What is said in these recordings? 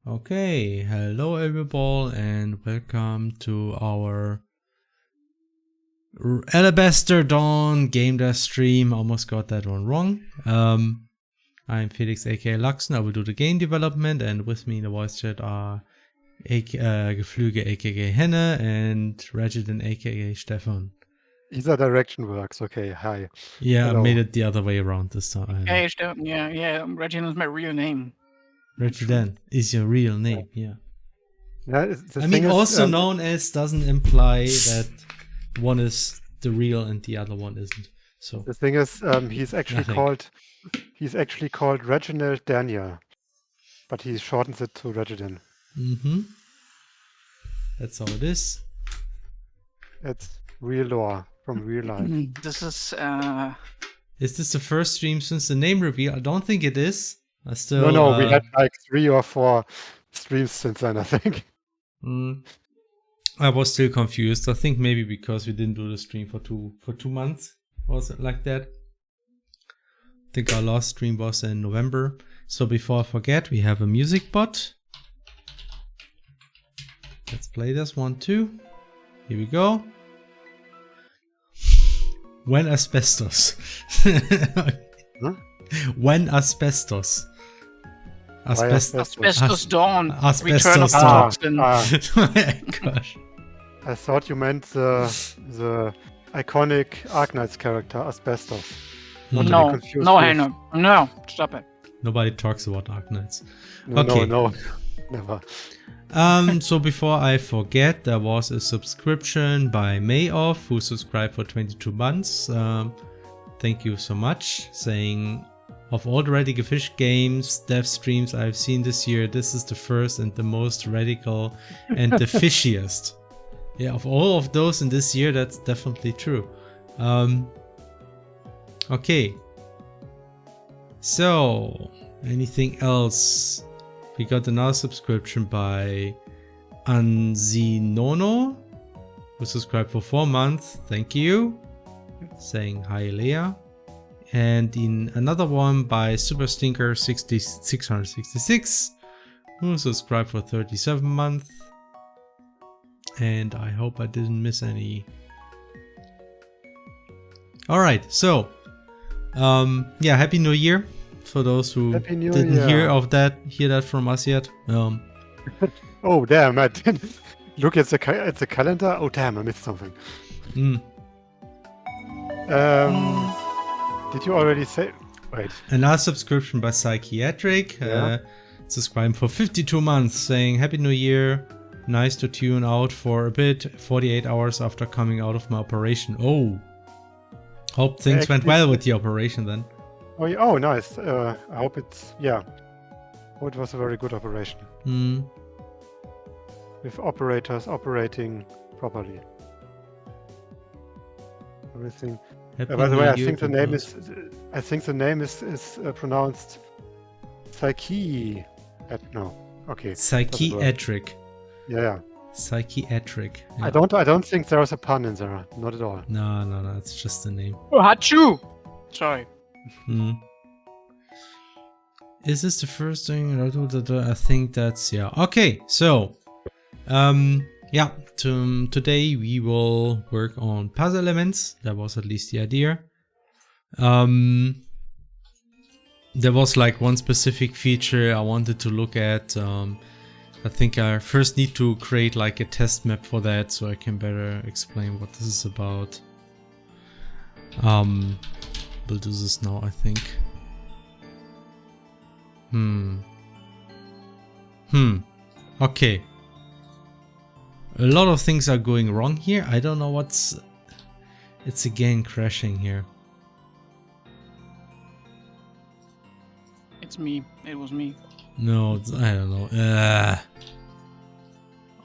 Okay, hello everybody and welcome to our Alabaster Dawn Gamedev stream. Almost got that one wrong. I'm Felix aka Luxen. I will do the game development, and with me in the voice chat are Geflüge aka Henne and Resident aka Stefan. Either direction works. Okay, hi. Yeah, Hello. I made it the other way around this time. Hey, Stefan. Yeah. Reginald is my real name. Resident is your real name, yeah. Yeah, I mean, also known as doesn't imply that one is the real and the other one isn't. So the thing is, he's actually called Reginald Daniel, but he shortens it to Reginald. That's how it is. It's real lore from real life. This is Is this the first stream since the name reveal? I don't think it is. I still No, we had like 3 or 4 streams since then, I think. I was still confused. I think maybe because we didn't do the stream for 2 months. Was it like that? I think our last stream was in November. So before I forget, we have a music bot. Let's play this one too. Here we go. When asbestos. Huh? When asbestos. Asbestos Dawn. Asbestos Return Dawn. of the Toxin. Oh my gosh. I thought you meant the iconic Arknights character, Asbestos. Not to be No, confused no, with- Hannah. No, stop it. Nobody talks about Arknights. No, Okay. no, never. So before I forget, there was a subscription by Mayoff who subscribed for 22 months. Thank you so much. Saying, of all the Radical Fish games, dev streams I've seen this year, this is the first and the most radical and the fishiest. Yeah, of all of those in this year, that's definitely true. Okay. So, anything else? We got another subscription by Anzinono, who subscribed for 4 months. Thank you. Saying hi, Leah. And in another one by Super Stinker 666, who subscribed for 37 months. And I hope I didn't miss any. Alright, so yeah, Happy New Year for those who Happy New didn't Year. hear that from us yet. Oh, damn, I didn't look at the calendar. Oh, damn, I missed something. Did you already say? Wait. Another subscription by Psychiatric, Yeah. subscribing for 52 months, saying Happy New Year. Nice to tune out for a bit, 48 hours after coming out of my operation. Oh, hope things went well with the operation then. Oh, yeah. Oh, nice. I hope it's, yeah. Oh, it was a very good operation. With operators operating properly. Everything. Happy By the New way, I Year think to the both. name is pronounced Psyche. No. Okay. Psychiatric. Yeah. Psychiatric. Yeah. I don't think there is a pun in there. Not at all. No, it's just the name. Oh, Hachu! Sorry. Is this the first thing? I think that's, yeah. Okay, so yeah, today we will work on puzzle elements. That was at least the idea. There was like one specific feature I wanted to look at. I think I first need to create like a test map for that so I can better explain what this is about. We'll do this now, I think. Okay. A lot of things are going wrong here. I don't know what's... It's again crashing here. It's me. It was me. No, I don't know.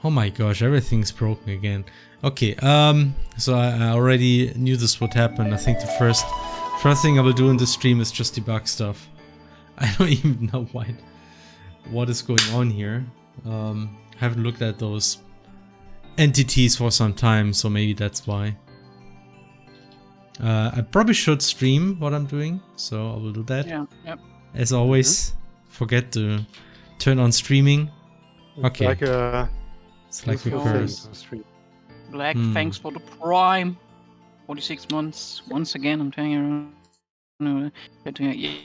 Oh my gosh, everything's broken again. Okay, so I already knew this would happen. I think the first thing I will do in this stream is just debug stuff. I don't even know what is going on here. Haven't looked at those entities for some time, so maybe that's why. I probably should stream what I'm doing, so I will do that. Yeah, yep. As always, forget to turn on streaming Okay. Like a It's like a useful thing curse. to stream. Black, Hmm. thanks for the prime. 46 months. Once again, I'm telling you.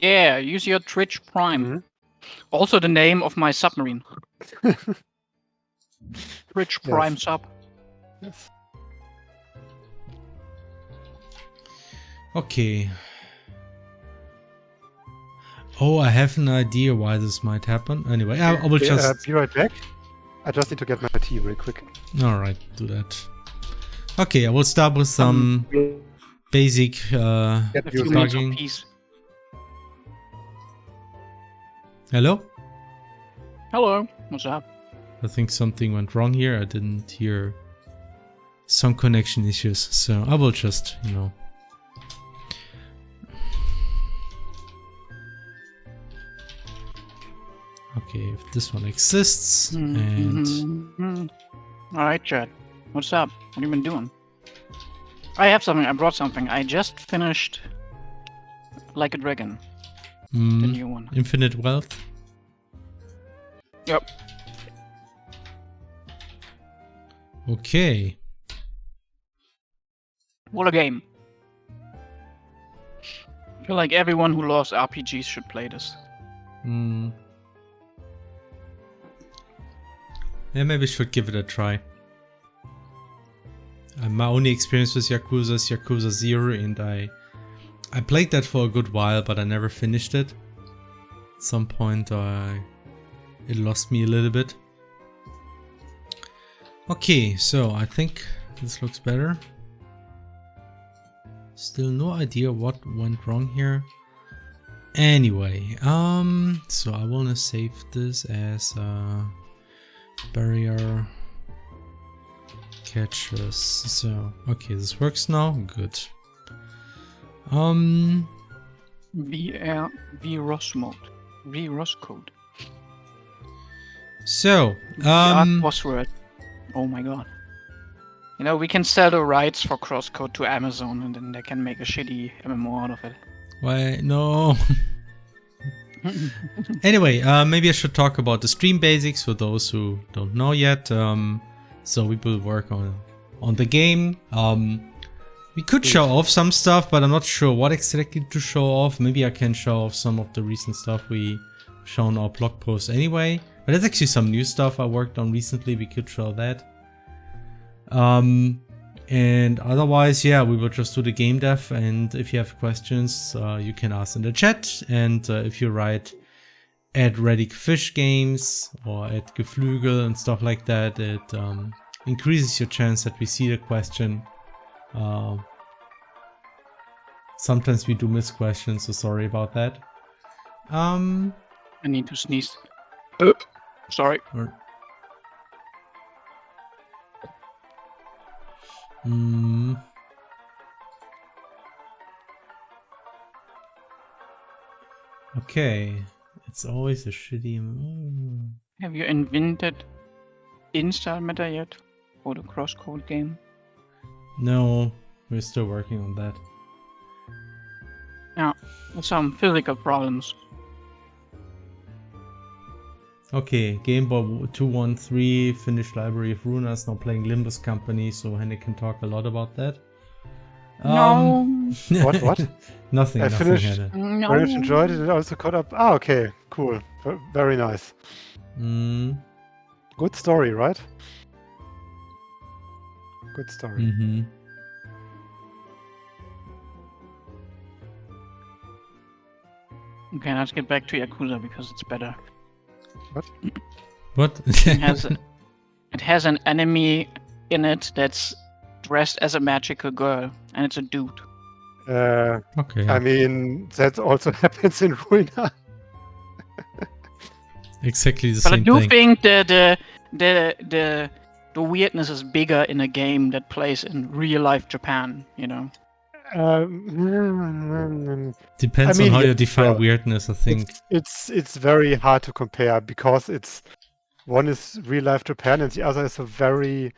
Yeah, use your Twitch Prime. Mhm. Also the name of my submarine. Twitch Prime Yes. sub. Yes. Okay. Oh, I have an idea why this might happen. Anyway, I will Okay, just... be right back. I just need to get my tea real quick. Alright, do that. Okay, I will start with some basic Get A few music. minutes of debugging. peace. Hello? Hello, what's up? I think something went wrong here. I didn't hear some connection issues, so I will just, you know... Okay, if this one exists, and... Mhm. Alright, Chad. What's up? What have you been doing? I have something. I brought something. I just finished Like a Dragon, the new one. Infinite Wealth? Yep. Okay. What a game. I feel like everyone who loves RPGs should play this. Hmm. Yeah, maybe I should give it a try. My only experience with Yakuza is Yakuza 0, and I played that for a good while, but I never finished it. At some point, it lost me a little bit. Okay, so I think this looks better. Still no idea what went wrong here. Anyway, so I wanna save this as barrier catches. So okay, this works now. Good. VROS mode. VROS code. So Password. Oh my god. You know, we can sell the rights for crosscode to Amazon and then they can make a shitty MMO out of it. why no? Anyway, maybe I should talk about the stream basics for those who don't know yet. So we will work on the game. We could show off some stuff, but I'm not sure what exactly to show off. Maybe I can show off some of the recent stuff we show in our blog post anyway. But there's actually some new stuff I worked on recently. We could show that. And otherwise, yeah, we will just do the game dev. And if you have questions, you can ask in the chat. And if you write at Reddick Fish Games or at Geflügel and stuff like that, it increases your chance that we see the question. Sometimes we do miss questions, so sorry about that. I need to sneeze. Sorry. Okay, it's always a shitty. Have you invented install meta yet for the crosscode game? No, we're still working on that. Yeah, some physical problems. Okay, Game Boy 213 finished Library of Runas, now playing Limbus Company, so Henrik can talk a lot about that. No. What? Nothing. I nothing, finished. Henrik. No. Very much enjoyed it and also caught up. Ah, okay, cool. Very nice. Good story, right? Good story. Mm-hmm. Okay, let's get back to Yakuza because it's better. What? It has an enemy in it that's dressed as a magical girl, and it's a dude. Okay. I mean, that also happens in Ruina. Exactly the But I same do thing. think the weirdness is bigger in a game that plays in real life Japan. You know. Depends I mean, on how yeah, you define sure. weirdness, I think. It's very hard to compare because it's one is real life Japan and the other is a very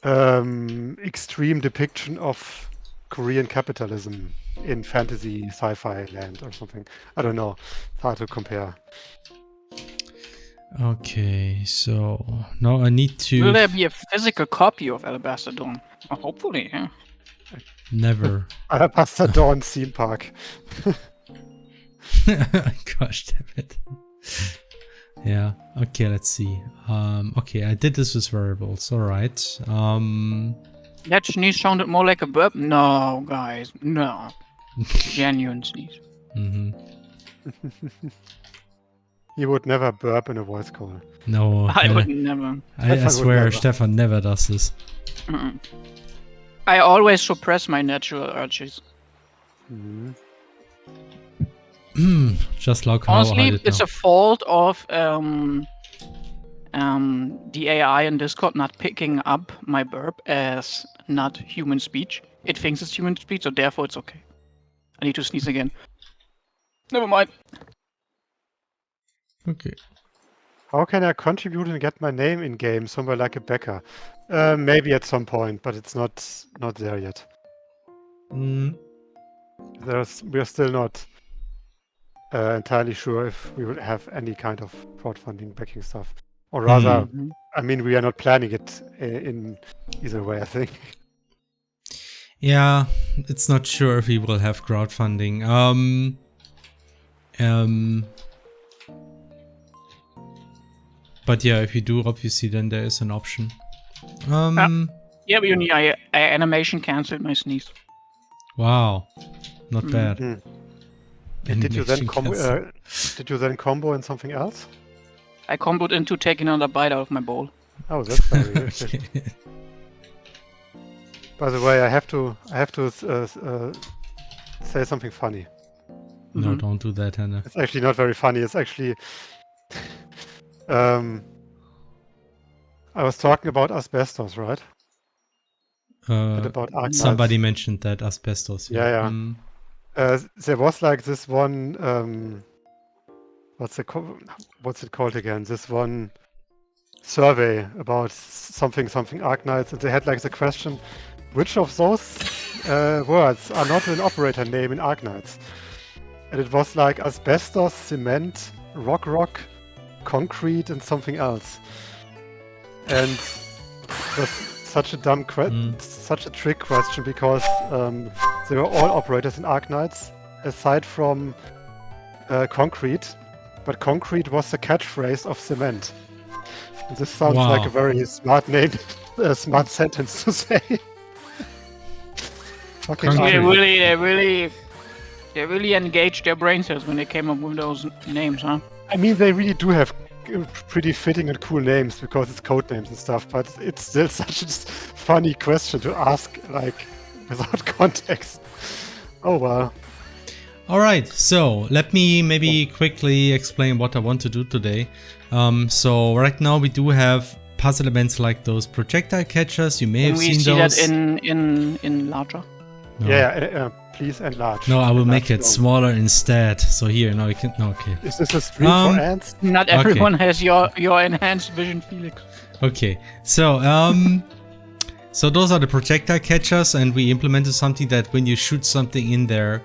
extreme depiction of Korean capitalism in fantasy sci-fi land or something. I don't know. It's hard to compare. Okay, so now I need to... Will there be a physical copy of Alabaster Dawn? Hopefully, yeah. Never. Alabaster Dawn theme park. Gosh damn it. Yeah, okay, let's see. Okay, I did this with variables, alright. That sneeze sounded more like a burp. No, guys, no. Genuine sneeze. He would never burp in a voice call. No, I would never. I swear, Stefan never does this. I always suppress my natural urges. Just like how I Honestly, did it's now. a fault of the AI in Discord not picking up my burp as not human speech. It thinks it's human speech, so therefore it's okay. I need to sneeze again. Never mind. Okay. How can I contribute and get my name in game somewhere like a Becker? Maybe at some point, but it's not there yet. We're still not entirely sure if we will have any kind of crowdfunding backing stuff. Or rather, I mean, we are not planning it in either way, I think. Yeah, it's not sure if we will have crowdfunding. But yeah, if you do, obviously, then there is an option. Yeah, but I animation cancelled my sneeze. Wow, not bad. And did you then combo in something else? I comboed into taking another bite out of my bowl. Oh, that's very efficient. By the way, I have to say something funny. No, don't do that, Hannah. It's actually not very funny. It's actually I was talking about asbestos, right? About somebody mentioned that asbestos. Yeah. There was like this one. What's it called again? This one survey about something Arknights, and they had like the question, which of those words are not an operator name in Arknights? And it was like asbestos, cement, rock, concrete, and something else. And it was such a dumb such a trick question, because they were all operators in Arknights aside from concrete, but concrete was the catchphrase of cement. And this sounds like a very smart name, smart sentence to say. They really engaged their brain cells when they came up with those names, huh? I mean, they really do have pretty fitting and cool names because it's code names and stuff, but it's still such a funny question to ask, like, without context. Oh well. Alright, so let me maybe quickly explain what I want to do today. So right now we do have puzzle events like those projectile catchers. You may have seen those. Can we see that in larger? No. Yeah, please enlarge. No, I will make it smaller instead. So here, now you can. No, okay. Is this a stream for ants? Not everyone has your enhanced vision, Felix. Okay, so so those are the projectile catchers, and we implemented something that when you shoot something in there,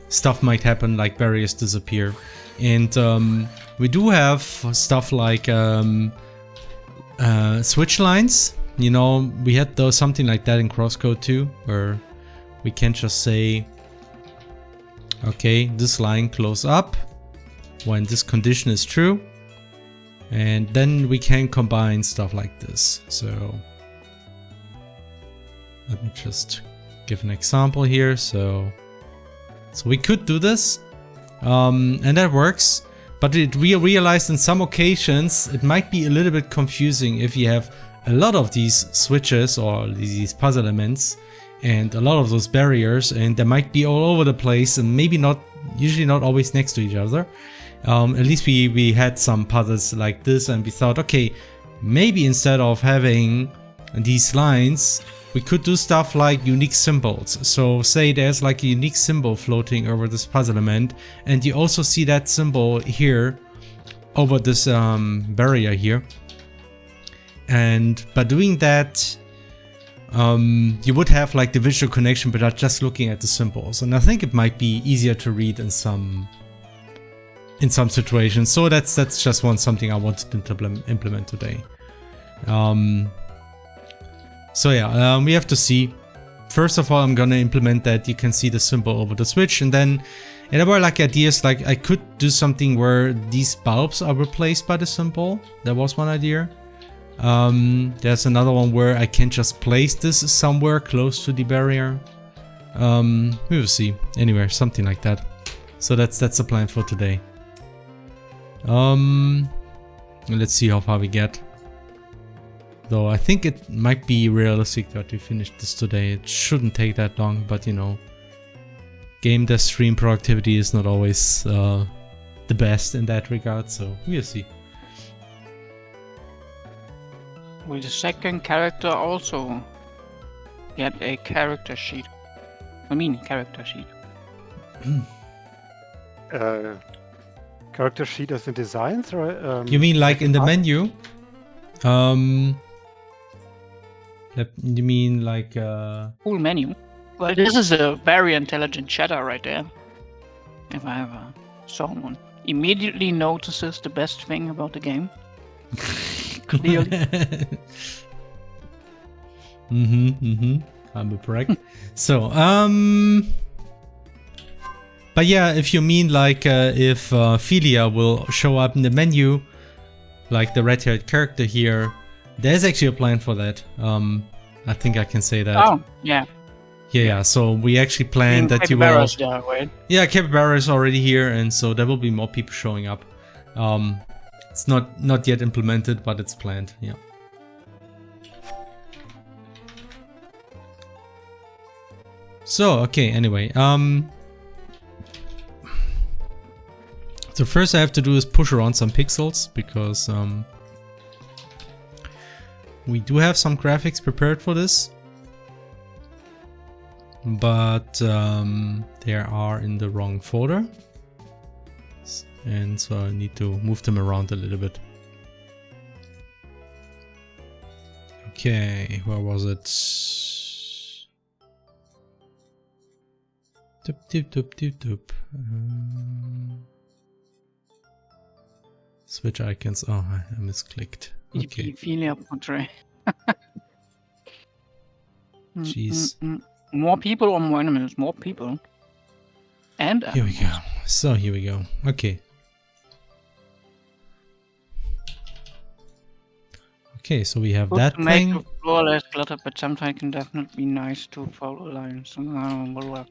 stuff might happen, like barriers disappear. And we do have stuff like switch lines. You know, we had something like that in Crosscode too, where we can just say, okay, this line close up when this condition is true, and then we can combine stuff like this. So let me just give an example here. So we could do this, and that works, but we realized in some occasions it might be a little bit confusing if you have a lot of these switches or these puzzle elements and a lot of those barriers, and they might be all over the place and maybe usually not always next to each other. At least we had some puzzles like this, and we thought, okay, maybe instead of having these lines, we could do stuff like unique symbols. So say there's like a unique symbol floating over this puzzle element, and you also see that symbol here over this barrier here. And by doing that, you would have like the visual connection without just looking at the symbols. And I think it might be easier to read in some in some situations. So that's just something I wanted to implement today. So yeah, we have to see. First of all, I'm gonna implement that you can see the symbol over the switch, and then there were like ideas like I could do something where these bulbs are replaced by the symbol. That was one idea. There's another one where I can just place this somewhere close to the barrier. We will see. Anyway, something like that. So that's the plan for today. Let's see how far we get. Though I think it might be realistic that we finish this today. It shouldn't take that long, but you know, game dev stream productivity is not always the best in that regard, so we'll see. Will the second character also get a character sheet? I mean, character sheet. Character sheet as in designs, or you mean like in the menu? You mean like Full menu. Well, this is a very intelligent chatter right there. If I ever saw one. Immediately notices the best thing about the game. Clearly. I'm a prick. So, but yeah, if you mean like if Philia will show up in the menu, like the red-haired character here, there's actually a plan for that. I think I can say that. Oh, yeah. Yeah. So we actually planned that you will. There, right? Yeah, Capybara is already here, and so there will be more people showing up. It's not yet implemented, but it's planned. Yeah. So okay. Anyway, so first I have to do is push around some pixels because we do have some graphics prepared for this, but they are in the wrong folder, and so I need to move them around a little bit. Okay, where was it? Switch icons. Oh, I misclicked. Okay. Philia portrait. Jeez. More people or more enemies? More people. And here we go. So here we go. Okay. Okay, so we have that to thing. make the floor less cluttered, but sometimes it can definitely be nice to follow lines. Will work.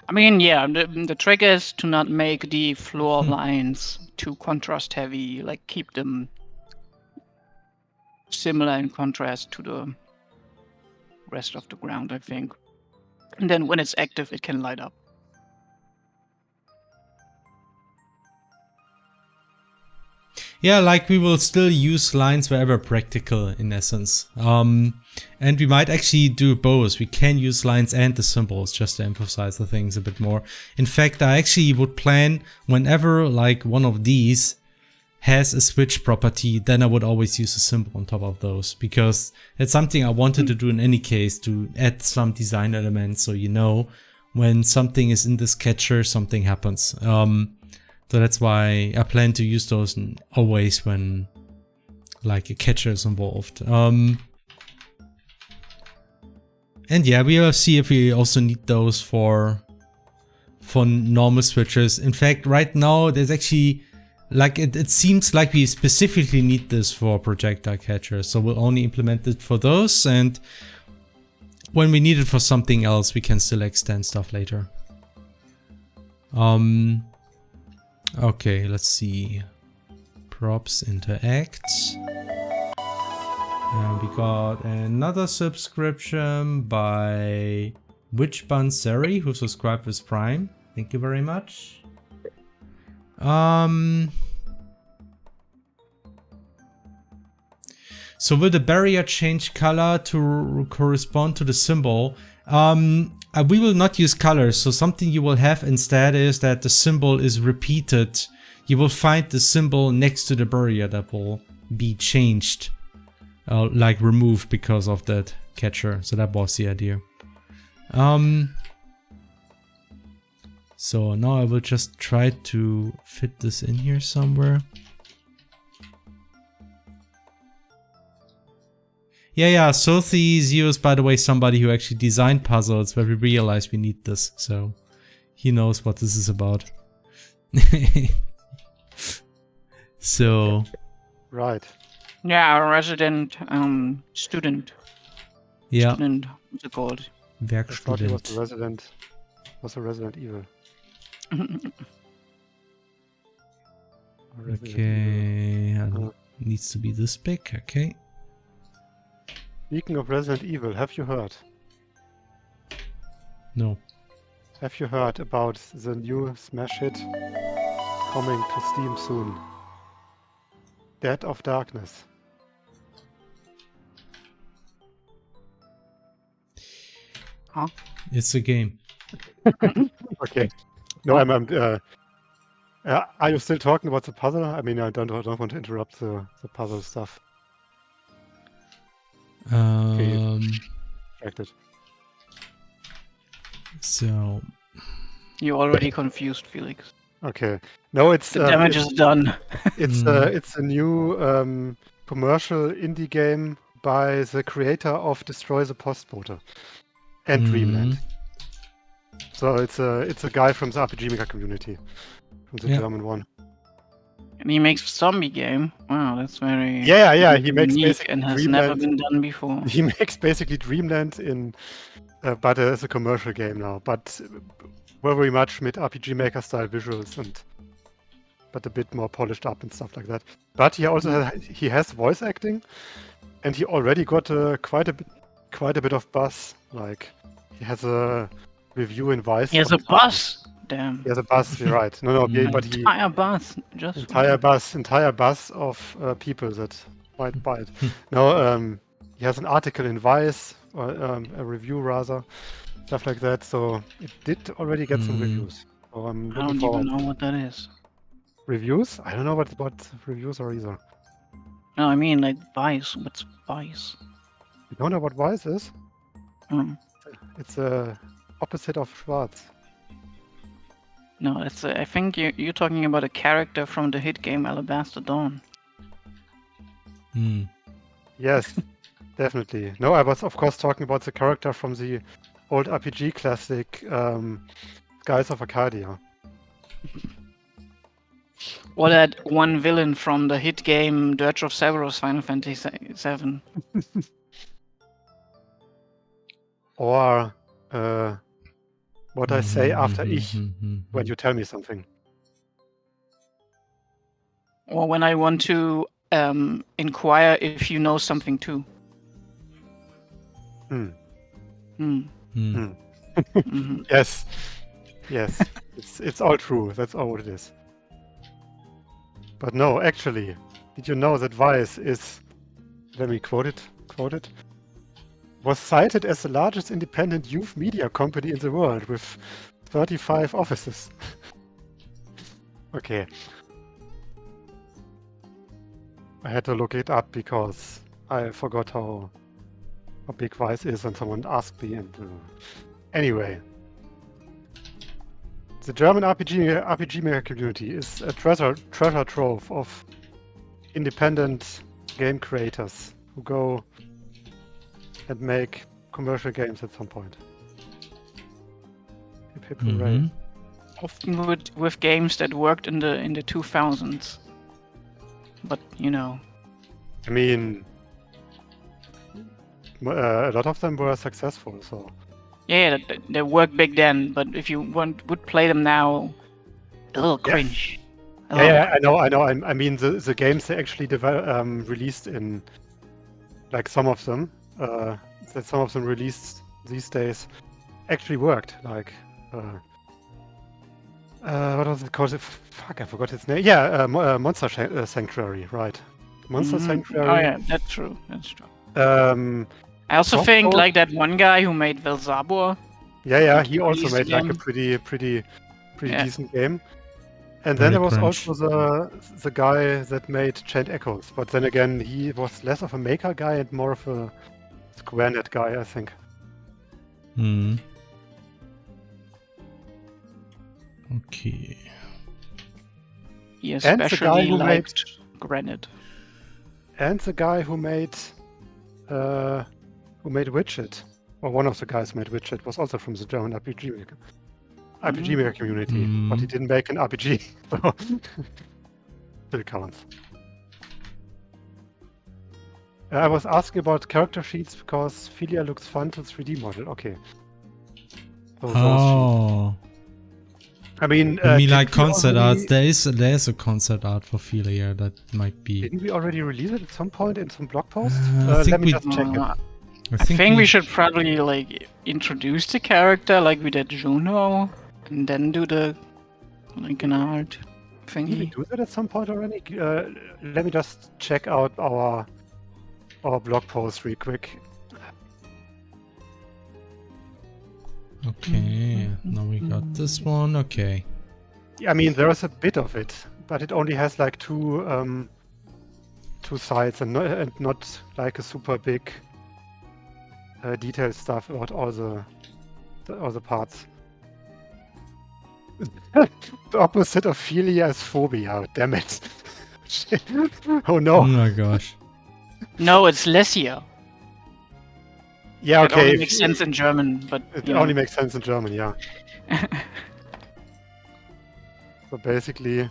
I mean, yeah, the trick is to not make the floor lines too contrast heavy, like keep them similar in contrast to the rest of the ground, I think. And then when it's active, it can light up. Yeah, like we will still use lines wherever practical in essence. And we might actually do both. We can use lines and the symbols just to emphasize the things a bit more. In fact, I actually would plan whenever like one of these has a switch property, then I would always use a symbol on top of those, because it's something I wanted to do in any case, to add some design elements so you know when something is in this catcher, something happens. So that's why I plan to use those always when like a catcher is involved. And yeah, we will see if we also need those for normal switches. In fact, right now there's actually like it seems like we specifically need this for projectile catchers, so we'll only implement it for those, and when we need it for something else we can still extend stuff later. Okay, let's see. Props interact. And we got another subscription by Witchbanseri, who subscribed with Prime. Thank you very much. So will the barrier change color to correspond to the symbol? We will not use colors, so something you will have instead is that the symbol is repeated. You will find the symbol next to the barrier that will be changed, like removed because of that catcher. So that was the idea. So now I will just try to fit this in here somewhere. Yeah, Sothi Zio is, by the way, somebody who actually designed puzzles where we realized we need this, so he knows what this is about. So... Right. Yeah, our resident student. Yeah, Student, what's it called? I thought he was Werkstudent. a Resident Evil. Okay, needs to be this big, okay. Speaking of Resident Evil, have you heard? No. Have you heard about the new smash hit coming to Steam soon? Dead of Darkness. Huh? It's a game. Okay. No, are you still talking about the puzzle? I mean, I don't want to interrupt the puzzle stuff. Distracted. So... You already confused, Felix. Okay. No, it's The damage is done. it's a new commercial indie game by the creator of Destroy the Postbote and Dreamland. So it's a guy from the RPG Maker community, from the German one. And he makes a zombie game. Wow, that's very Yeah. He makes unique basically and has Dreamland. never been done before. He makes basically Dreamland but as a commercial game now. But very much with RPG Maker style visuals but a bit more polished up and stuff like that. But he also has voice acting, and he already got quite a bit of buzz. Like he has a review in Vice. He has a bus. Damn. He has a buzz. You're right. No, but he entire bus. Just entire bus of people that might buy it. No, he has an article in Vice, or a review rather, stuff like that. So it did already get some reviews. So I'm I looking don't forward. even know what that is. Reviews? I don't know what reviews are either. No, I mean like Vice. What's Vice? You don't know what Vice is? Mm. It's a opposite of Schwarz. No, it's. I think you're talking about a character from the hit game Alabaster Dawn. Yes, definitely. No, I was of course talking about the character from the old RPG classic Skies of Arcadia. Or that one villain from the hit game Dirge of Cerberus Final Fantasy VII. Or what I say after ich when you tell me something. Or when I want to inquire if you know something too. Yes, it's all true. That's all what it is. But no, actually, did you know that Vice is? Let me quote it. Was cited as the largest independent youth media company in the world with 35 offices. Okay. I had to look it up because I forgot how big Vice is and someone asked me. And anyway, the German RPG Maker community is a treasure trove of independent game creators who go and make commercial games at some point. Hip hip hooray. Often with games that worked in the 2000s. But you know. I mean, a lot of them were successful, so. Yeah, they worked big then, but if you would play them now, a little cringe. Yeah, I know. I mean, the games they actually released in, like some of them, that some of them released these days, actually worked. Like, what was it called? Fuck, I forgot its name. Yeah, Monster Sanctuary, right? Monster Sanctuary. Oh yeah, that's true. I also think like that one guy who made Velzabur. Yeah, he also made like a pretty decent game. And then there was also the guy that made Chained Echoes, but then again he was less of a maker guy and more of a SquareNet guy, I think. Okay. He And the guy especially who liked granite. And the guy who made Widget, or one of the guys who made Widget, was also from the German RPG Maker community, but he didn't make an RPG, so still counts. I was asking about character sheets because Philia looks fun to 3D model. Okay. So those sheets. Oh. I mean, You mean did like we concept already- arts? There is a concept art for Philia that might be. Didn't we already release it at some point in some blog post? I think Let me we- just check it. I think we should probably like introduce the character like we did Juno, and then do the like an art Did we thingy. do that at some point already? Let me just check out our blog post real quick. Okay, now we got this one. Okay. I mean, there is a bit of it, but it only has like two sides and not like a super big detailed stuff about all the parts. The opposite of philia is phobia. Damn it! Shit. Oh no! Oh my gosh. No, it's Lesia. Yeah, It okay. only makes sense in German, but It you know. only makes sense in German, yeah. So basically.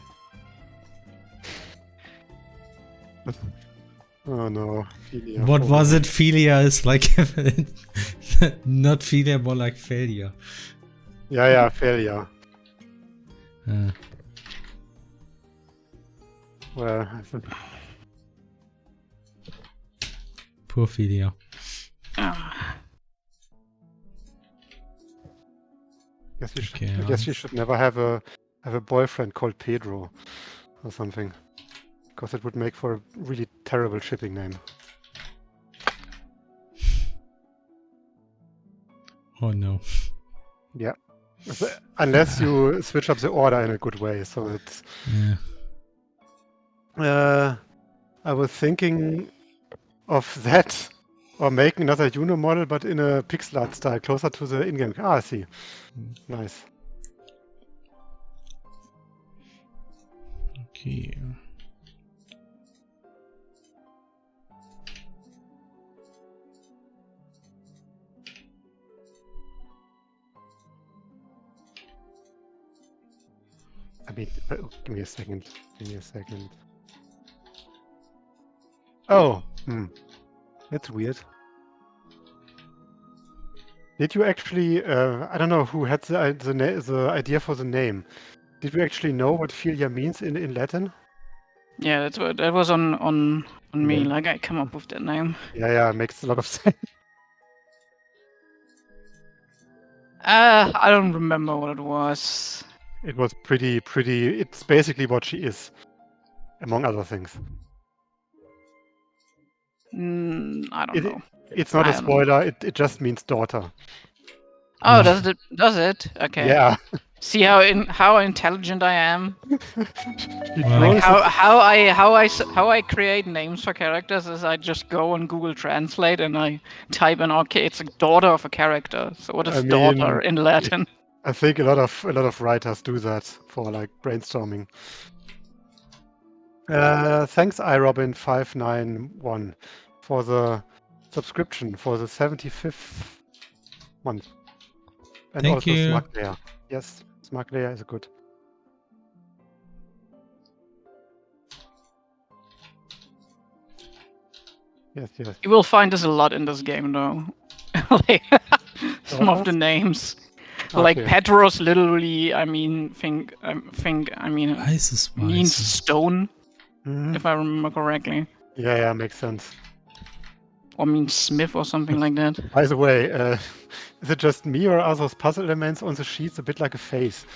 Oh no, philia. What phobia. was it? Philia is like not philia, more like failure. Yeah, failure. Well, Poor Philia. Ah. I guess you should never have a boyfriend called Pedro or something, because it would make for a really terrible shipping name. Oh no. Yeah, unless you switch up the order in a good way. So it's. Yeah. I was thinking of that, or making another Uno model, but in a pixel art style, closer to the in-game. Ah, I see. Nice. Okay. I mean, give me a second. Give me a second. Oh, that's weird. Did you actually? I don't know who had the idea for the name. Did we actually know what philia means in Latin? Yeah, that was on me. Yeah. Like I come up with that name. Yeah, makes a lot of sense. I don't remember what it was. It was pretty. It's basically what she is, among other things. I don't know. It's not I a don't know. spoiler. It just means daughter. Oh, does it? Does it? Okay. Yeah. See how intelligent I am. Wow. Like how I create names for characters is I just go on Google Translate and I type in okay, it's a daughter of a character. So what is I mean, daughter in Latin? I think a lot of writers do that for like brainstorming. Thanks, iRobin591 for the subscription for the 75th month. And Thank also you. Smuglayer. Yes, Smuglayer is good. Yes. You will find this a lot in this game though. Like some of the names. Like Okay. Petros literally I mean Isis means stone, Mhm. if I remember correctly. Yeah, makes sense. Or means smith or something like that. By the way, is it just me or are those puzzle elements on the sheets a bit like a face?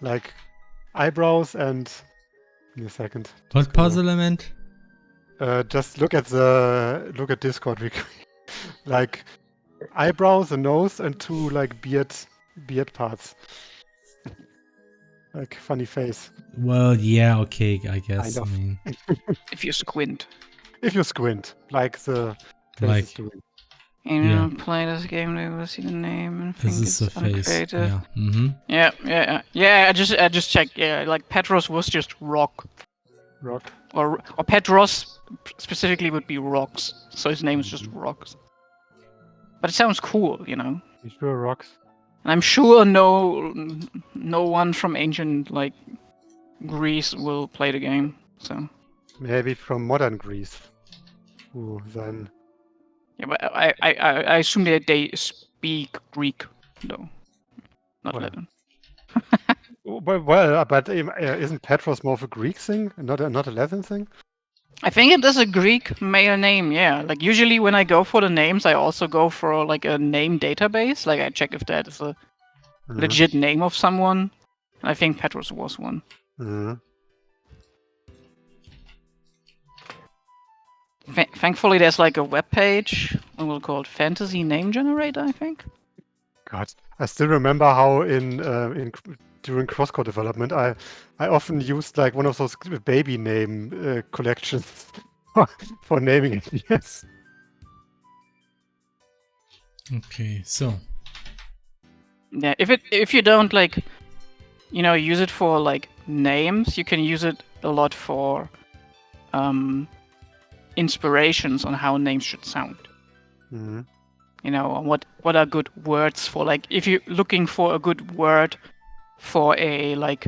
Like eyebrows and... Give me a second. What puzzle element? Just look at Discord. Like eyebrows, a nose, and two like beard parts. Like funny face. Well, yeah, okay, I guess. Kind of. I mean, If you squint. If you squint, like the face Like- is doing. And Yeah. play this game, they will see the name and This think is it's the face. uncreative. Yeah. Mm-hmm. Yeah. I just checked. Yeah, like Petros was just rock, Rock. or Petros specifically would be rocks. So his name is just rocks. But it sounds cool, you know. You sure rocks? And I'm sure no one from ancient like Greece will play the game. So Maybe from modern Greece. Who then? yeah, but I assume that they speak Greek, though, not Well. Latin. Well, but isn't Petros more of a Greek thing, not a Latin thing? I think it is a Greek male name, yeah. Like usually when I go for the names, I also go for like a name database. Like I check if that is a legit name of someone. And I think Petros was one. Thankfully, there's like a web page. We'll call it Fantasy Name Generator, I think. God, I still remember how during crosscode development, I often used like one of those baby name collections for naming it. Yes. Okay, so. Yeah, if you don't like, use it for like names, you can use it a lot for inspirations on how names should sound. What are good words for, like, if you're looking for a good word for a like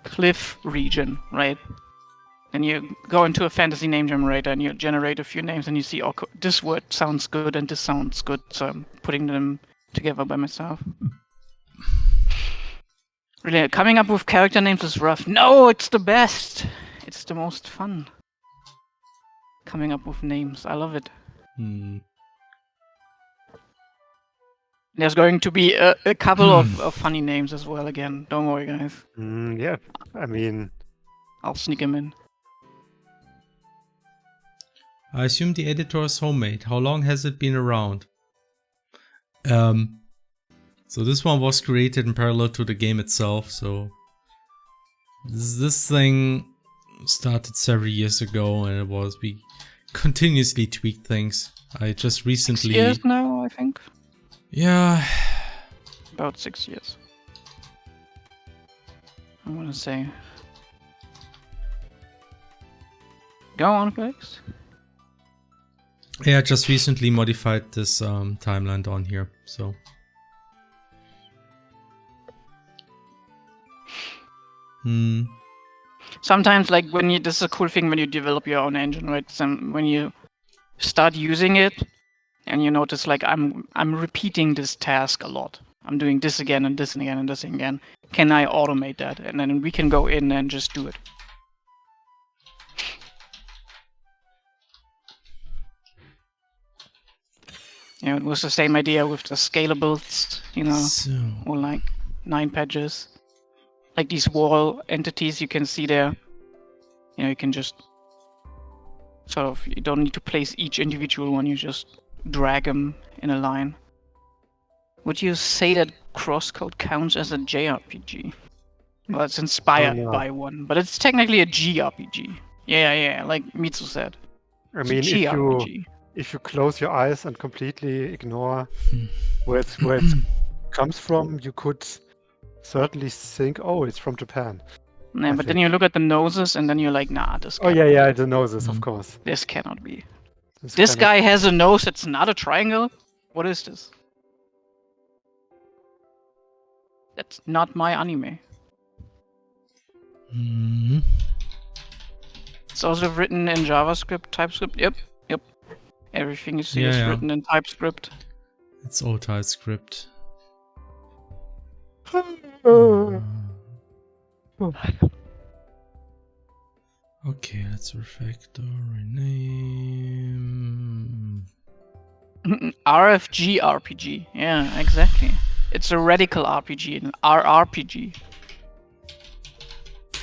cliff region, right? Then you go into a fantasy name generator and you generate a few names and you see, oh, this word sounds good and this sounds good, so I'm putting them together by myself. Really, coming up with character names is rough. No, it's the best. It's the most fun. Coming up with names, I love it. There's going to be a couple of funny names as well again. Don't worry, guys. Yeah, I mean... I'll sneak them in. I assume the editor is homemade. How long has it been around? So this one was created in parallel to the game itself, so... This thing started several years ago, and we continuously tweaked things. I just recently... 6 years now, I think. Yeah. About 6 years. I want to say. Go on, Felix. Yeah, I just recently modified this timeline on here, so. Sometimes, like, this is a cool thing when you develop your own engine, right? When you start using it, and you notice, like, I'm repeating this task a lot. I'm doing this again and this again and this again. Can I automate that? And then we can go in and just do it. Yeah, it was the same idea with the scalables, or like 9 pages. Like these wall entities you can see there. You can just sort of, you don't need to place each individual one, you just drag them in a line. Would you say that crosscode counts as a JRPG? Well, it's inspired by one, but it's technically a GRPG. Yeah, like Mitsu said. I mean, if you close your eyes and completely ignore where it comes from, you could certainly think, oh, it's from Japan. Yeah, but then you look at the noses and then you're like, nah, this Oh, yeah, the noses, of course. This cannot be. This guy has a nose that's not a triangle? What is this? That's not my anime. It's also written in JavaScript, TypeScript. Yep. Everything you see is written in TypeScript. It's all TypeScript. Okay, let's refactor, rename. RFG RPG. Yeah, exactly. It's a radical RPG, an RRPG.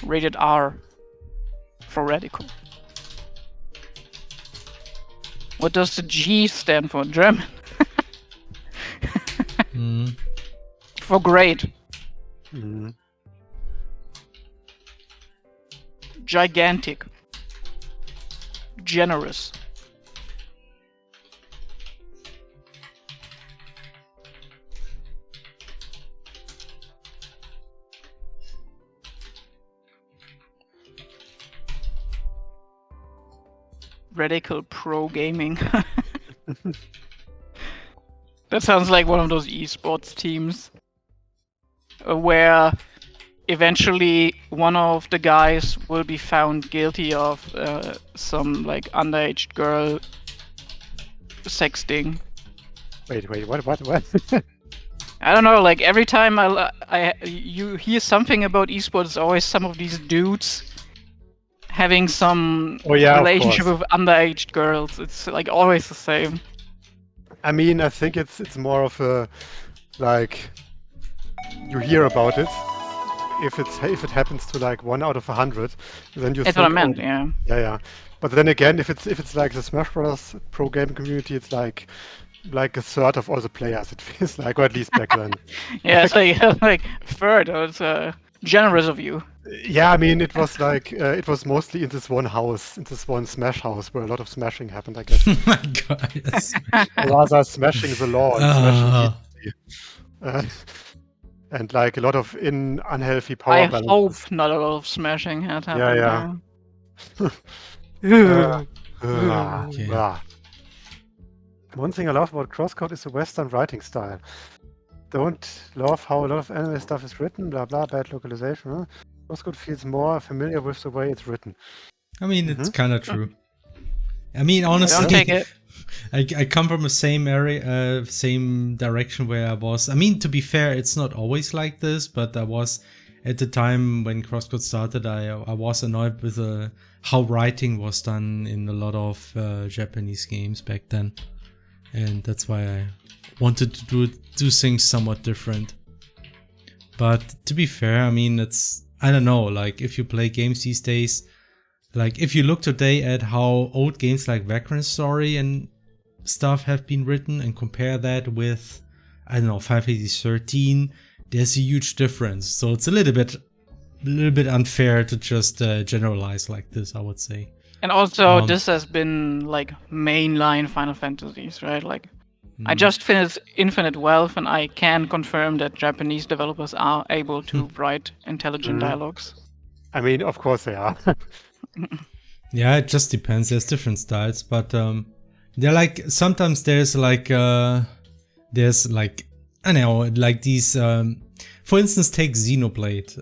Rated R for radical. What does the G stand for? German. For great. Gigantic. Generous. Radical Pro Gaming. That sounds like one of those esports teams where eventually one of the guys will be found guilty of some like underage girl sexting. Wait, what? I don't know, like every time you hear something about esports, it's always some of these dudes having some relationship with underage girls. It's like always the same. I mean, I think it's more of a like you hear about it. If it happens to like 1 out of 100, then you. That's what I meant. Yeah. Yeah. But then again, if it's like the Smash Bros. Pro game community, it's like a third of all the players. It feels like, or at least back then. Yeah, it's like third. It's generous of you. Yeah, I mean, it was like it was mostly in this one house, in this one Smash house, where a lot of smashing happened, I guess. Oh my god. Yes. Rather smashing the law and smashing and like a lot of unhealthy power balance. I hope not a lot of smashing had happened. Yeah. Okay. One thing I love about Crosscode is the Western writing style. Don't love how a lot of anime stuff is written, blah blah, bad localization. Huh? Crosscode feels more familiar with the way it's written. I mean, it's kind of true. I mean, honestly, don't take it. I come from the same area, same direction where I was. I mean, to be fair, it's not always like this, but I was at the time when Crosscode started. I was annoyed with how writing was done in a lot of Japanese games back then, and that's why I wanted to do things somewhat different. But to be fair, I mean, I don't know, like if you play games these days, like if you look today at how old games like Vagrant Story and stuff have been written and compare that with, I don't know, Final Fantasy 13, there's a huge difference. So it's a little bit unfair to just generalize like this, I would say. And also, this has been like mainline Final Fantasies, right? Like, I just finished Infinite Wealth, and I can confirm that Japanese developers are able to write intelligent dialogues. I mean, of course they are. Yeah, it just depends. There's different styles, but they're like, sometimes there's like I don't know, like these. For instance, take Xenoblade.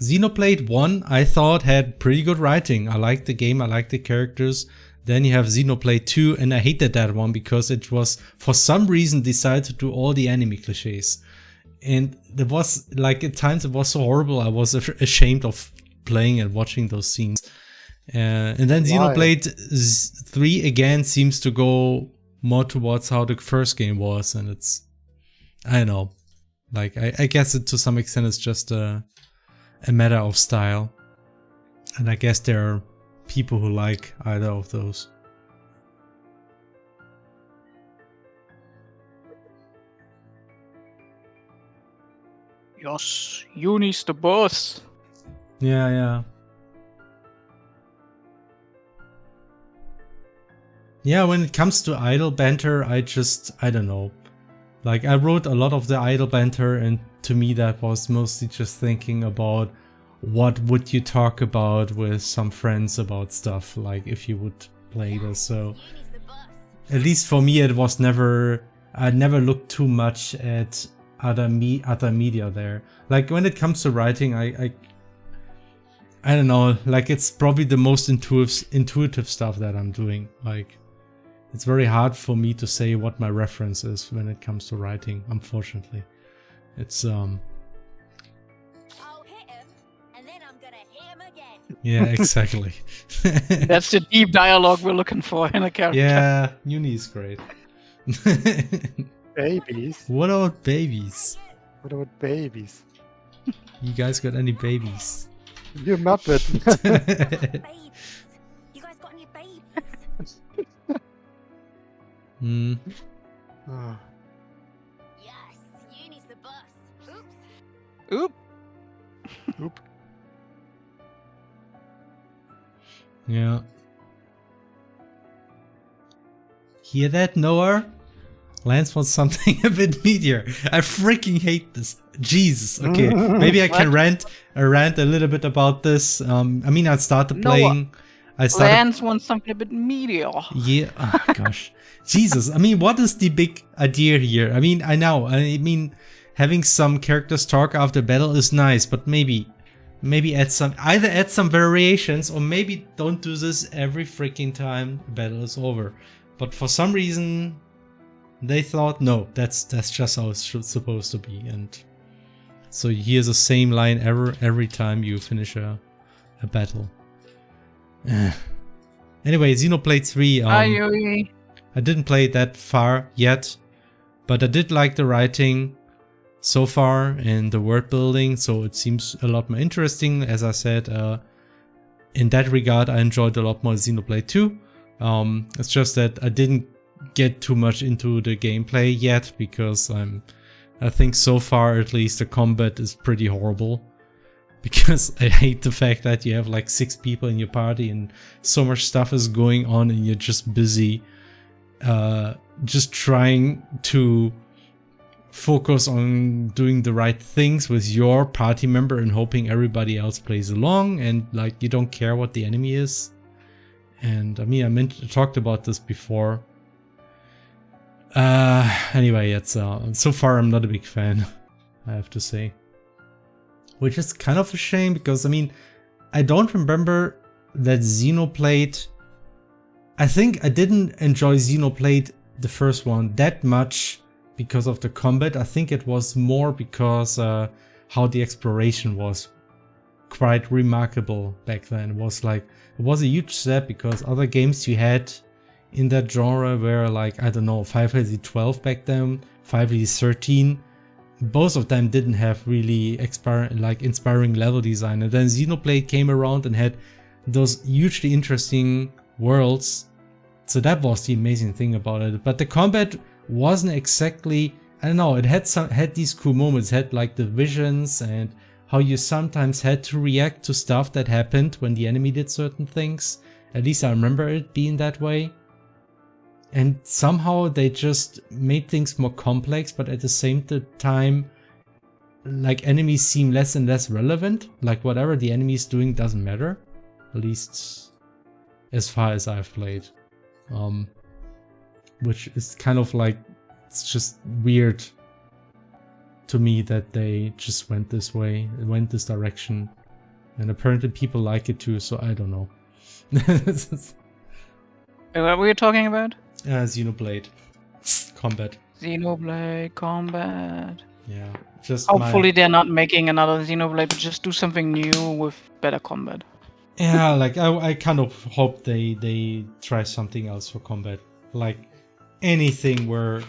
Xenoblade 1, I thought, had pretty good writing. I liked the game, I liked the characters. Then you have Xenoblade 2, and I hated that one because it was, for some reason, decided to do all the anime cliches. And it was, like, at times it was so horrible, I was ashamed of playing and watching those scenes. And then Xenoblade 3 again seems to go more towards how the first game was, and it's, I don't know. Like, I guess it to some extent is just a matter of style. And I guess there are people who like either of those. Yes, Uni's the boss. Yeah. Yeah, when it comes to idle banter, I don't know. Like, I wrote a lot of the idle banter, and to me that was mostly just thinking about what would you talk about with some friends about stuff, like if you would play this. So at least for me, it was I never looked too much at other media there. Like when it comes to writing, I don't know, like it's probably the most intuitive stuff that I'm doing. Like it's very hard for me to say what my reference is when it comes to writing, unfortunately. It's yeah, exactly. That's the deep dialogue we're looking for in a character. Yeah, Uni is great. Babies? What about babies? What about babies? You guys got any babies? You muppet. Babies. You guys got any babies? Oh. Yes, Uni's the boss. Oop. Oop. Yeah. Hear that, Noah? Lance wants something a bit meatier. I freaking hate this. Jesus. Okay, maybe I can rant a little bit about this. I mean, I started playing. I started. Lance wants something a bit meatier. Yeah, oh, gosh. Jesus, I mean, what is the big idea here? I mean, I know, I mean, having some characters talk after battle is nice, but maybe add some variations, or maybe don't do this every freaking time the battle is over. But for some reason, they thought, no, that's just how it's supposed to be, and so you hear the same line every time you finish a battle. Anyway, Xenoblade 3. I didn't play it that far yet, but I did like the writing so far and the world building, so it seems a lot more interesting. As I said, in that regard, I enjoyed a lot more Xenoblade 2. It's just that I didn't get too much into the gameplay yet, because I think so far at least the combat is pretty horrible. Because I hate the fact that you have like 6 people in your party and so much stuff is going on and you're just busy just trying to focus on doing the right things with your party member and hoping everybody else plays along, and like you don't care what the enemy is. And I mean, I talked about this before. Anyway, it's so far I'm not a big fan, I have to say. Which is kind of a shame, because I mean, I don't remember that Xenoblade. I think I didn't enjoy Xenoblade, the first one, that much because of the combat. I think it was more because how the exploration was quite remarkable back then. It was a huge step, because other games you had in that genre were like, I don't know, Final Fantasy 12 back then, Final Fantasy 13. Both of them didn't have really inspiring level design, and then Xenoblade came around and had those hugely interesting worlds. So that was the amazing thing about it. But the combat wasn't exactly, I don't know, it had these cool moments. It had like the visions and how you sometimes had to react to stuff that happened when the enemy did certain things. At least I remember it being that way. And somehow they just made things more complex, but at the same time, like, enemies seem less and less relevant. Like, whatever the enemy is doing doesn't matter. At least as far as I've played. Which is kind of like, it's just weird to me that they just went this way, went this direction. And apparently people like it too, so I don't know. What were you talking about? Xenoblade Combat. Xenoblade Combat. Yeah, just hopefully they're not making another Xenoblade, but just do something new with better combat. Yeah, like I kind of hope they try something else for combat, like anything where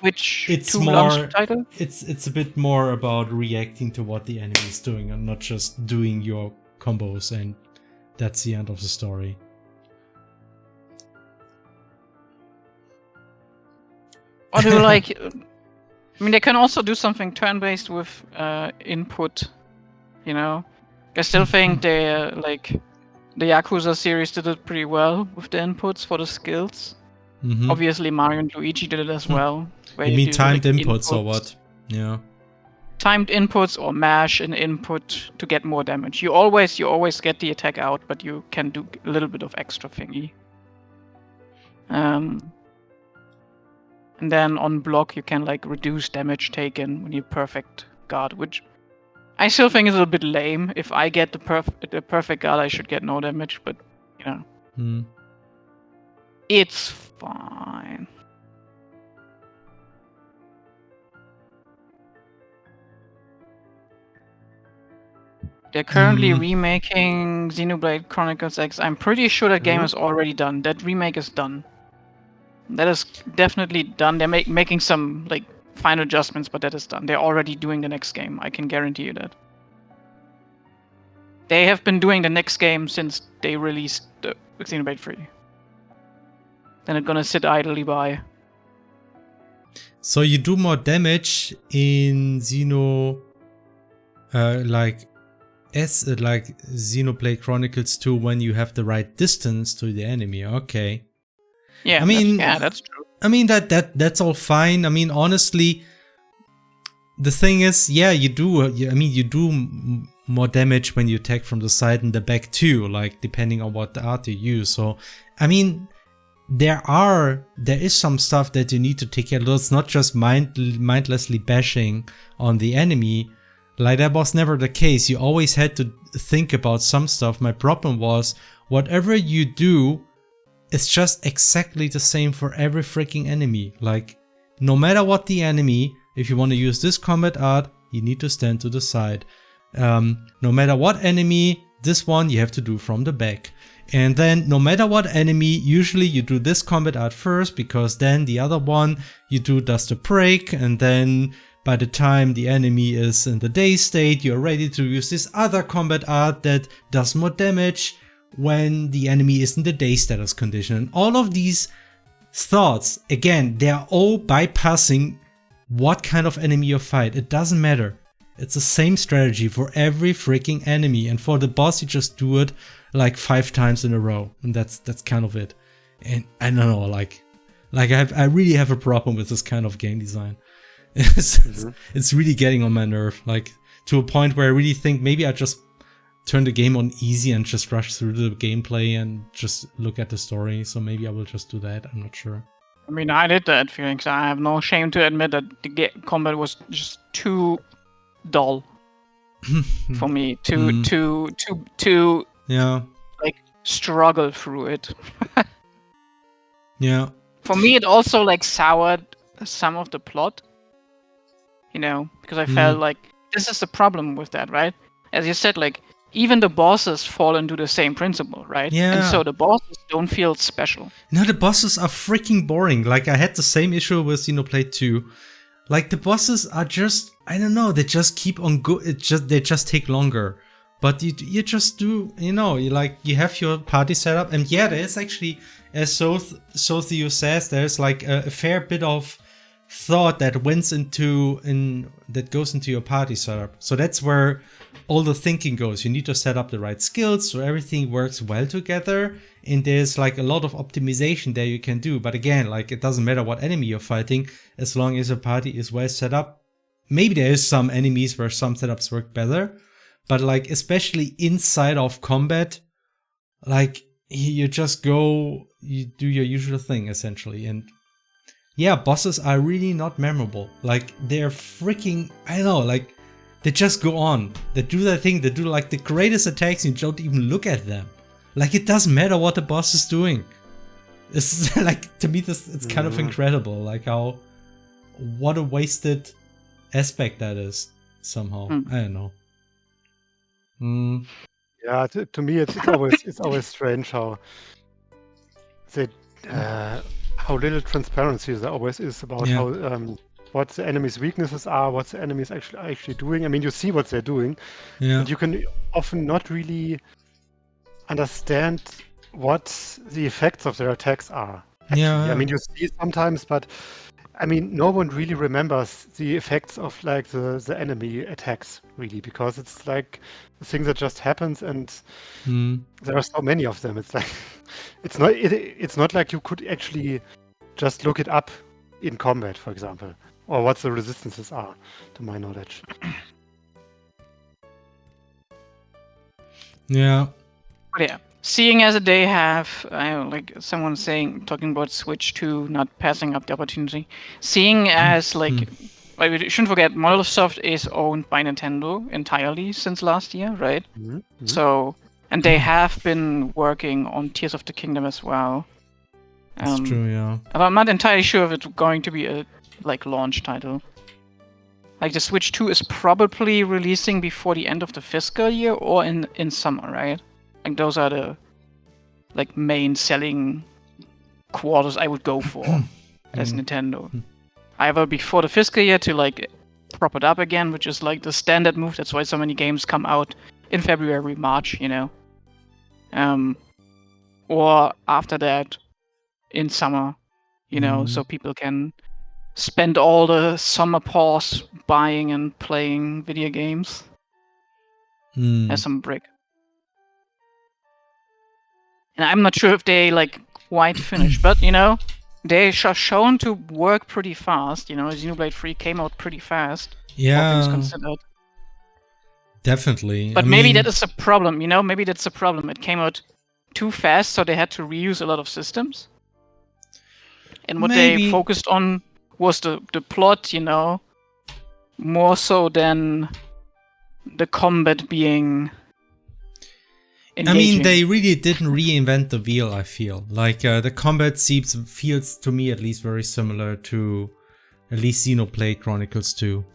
Which it's to more launch title? It's a bit more about reacting to what the enemy is doing and not just doing your combos, and that's the end of the story. Or do like, I mean, they can also do something turn-based with input, you know? I still think they like the Yakuza series did it pretty well with the inputs for the skills. Mm-hmm. Obviously, Mario and Luigi did it as well. Where You mean do, timed like, inputs or what? Yeah. Timed inputs or mash an input to get more damage. You always get the attack out, but you can do a little bit of extra thingy. And then on block you can like reduce damage taken when you perfect guard, which I still think is a little bit lame. If I get the perfect guard, I should get no damage, but you know, it's fine. They're currently remaking Xenoblade Chronicles X. I'm pretty sure that game is already done. That remake is done. That is definitely done. They're making some like final adjustments, but that is done. They're already doing the next game. I can guarantee you that. They have been doing the next game since they released the Xenoblade 3. Then it's gonna sit idly by. So you do more damage in like Xenoblade Chronicles 2 when you have the right distance to the enemy. Okay. Yeah, I mean, that's true. I mean that's all fine. I mean, honestly, the thing is, yeah, you do. I mean, you do more damage when you attack from the side and the back too, like depending on what art you use. So, I mean, there is some stuff that you need to take care of. It's not just mindlessly bashing on the enemy. Like, that was never the case. You always had to think about some stuff. My problem was, whatever you do, it's just exactly the same for every freaking enemy. Like, no matter what the enemy, if you want to use this combat art, you need to stand to the side. No matter what enemy, this one you have to do from the back. And then no matter what enemy, usually you do this combat art first, because then the other one you does the break, and then by the time the enemy is in the daze state, you're ready to use this other combat art that does more damage when the enemy is in the daze status condition. And all of these thoughts, again, they are all bypassing what kind of enemy you fight. It doesn't matter. It's the same strategy for every freaking enemy, and for the boss you just do it like 5 times in a row, and that's kind of it. And I don't know, like I really have a problem with this kind of game design. It's really getting on my nerve, like to a point where I really think maybe I just turn the game on easy and just rush through the gameplay and just look at the story. So maybe I will just do that. I'm not sure. I mean, I did that, Felix. I have no shame to admit that the combat was just too dull for me to yeah, like struggle through it. yeah. For me, it also like soured some of the plot, you know, because I felt like this is the problem with that, right? As you said, like even the bosses fall into the same principle, right? Yeah. And so the bosses don't feel special. No, the bosses are freaking boring. Like, I had the same issue with Xenoblade 2. Like, the bosses are just, I don't know, they just keep on they just take longer. But you just do, you know, you have your party set up, and yeah, there is actually, as Sothio says, there's like a fair bit of thought that goes into your party setup. So that's where all the thinking goes. You need to set up the right skills so everything works well together, and there's like a lot of optimization there you can do. But again, like, it doesn't matter what enemy you're fighting, as long as your party is well set up. Maybe there is some enemies where some setups work better, but like, especially inside of combat, like, you just go, you do your usual thing essentially. And yeah, bosses are really not memorable. Like, they're freaking, I don't know, like, they just go on. They do their thing. They do like the greatest attacks and you don't even look at them. Like, it doesn't matter what the boss is doing. It's like, to me, it's kind of incredible. Like, what a wasted aspect that is somehow. I don't know. Yeah, to me, it's always strange how little transparency there always is about how what the enemy's weaknesses are, what the enemy is actually doing. I mean, you see what they're doing, but you can often not really understand what the effects of their attacks are. Actually. Yeah. I mean, you see it sometimes, but I mean, no one really remembers the effects of like the enemy attacks, really, because it's like a thing that just happens, and there are so many of them. It's like it's not like you could actually just look it up in combat, for example, or what the resistances are, to my knowledge. Yeah. But yeah, seeing as they have, like someone talking about Switch 2 not passing up the opportunity, seeing as like we shouldn't forget, Microsoft is owned by Nintendo entirely since last year, right? So, and they have been working on Tears of the Kingdom as well. That's true, yeah. I'm not entirely sure if it's going to be a like launch title. Like, the Switch 2 is probably releasing before the end of the fiscal year or in summer, right? Like, those are the like main selling quarters I would go for as Nintendo. Either before the fiscal year to like prop it up again, which is like the standard move. That's why so many games come out in February, March, you know. Or after that in summer, you know, so people can spend all the summer pause buying and playing video games as some break. And I'm not sure if they like quite finished, but you know, they are shown to work pretty fast. You know, Xenoblade 3 came out pretty fast. Yeah. All things considered. Definitely. But I maybe mean, that is a problem, you know? Maybe that's a problem. It came out too fast, so they had to reuse a lot of systems. And what they Maybe. focused on was the plot, you know? More so than the combat being engaging. I mean, they really didn't reinvent the wheel, I feel. Like, the combat feels to me at least very similar to at least Xenoblade Chronicles 2.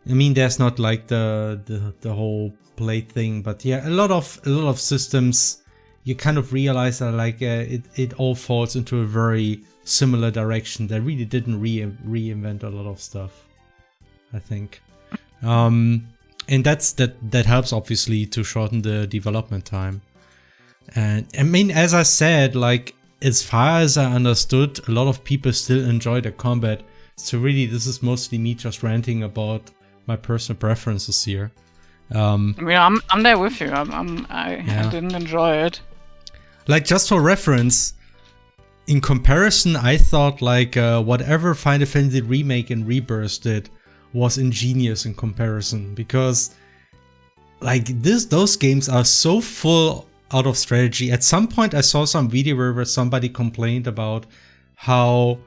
I mean, there's not like the whole blade thing, but yeah, a lot of systems you kind of realize that like it all falls into a very similar direction. They really didn't reinvent a lot of stuff, I think. And that helps obviously to shorten the development time. And I mean, as I said, like as far as I understood, a lot of people still enjoy the combat. So really, this is mostly me just ranting about my personal preferences here. I mean, I'm there with you. I didn't enjoy it. Like just for reference, in comparison, I thought like whatever Final Fantasy Remake and Rebirth did was ingenious in comparison, because like those games are so full out of strategy. At some point I saw some video where somebody complained about how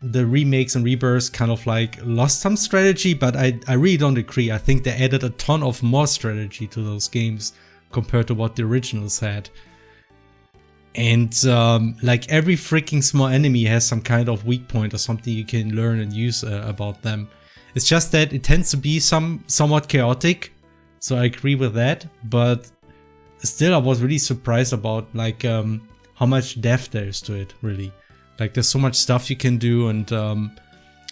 the remakes and rebirths kind of like lost some strategy, but I really don't agree. I think they added a ton of more strategy to those games compared to what the originals had. And like every freaking small enemy has some kind of weak point or something you can learn and use about them. It's just that it tends to be somewhat chaotic, so I agree with that. But still, I was really surprised about like how much depth there is to it. Really, like there's so much stuff you can do, and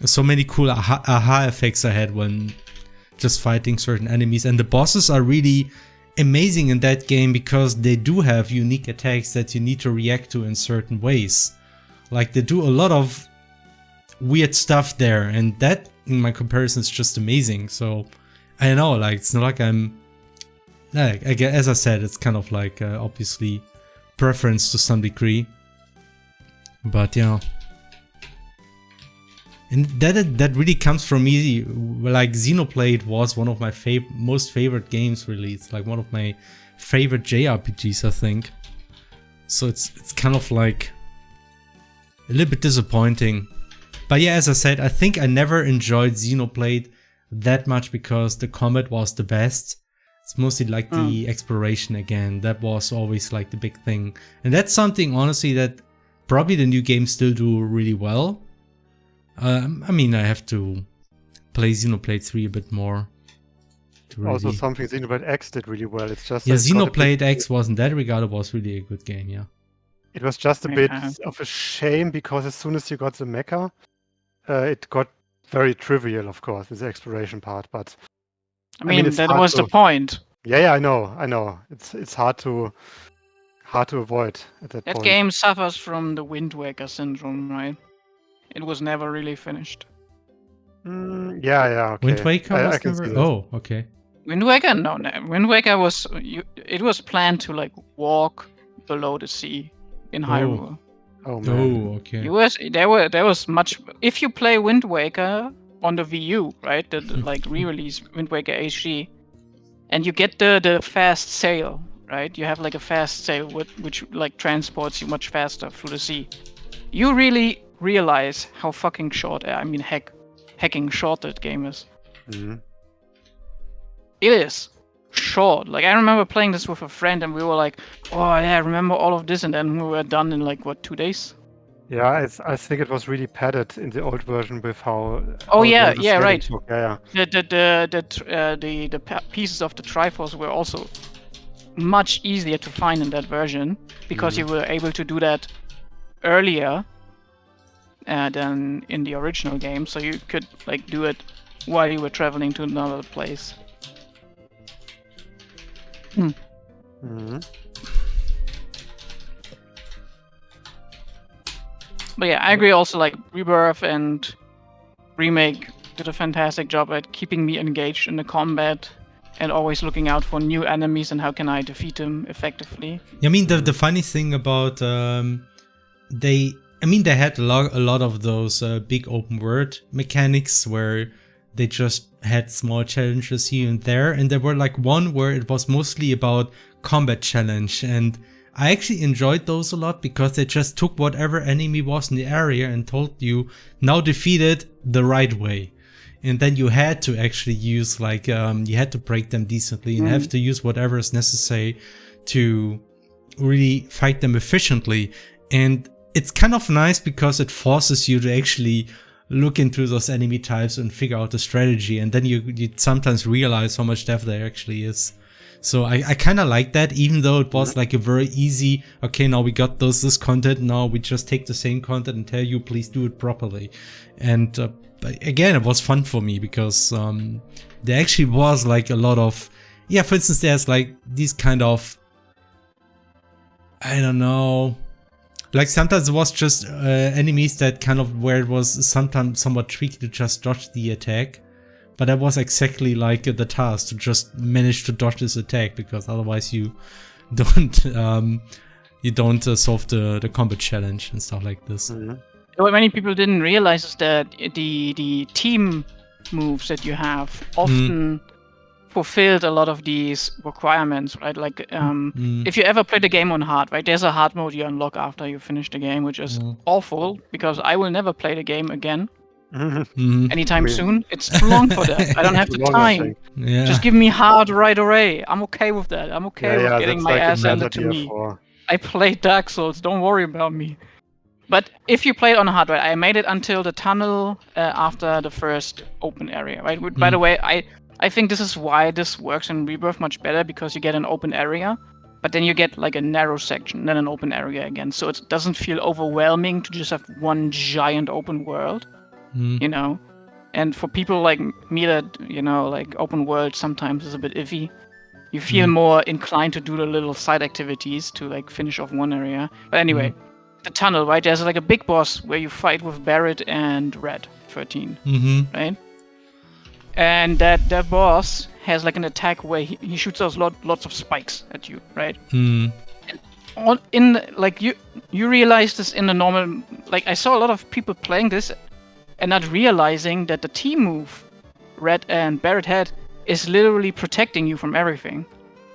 so many cool aha effects I had when just fighting certain enemies. And the bosses are really amazing in that game because they do have unique attacks that you need to react to in certain ways. Like they do a lot of weird stuff there, and that in my comparison is just amazing. So I don't know, like it's not like I'm like, as I said, it's kind of like obviously preference to some degree, but yeah. And that really comes from me. Like Xenoblade was one of my most favorite games. Really, it's like one of my favorite JRPGs, I think. So it's kind of like a little bit disappointing. But yeah, as I said, I think I never enjoyed Xenoblade that much because the combat was the best. It's mostly like the exploration again. That was always like the big thing, and that's something honestly that probably the new games still do really well. I mean, I have to play Xenoblade 3 a bit more. Really... Also, something Xenoblade X did really well. It's just Xenoblade X was in that regard, it was really a good game. Yeah, it was just a bit of a shame because as soon as you got the mecha, it got very trivial, of course, with the exploration part. But I mean that was the point. Yeah, I know. It's hard to avoid at that point. That game suffers from the Wind Waker syndrome, right? It was never really finished. Yeah, okay. Wind Waker was can never... see that. Oh, okay. Wind Waker? No. Wind Waker was... it was planned to like walk below the sea in Hyrule. Oh man. Oh, okay. There was much... If you play Wind Waker on the Wii U, right? The like re-release Wind Waker HD, and you get the fast sail, right? You have like a fast sail which like transports you much faster through the sea. You really realize how fucking short, hacking short that game is. Mm-hmm. It is short. Like I remember playing this with a friend and we were like, oh yeah, I remember all of this, and then we were done in like what, 2 days? Yeah, I think it was really padded in the old version with how. Oh how yeah, the yeah, sailing right. took. Yeah. The pieces of the Triforce were also much easier to find in that version because you were able to do that earlier than in the original game, so you could like do it while you were traveling to another place. But yeah, I agree also, like Rebirth and Remake did a fantastic job at keeping me engaged in the combat and always looking out for new enemies and how can I defeat them effectively. I mean, the funny thing about they had a lot of those big open world mechanics where They just had small challenges here and there were like one where it was mostly about combat challenge, and I actually enjoyed those a lot because they just took whatever enemy was in the area and told you, now defeat it the right way. And then you had to actually use like, you had to break them decently and have to use whatever is necessary to really fight them efficiently. And it's kind of nice because it forces you to actually look into those enemy types and figure out the strategy, and then you sometimes realize how much depth there actually is. So I kind of like that, even though it was like a very easy, okay, now we got this content, now we just take the same content and tell you, please do it properly. And but again, it was fun for me because there actually was like a lot of, yeah, for instance, there's like these kind of, I don't know, like sometimes it was just enemies that kind of where it was sometimes somewhat tricky to just dodge the attack. But that was exactly like the task, to just manage to dodge this attack, because otherwise you don't solve the combat challenge and stuff like this. What many people didn't realize is that the team moves that you have often fulfilled a lot of these requirements, right? Like if you ever played a game on hard, right? There's a hard mode you unlock after you finish the game, which is awful because I will never play the game again anytime soon. It's too long for that. I don't have the time. Yeah. Just give me hard right away. I'm okay with that. I'm okay with getting my ass handed to me. I played Dark Souls. Don't worry about me. But if you play it on hard, right? I made it until the tunnel after the first open area, right? By the way, I think this is why this works in Rebirth much better, because you get an open area, but then you get like a narrow section, then an open area again. So it doesn't feel overwhelming to just have one giant open world, you know? And for people like me that, you know, like open world sometimes is a bit iffy, you feel more inclined to do the little side activities to like finish off one area. But anyway, the tunnel, right? There's like a big boss where you fight with Barret and Red 13, right? And that boss has like an attack where he shoots those lots of spikes at you, right? And you realize this in the normal, like I saw a lot of people playing this and not realizing that the team move Red and Barret had is literally protecting you from everything.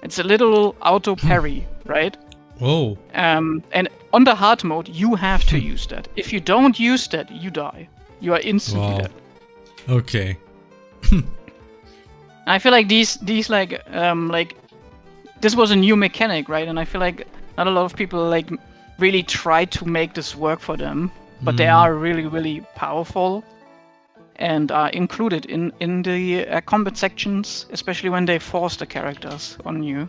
It's a little auto parry, right? Oh. And on the hard mode, you have to use that. If you don't use that, you die. You are instantly dead. Okay. I feel like these like this was a new mechanic, right? And I feel like not a lot of people like really try to make this work for them, but they are really, really powerful and are included in the combat sections, especially when they force the characters on you.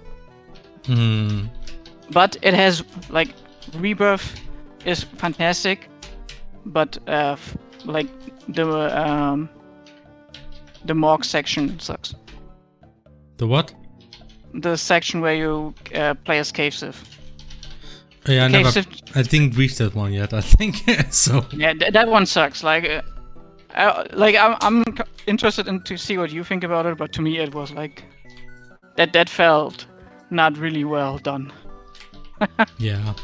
But it has like Rebirth is fantastic, but like the morgue section sucks. The what? The section where you play as Cave Sith. Yeah, I didn't reach that one yet, I think. So yeah, that one sucks. Like I'm interested to see what you think about it, but to me it was like that felt not really well done. Yeah.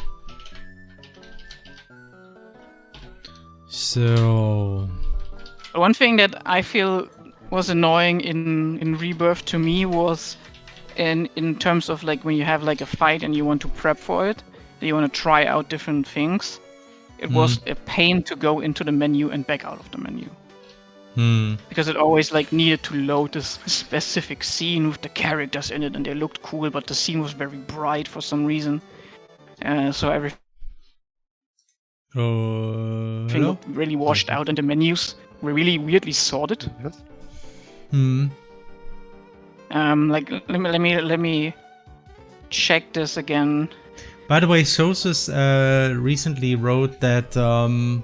So one thing that I feel was annoying in Rebirth to me was in terms of like when you have like a fight and you want to prep for it, you want to try out different things. It was a pain to go into the menu and back out of the menu. Because it always like needed to load this specific scene with the characters in it, and they looked cool, but the scene was very bright for some reason. So everything looked really washed out, and the menus were really weirdly sorted. Like let me check this again. By the way, Sosis recently wrote that, to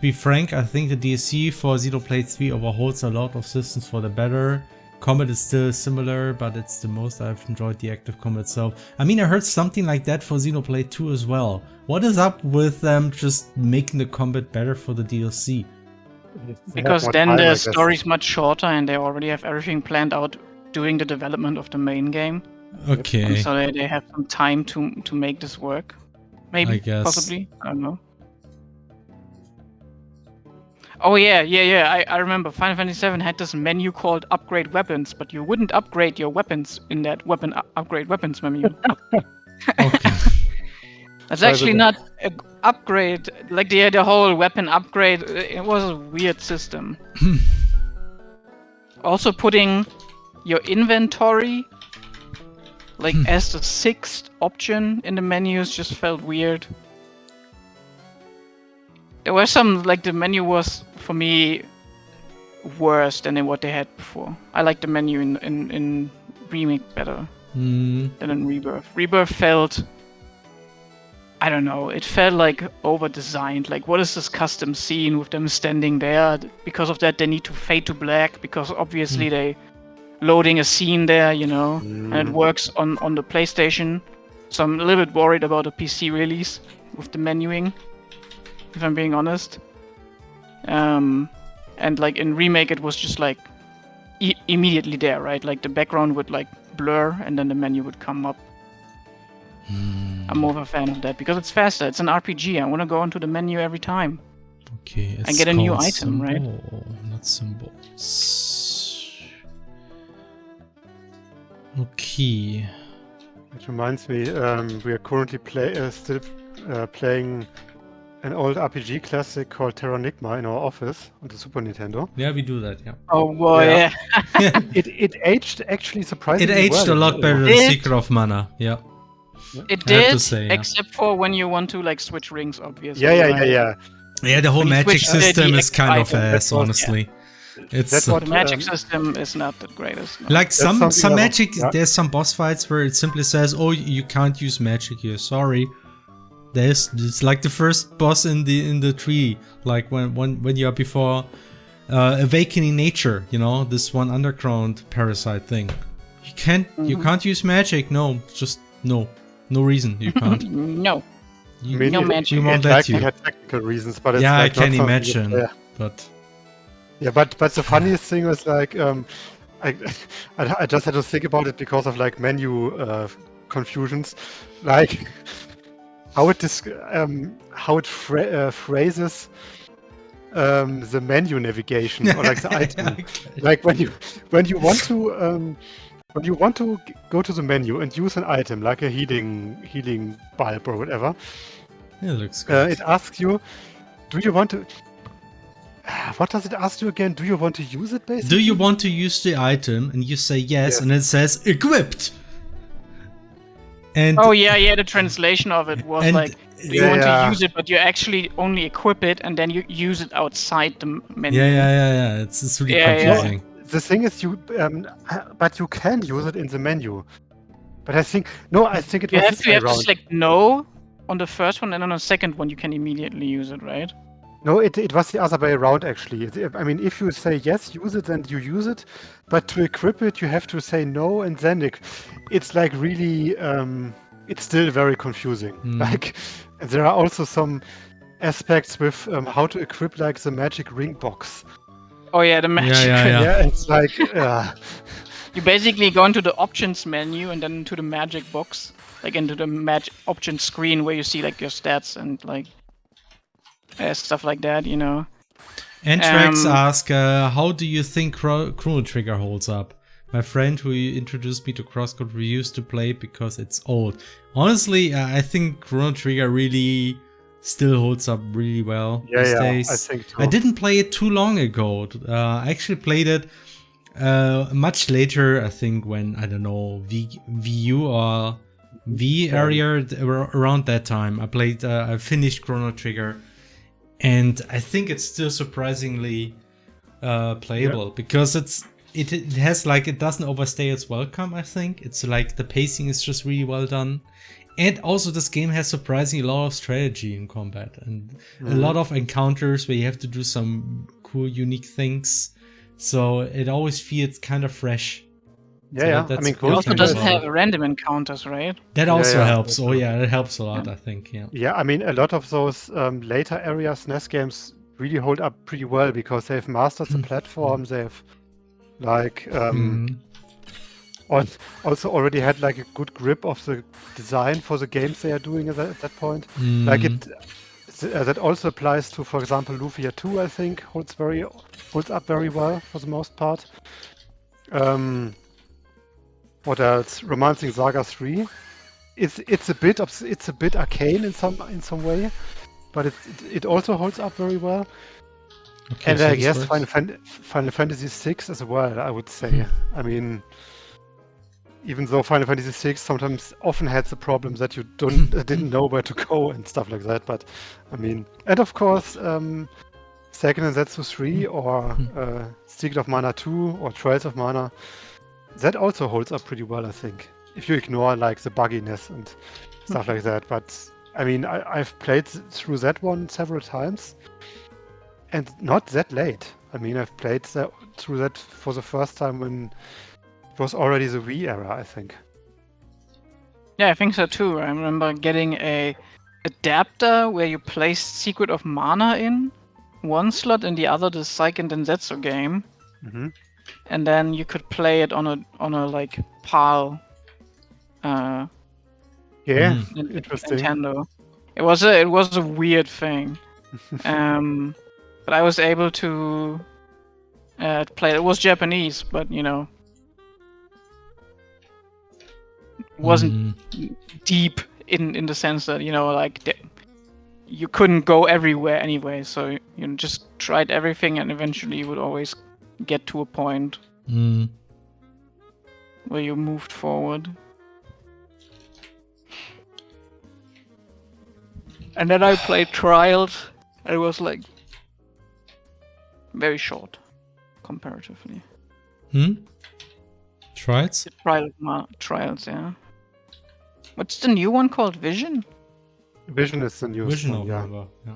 be frank, I think the DLC for Xenoblade 3 overhauls a lot of systems for the better. Combat is still similar, but it's the most I've enjoyed the active combat itself. I mean, I heard something like that for Xenoblade 2 as well. What is up with them just making the combat better for the DLC? Because then the story's much shorter and they already have everything planned out during the development of the main game. Okay. And so they have some time to make this work. Maybe, I guess. possibly, I don't know. Oh yeah. I remember Final Fantasy VII had this menu called Upgrade Weapons, but you wouldn't upgrade your weapons in that upgrade weapons menu. Okay. That's actually not an upgrade. Like the whole weapon upgrade, it was a weird system. Also putting your inventory like as the 6th option in the menus just felt weird. There were some, like the menu was for me worse than what they had before. I like the menu in Remake better than in Rebirth. Rebirth felt, I don't know, it felt like over-designed. Like, what is this custom scene with them standing there? Because of that, they need to fade to black, because obviously they loading a scene there, you know, and it works on the PlayStation. So I'm a little bit worried about the PC release with the menuing, if I'm being honest. And like in Remake, it was just like immediately there, right? Like the background would like blur and then the menu would come up. I'm more of a fan of that because it's faster. It's an RPG. I want to go into the menu every time. Okay. And get a new called item, right? symbol, not symbols. Okay. It reminds me, we are currently still playing an old RPG classic called Terranigma in our office on the Super Nintendo. Yeah, we do that. Yeah. Oh boy, yeah. It aged actually surprisingly It aged well. a lot better than Secret of Mana. Yeah. It I have to did, say, yeah. except for when you want to like switch rings, obviously. Yeah. Yeah, the whole When you magic switch to system the is kind of item, ass, honestly. It's That's what The magic system is not the greatest. No. like some something magic. yeah. There's some boss fights where it simply says, "Oh, you can't use magic here. Sorry." It's like the first boss in the tree, like when you are before awakening nature. You know, this one underground parasite thing. You can't use magic. No, just no reason you can't. No. You, mean, no it- magic. we won't It let likely you. had technical reasons, but it's Yeah, like I can not something imagine, that- but Yeah, but the funniest thing was like I just had to think about it because of like menu confusions, like how it phrases the menu navigation or like the item. Like when you want to go to the menu and use an item like a healing bulb or whatever, it looks good. it asks you, do you want to? What does it ask you again? Do you want to use it, basically? Do you want to use the item? And you say yes, Yes. and it says equipped. And Oh yeah, the translation of it was And- like, do you Yeah, want yeah. to use it, but you actually only equip it, and then you use it outside the menu. yeah. It's really Yeah, yeah. confusing. The thing is, but you can use it in the menu. But I think it You was have this to way around. select no on the first one, and on the second one you can immediately use it, right? No, it was the other way around actually. I mean, if you say yes, use it, then you use it. But to equip it, you have to say no, and then it's like really, it's still very confusing. Like, there are also some aspects with how to equip like the magic ring box. Oh yeah, the magic. Yeah. It's like, You basically go into the options menu and then into the magic box, like into the magic options screen where you see like your stats and like stuff like that, you know. Antrax ask, how do you think Chrono Trigger holds up? My friend who introduced me to CrossCode refused to play because it's old. Honestly, I think Chrono Trigger really still holds up really well these days. I think too. I didn't play it too long ago. I actually played it much later, I think, when, I don't know, VU or V area around that time. I finished Chrono Trigger, and I think it's still surprisingly playable because it has like, it doesn't overstay its welcome. I think it's like the pacing is just really well done. And also this game has surprisingly a lot of strategy in combat and a lot of encounters where you have to do some cool, unique things. So it always feels kind of fresh. So I that's mean, It cool. also Think doesn't about have it. random encounters, right? That also yeah, helps. that's Oh yeah, that helps a lot, I think. Yeah. Yeah, I mean, a lot of those later area SNES games really hold up pretty well because they've mastered the platform. They've like also already had like a good grip of the design for the games they are doing at that point. Like that also applies to, for example, Lufia 2. I think holds up very well for the most part. What else? Romancing Saga 3. It's a bit arcane in some way, but it also holds up very well. Okay, And so I this guess works. Final Fantasy VI as well, I would say. I mean, even though Final Fantasy VI sometimes often had the problem that you didn't know where to go and stuff like that, but I mean, and of course, Seiken Densetsu 3 or Secret of Mana 2 or Trials of Mana, that also holds up pretty well, I think. If you ignore like the bugginess and stuff like that, but I mean, I've played through that one several times. And not that late. I mean, I've played through that for the first time when it was already the Wii era, I think. Yeah, I think so too. I remember getting a adapter where you placed Secret of Mana in one slot and the other the Seiken Densetsu game, Mm-hmm. and then you could play it on a like PAL Yeah, interesting. Nintendo. It was a weird thing. But I was able to play it. It was Japanese, but you know, it wasn't deep in the sense that, you know, like you couldn't go everywhere anyway. So you just tried everything, and eventually you would always get to a point where you moved forward. And then I played Trials. And it was like very short, comparatively. Trials? Trials, yeah. What's the new one called? Vision? Vision is the newest Vision one, of yeah. Mana, yeah.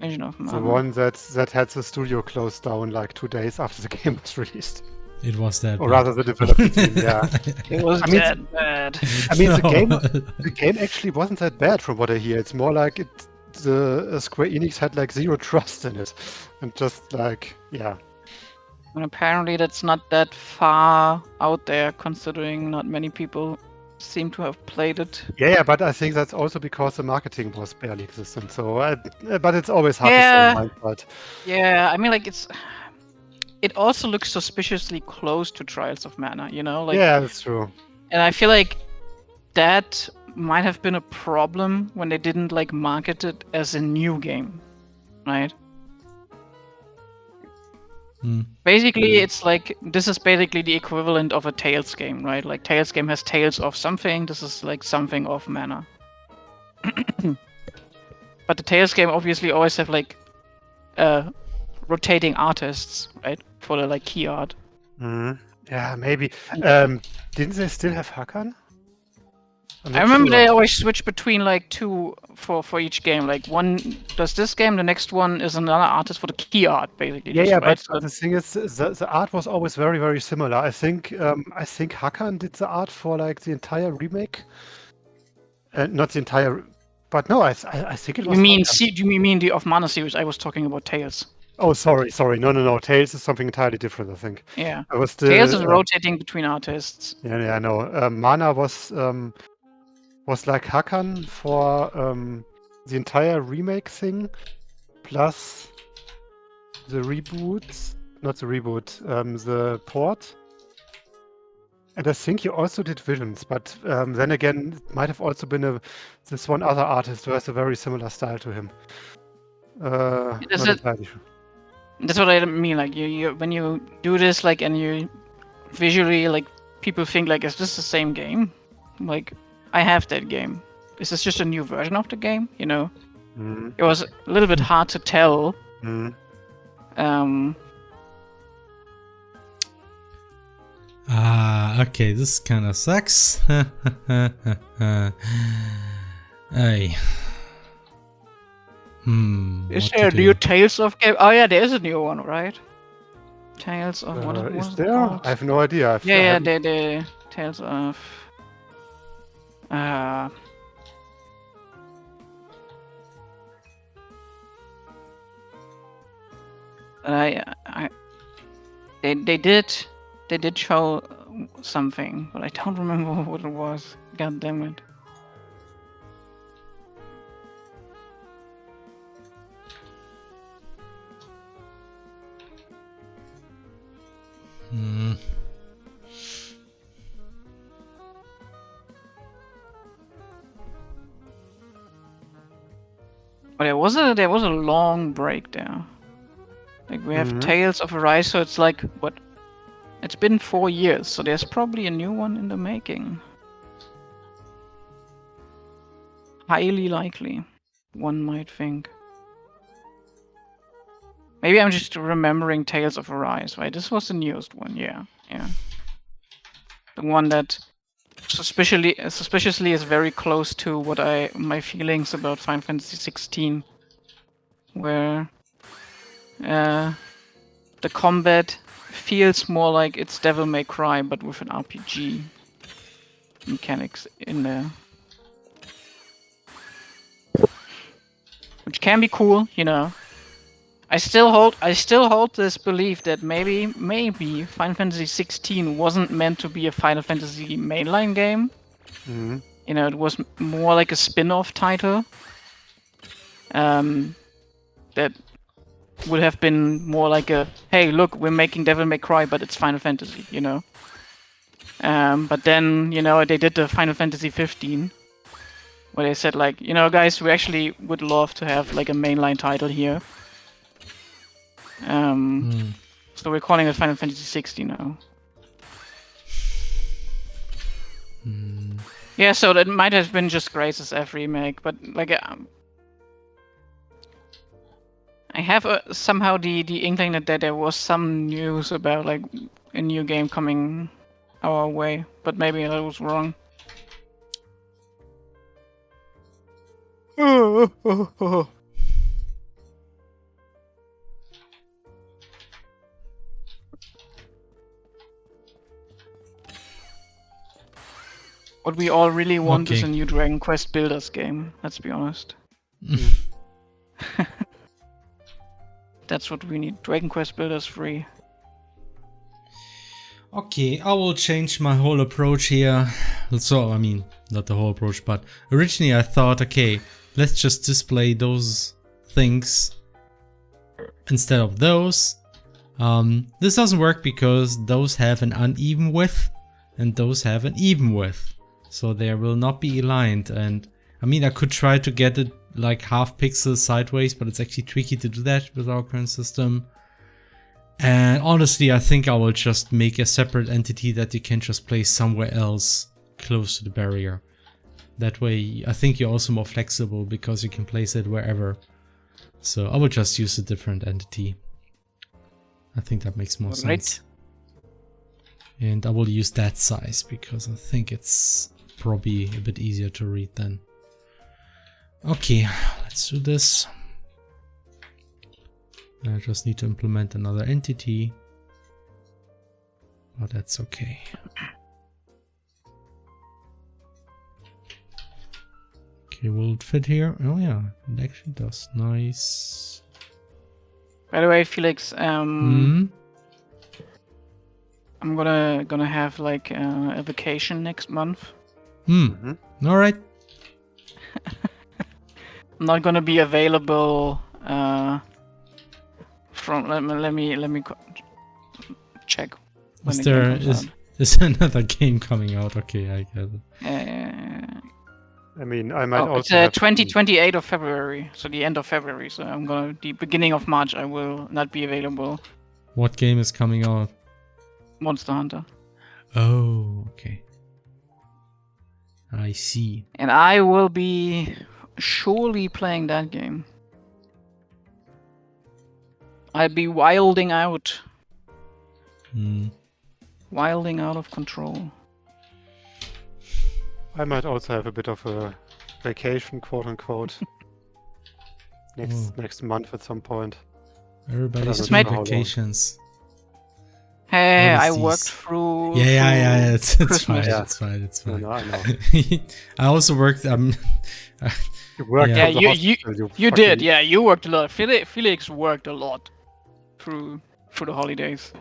Vision of Mana. The one that had the studio closed down like 2 days after the game was released. It was that Or bad. rather the development team, yeah. It was that bad. I mean, No. the game actually wasn't that bad from what I hear. It's more like the Square Enix had like zero trust in it. And just like, yeah. And apparently that's not that far out there, considering not many people seem to have played it. Yeah, but I think that's also because the marketing was barely existent. So, but it's always hard Yeah. to say in hindsight. Yeah, I mean, like it also looks suspiciously close to Trials of Mana, you know? Like, Yeah, that's true. and I feel like that might have been a problem when they didn't like market it as a new game, right? Basically, it's like this is basically the equivalent of a Tales game, right? Like Tales game has Tales of something. This is like something of Mana. But the Tales game obviously always have like rotating artists, right? For the like key art. Yeah, maybe. Didn't they still have Hakan? I remember they always switch between like two for each game. Like one does this game, the next one is another artist for the key art, basically. Yeah, right? but the thing is, the art was always very, very similar. I think Hakan did the art for like the entire remake, not the entire, but no, I think it was. You mean Hakan. you mean the of Mana series? I was talking about Tales. Oh, sorry, no. Tales is something entirely different, I think. Yeah, I was still, Tales is rotating between artists. Yeah, I know. Mana was like Hakan for the entire remake thing, plus the reboot, not the reboot, the port. And I think you also did Visions, but then again, it might have also been this one other artist who has a very similar style to him. Not entirely sure. That's what I mean. Like you when you do this, like, and you visually, like, people think like, is this the same game? Like, I have that game. Is this just a new version of the game? You know, it was a little bit hard to tell. Okay, this kind of sucks. Hey. Is there a new Tales of game? Oh yeah, there is a new one, right? Tales of what Is it there? called? I have no idea. The Tales of. They did show something, but I don't remember what it was. God damn it. Hmm. But there was a long break there. Like we have Mhm. Tales of Arise, so it's like what? It's been 4 years, so there's probably a new one in the making. Highly likely, one might think. Maybe I'm just remembering Tales of Arise, right? This was the newest one, yeah. The one that suspiciously is very close to what my feelings about Final Fantasy 16, where the combat feels more like it's Devil May Cry, but with an RPG mechanics in there. Which can be cool, you know. I still hold this belief that maybe Final Fantasy 16 wasn't meant to be a Final Fantasy mainline game. Mhm. You know, it was more like a spin-off title. That would have been more like a, hey, look, we're making Devil May Cry, but it's Final Fantasy, you know. But then, you know, they did the Final Fantasy 15, where they said like, you know, guys, we actually would love to have like a mainline title here. So we're calling it Final Fantasy 16 now. Yeah, so that might have been just Grace's F remake, but like I have somehow the inkling that there was some news about like a new game coming our way, but maybe I was wrong. What we all really want is a new Dragon Quest Builders game, let's be honest. That's what we need. Dragon Quest Builders 3. Okay, I will change my whole approach here. So, I mean, not the whole approach, but originally I thought, okay, let's just display those things instead of those. This doesn't work because those have an uneven width and those have an even width. So they will not be aligned. And I mean, I could try to get it like half pixels sideways, but it's actually tricky to do that with our current system. And honestly, I think I will just make a separate entity that you can just place somewhere else close to the barrier. That way, I think you're also more flexible because you can place it wherever. So I will just use a different entity. I think that makes more sense. And I will use that size because I think it's probably a bit easier to read then. Okay, let's do this. I just need to implement another entity. But that's okay. Okay, will it fit here? Oh yeah, it actually does. Nice. By the way, Felix, I'm gonna have like a vacation next month. All right. I'm not gonna be available from. Let me check. Is there another game coming out? Okay, I get it. I mean, I might also. It's 28th of February, so the end of February. So the beginning of March, I will not be available. What game is coming out? Monster Hunter. Oh, okay. I see. And I will be surely playing that game. I'll be wilding out. Wilding out of control. I might also have a bit of a vacation, quote unquote, next month at some point. Everybody's made vacations. Hey, I worked through. Yeah. It's fine. Yeah. It's fine. It's fine. No, I know. I also worked. You worked. Yeah, at the hospital, you did. Yeah, you worked a lot. Felix worked a lot through the holidays.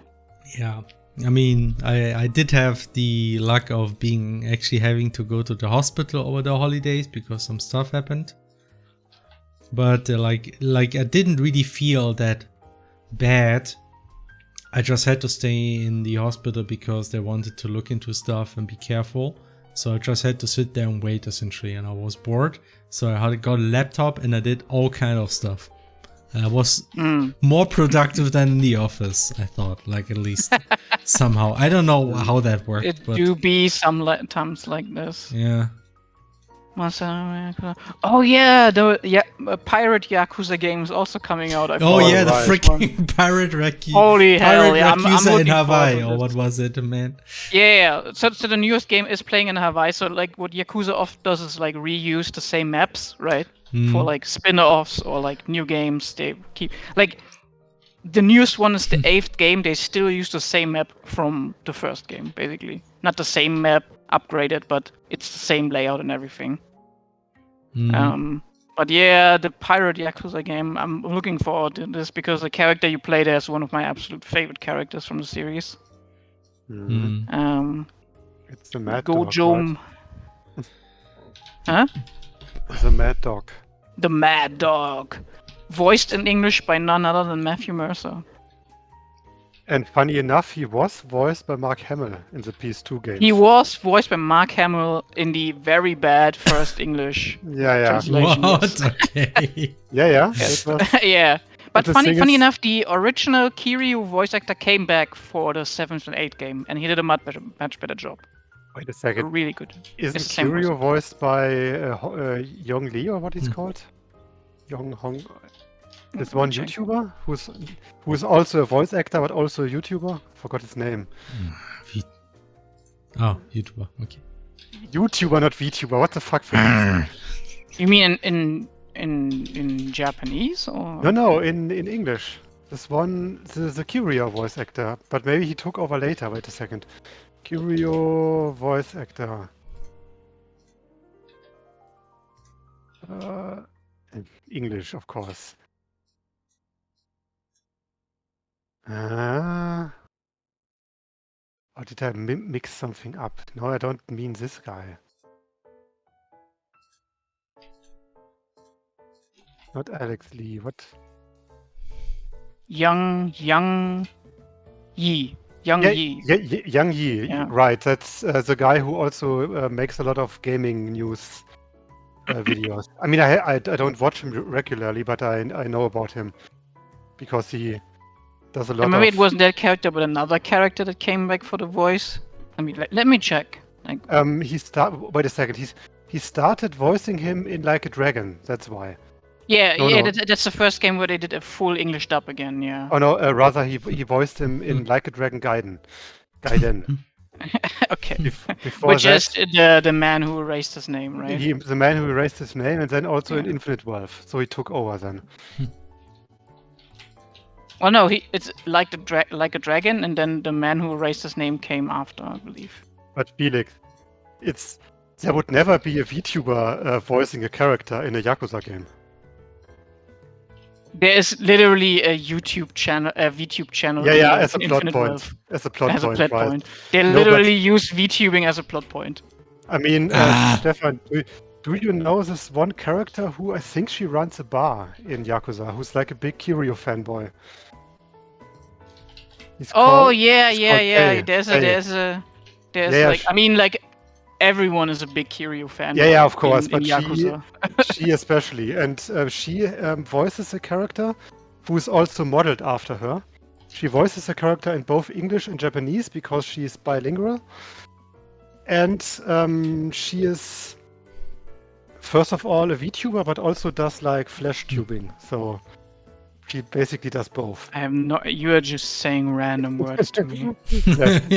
Yeah. I mean, I did have the luck of having to go to the hospital over the holidays because some stuff happened. But like I didn't really feel that bad I just had to stay in the hospital because they wanted to look into stuff and be careful. So I just had to sit there and wait essentially, and I was bored. So I got a laptop and I did all kind of stuff. I was more productive than in the office, I thought, like at least somehow. I don't know how that worked. It but do be some times like this. yeah. Oh yeah, the pirate Yakuza game is also coming out. Oh yeah, the right. freaking pirate Holy hell! Yeah, I'm Yakuza in looking Hawaii, forward to or what this. was it, man? Yeah, so the newest game is playing in Hawaii. So like what Yakuza often does is like reuse the same maps, right? For like spin-offs or like new games. They keep like the newest one is the 8th game. They still use the same map from the first game, basically. Not the same map upgraded, but it's the same layout and everything. But yeah, the pirate Yakuza game, I'm looking forward to this because the character you play there is one of my absolute favorite characters from the series. It's the Mad Dog, Gojo. right? Huh? It's a Mad Dog. The Mad Dog. Voiced in English by none other than Matthew Mercer. And funny enough, he was voiced by Mark Hamill in the PS2 games. He was voiced by Mark Hamill in the very bad first English Yeah. translation. What? Okay. Yeah. It was, Yeah. But the funny thing is- enough, the original Kiryu voice actor came back for the 7th and 8th game, and he did a much better job. wait a second. Really good. Isn't It's the same Kiryu person. voiced by Yong Lee, or what he's called? Yong Hong. This one check. YouTuber who's also a voice actor but also a YouTuber. Forgot his name. Oh, YouTuber. Okay. YouTuber, not VTuber. What the fuck? You mean in Japanese or? No, in English. This one, the Kiryu voice actor, but maybe he took over later. Wait a second. Kiryu voice actor. In English, of course. Or did I mix something up? No, I don't mean this guy. Not Alex Lee. What? Yang Yi. Yang Yi. Yang Yi. Yeah. Right. That's the guy who also makes a lot of gaming news videos. I mean, I don't watch him regularly, but I know about him because he does a lot Maybe of... it wasn't that character, but another character that came back for the voice. I mean, let me check. Like, Wait a second. He started voicing him in Like a Dragon. That's why. yeah, No. that's the first game where they did a full English dub again. Yeah. Oh no, rather he voiced him in Like a Dragon Gaiden. Okay. Before Which that, is the man who erased his name, right? the man who erased his name, and then also in Infinite Wealth. So he took over then. Well, no, it's like like a dragon, and then the man who erased his name came after, I believe. But Felix, there would never be a VTuber voicing a character in a Yakuza game. There is literally a VTube channel. Yeah, as a in plot Infinite point. Wealth. As a plot As a point, plot right? point. They No, but- literally use VTubing as a plot point. I mean, Stefan, do you know this one character who I think she runs a bar in Yakuza, who's like a big Kiryu fanboy? He's Oh called- yeah. called Kay. There's Yeah, like I mean like everyone is a big Kiryu fan. Yeah, of course, in but Yakuza. she especially, and she voices a character who is also modeled after her. She voices a character in both English and Japanese because she is bilingual, and she is first of all a VTuber, but also does like flash tubing. So she basically does both. I have no. You are just saying random words to me.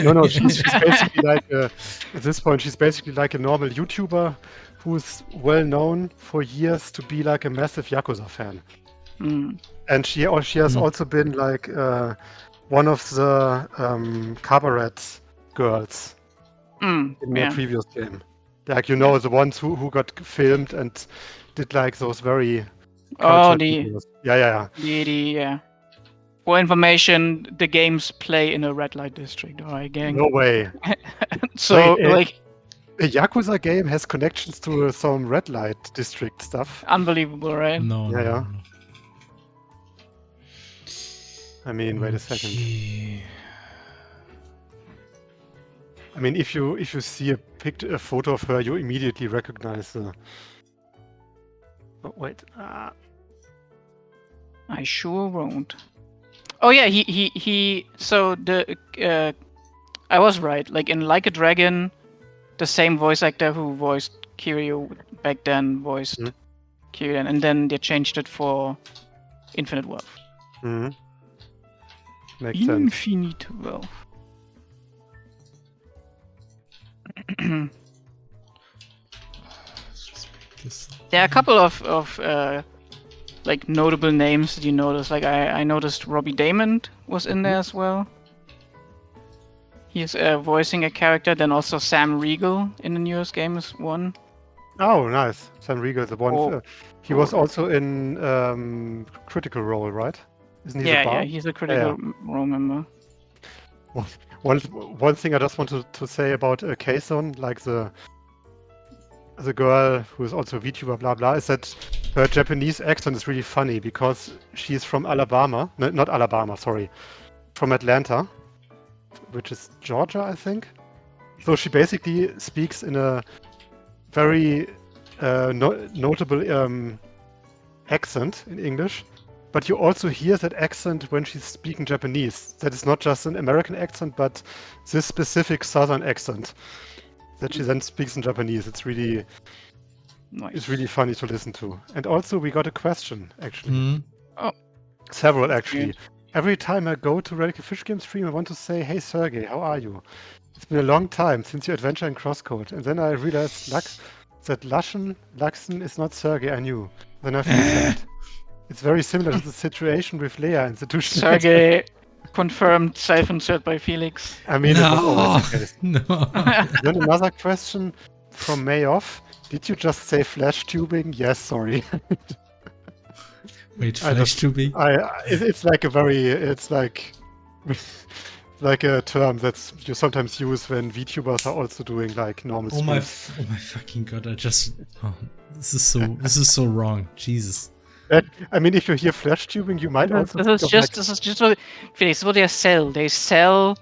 No, she's basically like at this point she's basically like a normal YouTuber who's well known for years to be like a massive Yakuza fan. Mm. And she has also been like one of the cabaret girls in the previous game. Like the ones who got filmed and did like those very Oh, cultured the videos. Yeah. yeah. For information, the games play in a red light district. Alright, gang. No way. So Wait, like A Yakuza game has connections to some red light district stuff. unbelievable, right? No. Yeah. I mean, wait a second. Okay. I mean, if you see a photo of her, you immediately recognize the. Oh, wait. I sure won't. Oh yeah, he. So the I was right. Like in Like a Dragon, the same voice actor who voiced Kiryu back then voiced Kiryu, and then they changed it for Infinite Wealth. Mm-hmm. Makes sense. Infinite Wealth. There are a couple of like notable names that you notice. Like I noticed Robbie Damon was in there as well. He's voicing a character. Then also Sam Riegel in the newest game is one. Oh, nice. Sam Riegel, the one. Oh. He was also in Critical Role, right? Isn't he the bar? Yeah, he's a Critical Role member. One thing I just want to say about Kazon, like the girl who is also a VTuber, blah blah, is that her Japanese accent is really funny because she's from Alabama. No, not Alabama, sorry. From Atlanta, which is Georgia, I think. So she basically speaks in a very notable accent in English. But you also hear that accent when she's speaking Japanese. That is not just an American accent, but this specific Southern accent that she then speaks in Japanese. It's really, it's really funny to listen to. And also, we got a question actually. Oh, several actually. Every time I go to Radical Fish Game stream, I want to say, "Hey Sergey, how are you? It's been a long time since your adventure in Crosscode." And then I realized that Laxen is not Sergey I knew. Then I feel sad. It's very similar to the situation with Leia Institution. Sergey confirmed self-insert by Felix. I mean, it was always the case. No. Then another question from Mayoff. Did you just say flash tubing? Yes, sorry. Wait, flash tubing? It's like a very, it's like a term that you sometimes use when VTubers are also doing like normal streams. Oh my fucking god! This is so wrong. Jesus. I mean, if you hear flash tubing, you might also. This is just what Felix. What they sell. They sell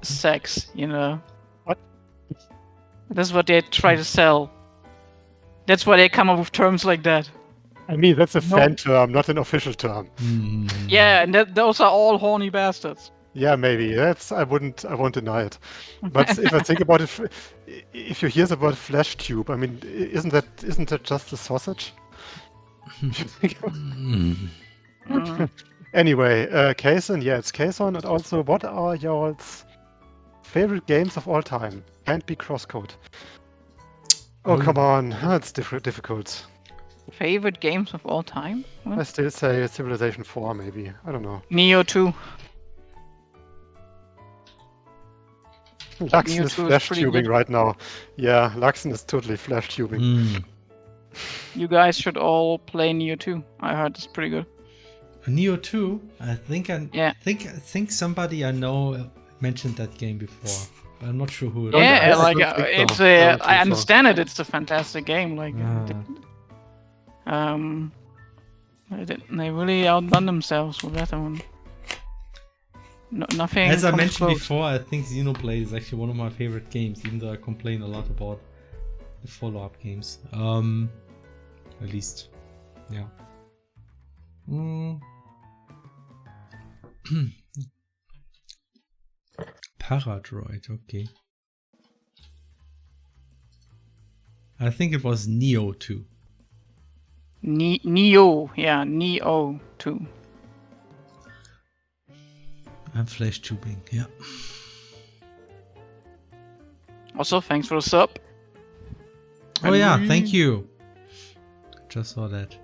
sex. You know. What? That's what they try to sell. That's why they come up with terms like that. I mean, that's a fan term, not an official term. Yeah, and those are all horny bastards. Yeah, maybe. I won't deny it. But if I think about it, if you hear the word flash tube, I mean, isn't that just a sausage? Anyway, Kazon, it's Kazon, and also, what are y'all's favorite games of all time? Can't be Crosscode. Oh, come on, it's difficult. Favorite games of all time? What? I still say Civilization 4, maybe. I don't know. Neo 2. Laxen is flash tubing right now. Yeah, Laxen is totally flash tubing. You guys should all play Neo 2. I heard it's pretty good. Neo 2? I think somebody I know mentioned that game before. I'm not sure who it is. Yeah, I understand it. It's a fantastic game. Like, they really outdone themselves with that one. Nothing. As I mentioned before, I think Xenoblade is actually one of my favorite games, even though I complain a lot about the follow-up games. At least, yeah. Paradroid, okay. I think it was Neo 2. Neo 2. I'm flash tubing, yeah. Also, thanks for the sub. Oh yeah, thank you. Just saw that.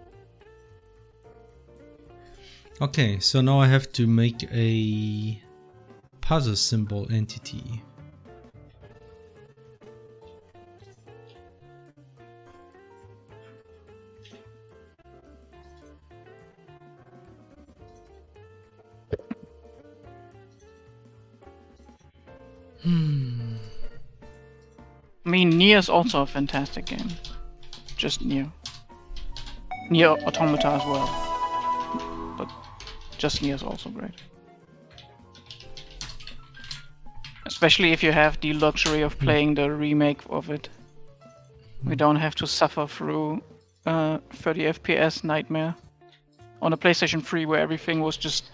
Okay, so now I have to make a puzzle symbol entity. I mean, Nier is also a fantastic game. Just Nier. Nier Automata as well. But Just Near is also great. Especially if you have the luxury of playing the remake of it. We don't have to suffer through 30 FPS nightmare on a PlayStation 3 where everything was just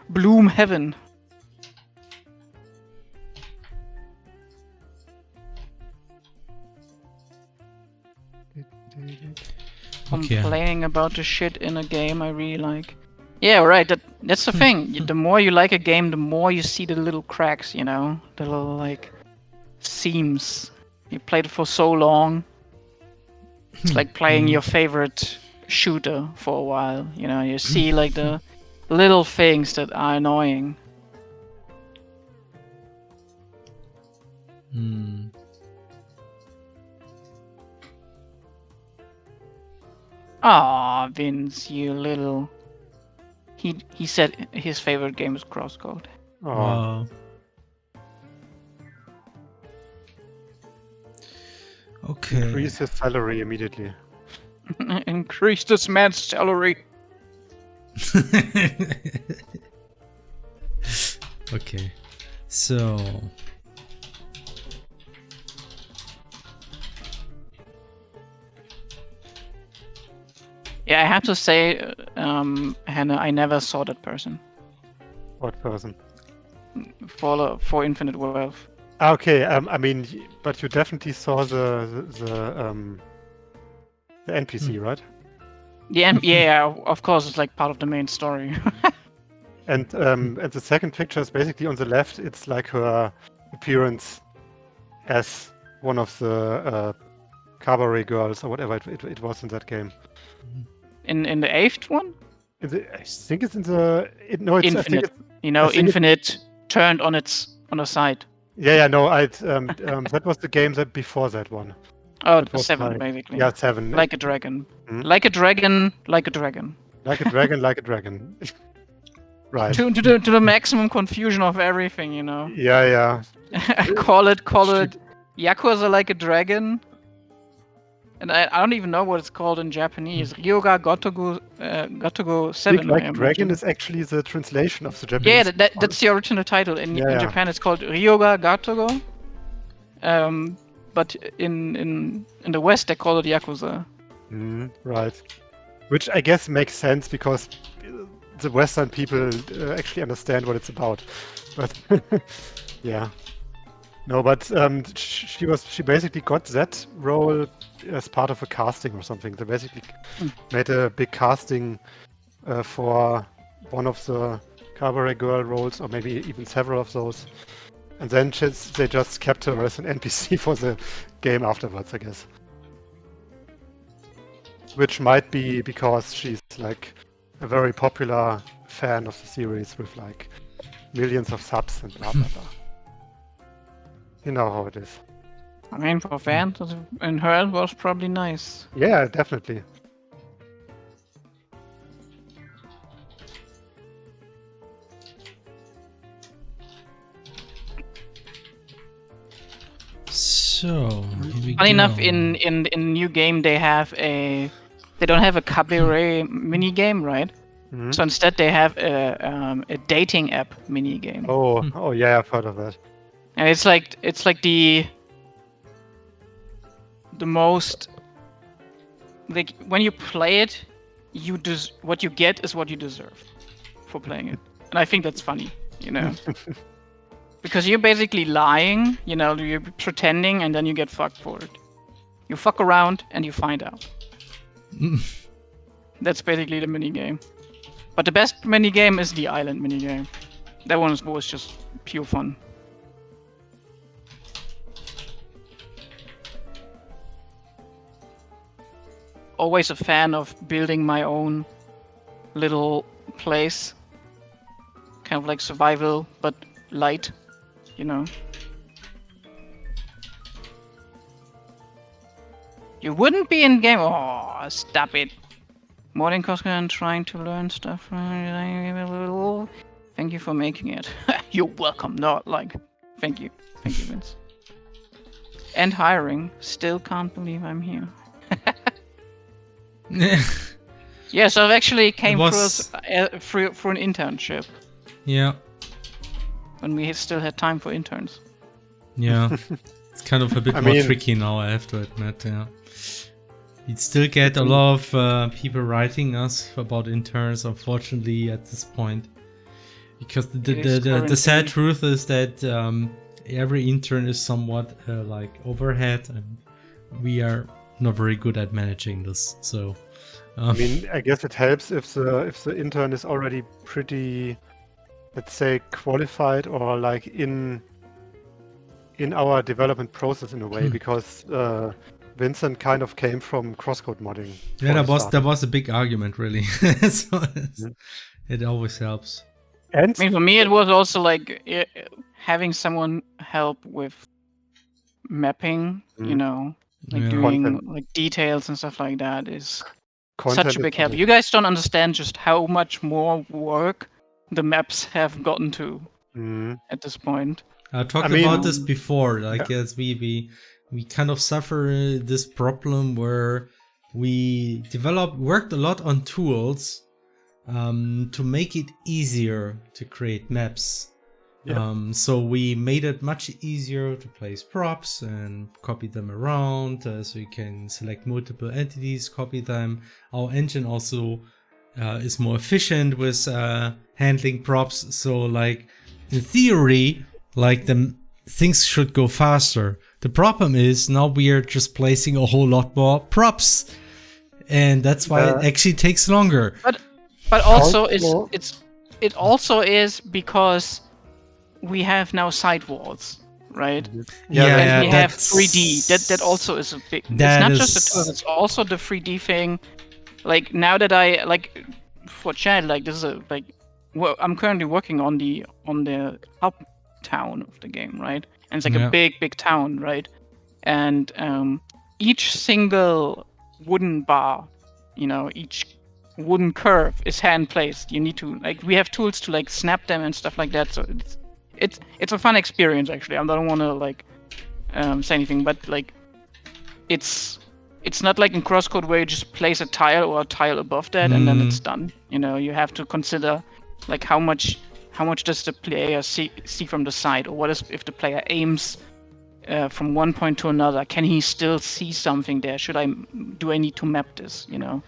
bloom heaven. Complaining about the shit in a game I really like. Yeah, right. That's the thing. The more you like a game, the more you see the little cracks. You know, the little like seams. You played it for so long. It's like playing your favorite shooter for a while. You know, you see like the little things that are annoying. Aw, Vince, you little. He said his favorite game is Crosscode. Oh, Wow. Okay. increase his salary immediately. Increase this man's salary. Okay. So. Yeah, I have to say, Hannah, I never saw that person What person? for Infinite Wealth. Okay, I mean, but you definitely saw the NPC, right? Yeah, of course, it's like part of the main story. And the second picture is basically on the left. It's like her appearance as one of the cabaret girls or whatever it was in that game. in the 8th one, I think it's in the no, it's I think Infinite. it's, You know, I think Infinite turned on the side. yeah no I that was the game that before that one. Oh, It was 7 like- basically. Yeah, 7. Like a dragon. Hmm? Like a dragon. Like a dragon. Like a dragon, like a dragon. Right. To the maximum confusion of everything, you know. Yeah. call it Yakuza like a dragon. And I don't even know what it's called in Japanese. Ryoga Gotogo 7. Like I dragon imagine. is actually the translation of the Japanese. Yeah, that's the original title. In Yeah. Japan, it's called Ryoga Gotogo. But in the West, they call it Yakuza. Right. Which I guess makes sense because the Western people actually understand what it's about. But yeah. No, but she basically got that role as part of a casting or something. They basically made a big casting for one of the cabaret girl roles, or maybe even several of those. And then they just kept her as an NPC for the game afterwards, I guess. Which might be because she's like a very popular fan of the series with like millions of subs and blah blah blah. You know how it is. I mean, for fans, and her it was probably nice. Yeah, definitely. So. Here we Funny enough, go. in new game they don't have a cabaret mini game, right? Mhm. So instead they have a dating app mini game, Oh yeah, I've heard of that. and it's like the most like when you play it, what you get is what you deserve for playing it, and I think that's funny, you know. Because you're basically lying, you know, you're pretending, and then you get fucked for it. You fuck around and you find out. That's basically the minigame. But the best minigame is the island minigame. That one was just pure fun. Always a fan of building my own little place. Kind of like survival, but light. You know. You wouldn't be in game. Oh, stop it. Modding Costco and trying to learn stuff. Thank you for making it. You're welcome. Not like. Thank you. Thank you, Vince. And hiring. Still can't believe I'm here. Yeah, so I've actually came was- through an internship Yeah, when we still had time for interns. yeah. It's kind of a bit I more mean- tricky now, I have to admit, yeah. You'd still get a lot of people writing us about interns, unfortunately, at this point. Because the sad truth is that every intern is somewhat like overhead, and we are not very good at managing this. So, I mean, I guess it helps if the intern is already pretty, let's say, qualified or like in our development process in a way, because Vincent kind of came from crosscode modding. yeah, for that was a big argument, really. So it always helps. And I mean, for me, it was also like having someone help with mapping, you know, like Yeah. doing Content. like details and stuff like that is content such a is big help. always- You guys don't understand just how much more work the maps have gotten to Mhm. at this point. I talked I mean- about this before. Like, yes, we kind of suffer this problem where we worked a lot on tools to make it easier to create maps. Yeah. So we made it much easier to place props and copy them around, so you can select multiple entities, copy them. Our engine also is more efficient with handling props. So, like, in theory, like, the things should go faster. The problem is now we are just placing a whole lot more props, and that's why it actually takes longer. But also, Also- it also is because we have now sidewalls, right? Yeah, And we have that's- 3D. That also is a big. that It's not just the is- tools; it's also the 3D thing. Like now that I like for Chad, like this is a like. Well, I'm currently working on the hub town of the game, right? And it's like Yeah. a big town, right? And each single wooden bar, you know, each wooden curve is hand placed. You need to like we have tools to like snap them and stuff like that. So it's a fun experience actually. I don't want to like say anything, but like it's not like in crosscode where you just place a tile or a tile above that and then it's done. You know, you have to consider like how much does the player see from the side, or what is if the player aims from one point to another? Can he still see something there? Do I need to map this? You know.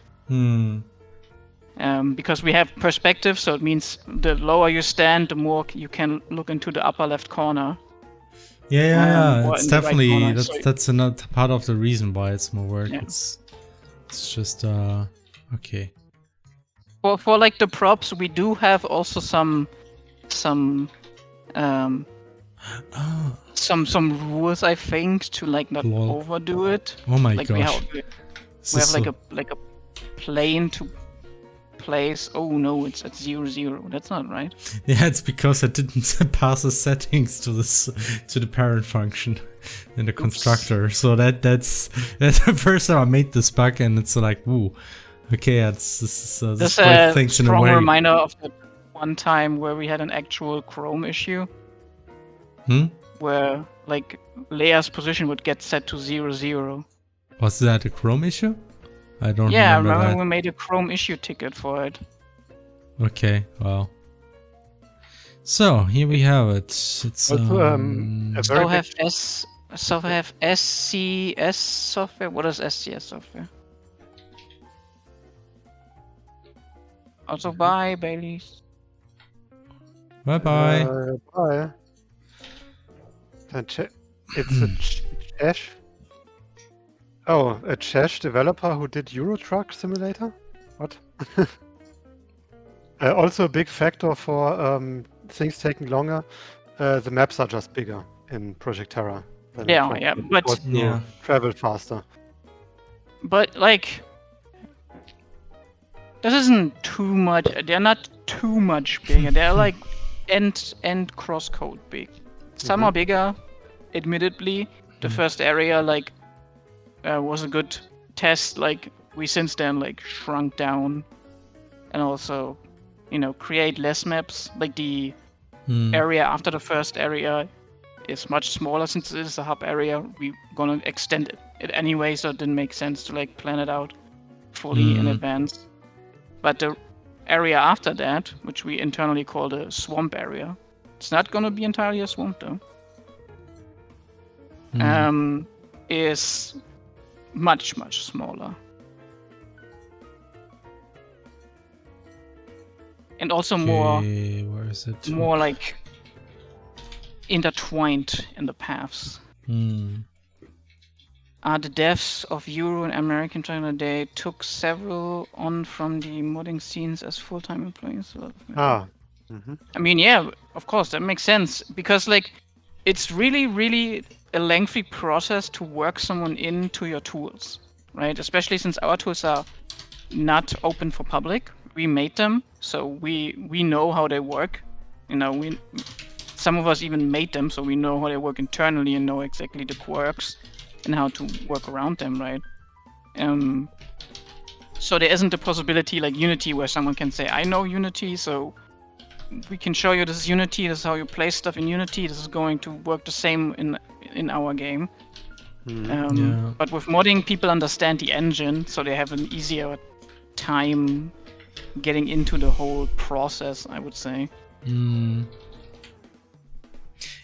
Because we have perspective, so it means the lower you stand, the more you can look into the upper left corner. Yeah, or it's in the right definitely corner, that's another part of the reason why it's more work. Yeah. It's just okay. For like the props, we do have also some rules, I think, to like not Lol. overdo it. Oh my Like gosh. we This have is like a plane to place. Oh no, it's at 0, 0. That's not right. Yeah, it's because I didn't pass the settings to the parent function in the constructor. So that's the first time I made this bug, and it's like, ooh, okay, this There's break a things in a strong way. reminder of that one time where we had an actual Chrome issue. Where like Leia's position would get set to 0, 0. Was that a Chrome issue? I don't Yeah, I remember remember we made a Chrome issue ticket for it. that. Okay, well. So here we have it. It's Also, a very So big- have SCS software. What is SCS software? Also, bye, Baileys. Bye bye. Bye. It's a Chesh. Oh, a Chesh developer who did Euro Truck Simulator? What? Also a big factor for things taking longer. The maps are just bigger in Project Terra. than in Yeah, Chrome, yeah, because but you Yeah. travel faster. like this isn't too much. They're not too much bigger. They're like end crosscode big. Some are bigger, admittedly. The first area like was a good test. Like we since then like shrunk down, and also, you know, create less maps. Like the area after the first area is much smaller since it is a hub area. We're gonna extend it anyway, so it didn't make sense to like plan it out fully in advance. But the area after that, which we internally call the swamp area, it's not gonna be entirely a swamp though. Is much smaller. And also more where is it? more like intertwined in the paths. Hmm. The devs of Euro and American China, they took several on from the modding scenes as full-time employees. I mean, yeah, of course, that makes sense. Because, like, it's really a lengthy process to work someone into your tools, right? Especially since our tools are not open for public. We made them, so we know how they work. You know, some of us even made them, so we know how they work internally and know exactly the quirks and how to work around them, right? So there isn't a possibility like Unity where someone can say, I know Unity, so we can show you this is Unity, this is how you play stuff in Unity, this is going to work the same in our game. Yeah. But with modding, people understand the engine, so they have an easier time getting into the whole process, I would say.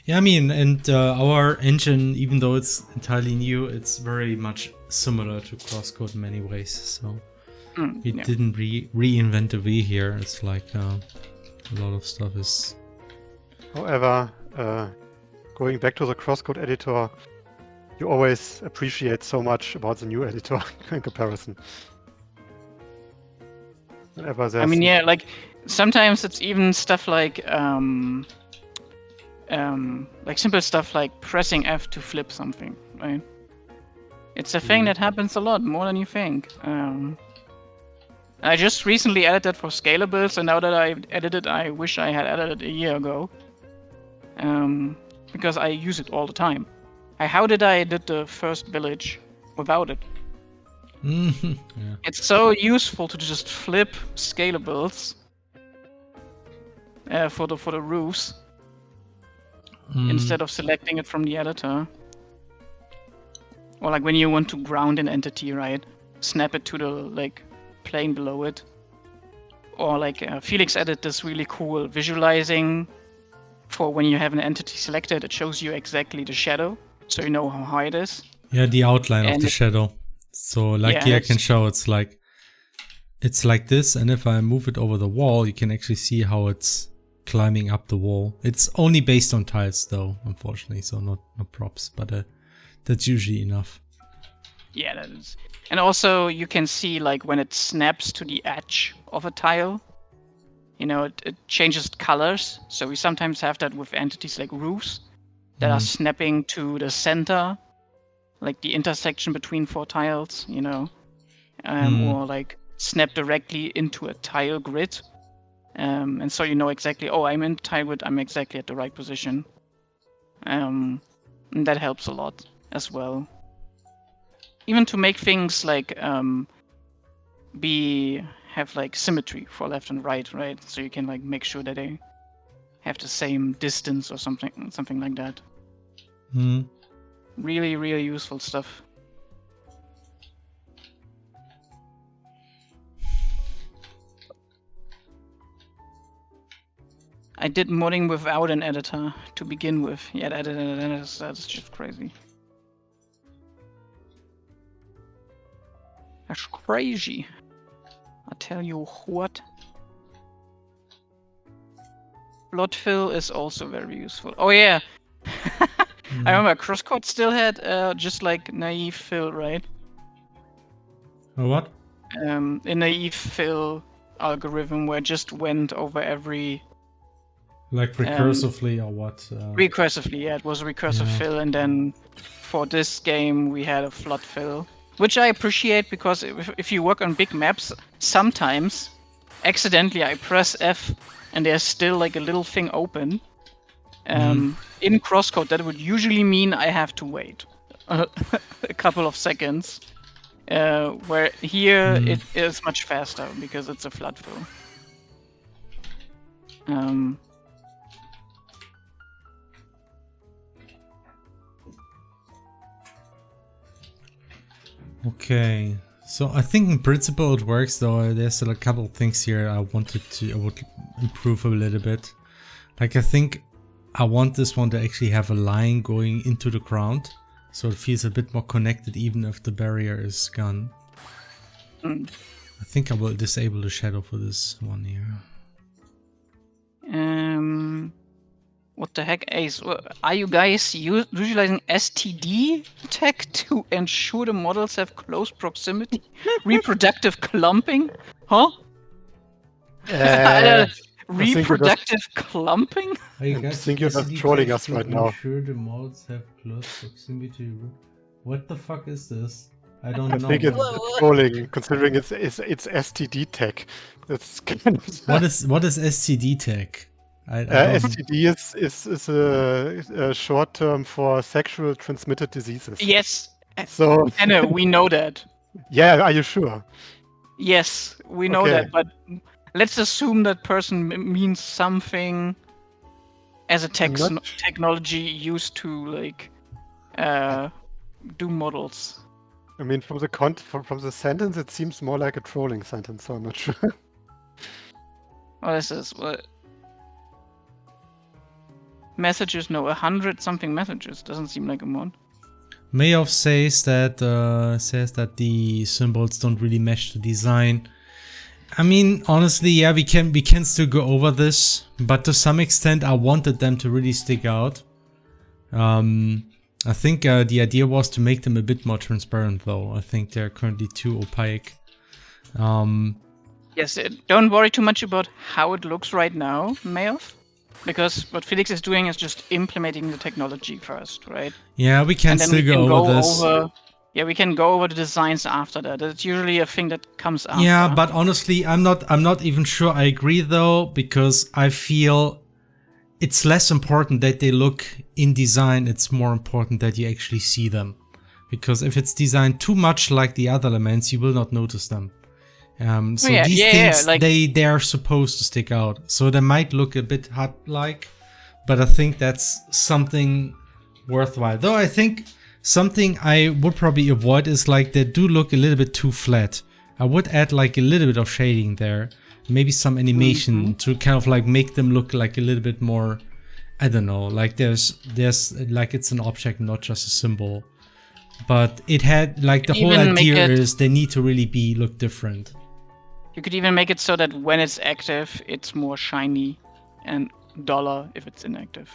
Yeah, I mean, and our engine, even though it's entirely new, it's very much similar to CrossCode in many ways. So we didn't reinvent the wheel here. It's like a lot of stuff is. However, going back to the CrossCode editor, you always appreciate so much about the new editor in comparison. Whenever I mean, yeah, like sometimes it's even stuff like simple stuff like pressing F to flip something, right? It's a thing that happens a lot, more than you think. I just recently added that for scalables, and now that I've added it, I wish I had added it a year ago. Because I use it all the time. How did I did the first village without it? Yeah. It's so useful to just flip scalables for the roofs instead of selecting it from the editor. Or like when you want to ground an entity, right? Snap it to the plane below it. Or like Felix added this really cool visualizing for when you have an entity selected. It shows you exactly the shadow, so you know how high it is. Yeah, the outline of the shadow. So like here I can show it's like this, and if I move it over the wall, you can actually see how it's climbing up the wall. It's only based on tiles though, unfortunately, so not props, but that's usually enough. Yeah, that is. And also you can see like when it snaps to the edge of a tile, you know, it changes colors. So we sometimes have that with entities like roofs that are snapping to the center, like the intersection between 4 tiles, you know, or like snap directly into a tile grid. And so you know exactly, oh, I'm in tile grid, I'm exactly at the right position. And that helps a lot as well. Even to make things like have like symmetry for left and right? So you can like make sure that they have the same distance or something like that. Really, really useful stuff. I did modding without an editor to begin with. Yeah, that's just crazy. That's crazy. I tell you what. Plot fill is also very useful. Oh yeah. I remember CrossCode still had just like naive fill, right? Oh, what? A naive fill algorithm where it just went over every... Like recursively or what? Recursively, yeah. It was a recursive fill, and then for this game we had a flood fill. Which I appreciate, because if you work on big maps, sometimes accidentally I press F and there's still like a little thing open. In CrossCode, that would usually mean I have to wait a couple of seconds. Where here it is much faster because it's a flood fill. Okay, So I think in principle it works, though there's still a couple of things here I would improve a little bit. Like I think I want this one to actually have a line going into the ground, so it feels a bit more connected even if the barrier is gone. I think I will disable the shadow for this one here. What the heck, Ace? Are you guys utilizing STD tech to ensure the models have close proximity? Reproductive clumping? Huh? Reproductive clumping? Hey I think you're just trolling us right now. Ensure the models have close proximity. What the fuck is this? I don't I know. think it's trolling, considering it's STD tech. That's kind of What is STD tech? I don't- STD is a short term for sexual transmitted diseases. Yes. So Anna, we know that. yeah, are you sure? Yes, we know Okay. that, but let's assume that person means something as a technology used to like do models. I mean, from the sentence, it seems more like a trolling sentence. So I'm not sure. What is this? What? Messages? No, 100 something messages. Doesn't seem like a mod. Mayoff says that the symbols don't really mesh the design. I mean, honestly, yeah, we can still go over this, but to some extent, I wanted them to really stick out. I think the idea was to make them a bit more transparent, though. I think they're currently too opaque. Yes, don't worry too much about how it looks right now, Mayoff. Because what Felix is doing is just implementing the technology first, right? Yeah, we can And then still we can go over this. Yeah, we can go over the designs after that. It's usually a thing that comes after. Yeah, but honestly, I'm not even sure I agree though, because I feel it's less important that they look in design, it's more important that you actually see them. Because if it's designed too much like the other elements, you will not notice them. So these things, like, they are supposed to stick out. So they might look a bit hut-like, but I think that's something worthwhile. Though I think something I would probably avoid is like they do look a little bit too flat. I would add like a little bit of shading there. Maybe some animation to kind of like make them look like a little bit more, I don't know, like there's like it's an object, not just a symbol. But it had like the whole idea is they need to really look different. You could even make it so that when it's active, it's more shiny and duller if it's inactive.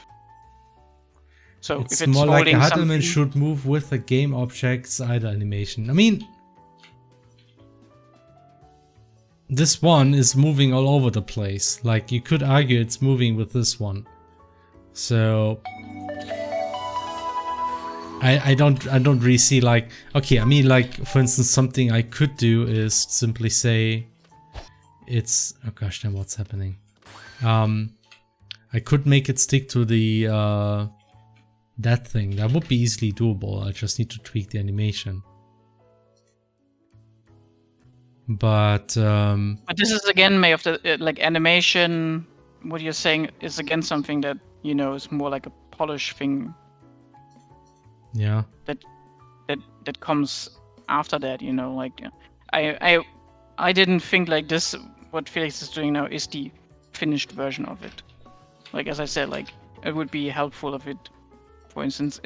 So it's if it's more like a HUD something... element should move with the game object's idle animation. I mean, this one is moving all over the place. Like you could argue it's moving with this one. So I don't really see like, okay, I mean like for instance something I could do is simply say it's, oh gosh, then what's happening? I could make it stick to the that thing. That would be easily doable. I just need to tweak the animation. But this is again May of the like animation. What you're saying is again something that you know is more like a polish thing. Yeah. That comes after that, you know, like I didn't think like this. What Felix is doing now is the finished version of it. Like as I said, like it would be helpful if it, for instance,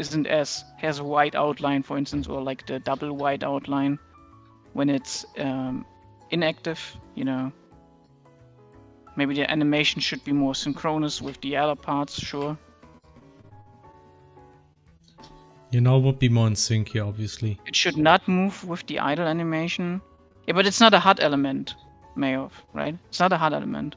has a white outline, for instance, or like the double white outline when it's inactive, you know. Maybe the animation should be more synchronous with the other parts, sure. You know, would be more in sync here, obviously. It should not move with the idle animation. Yeah, but it's not a HUD element, Mayoff, right? It's not a HUD element.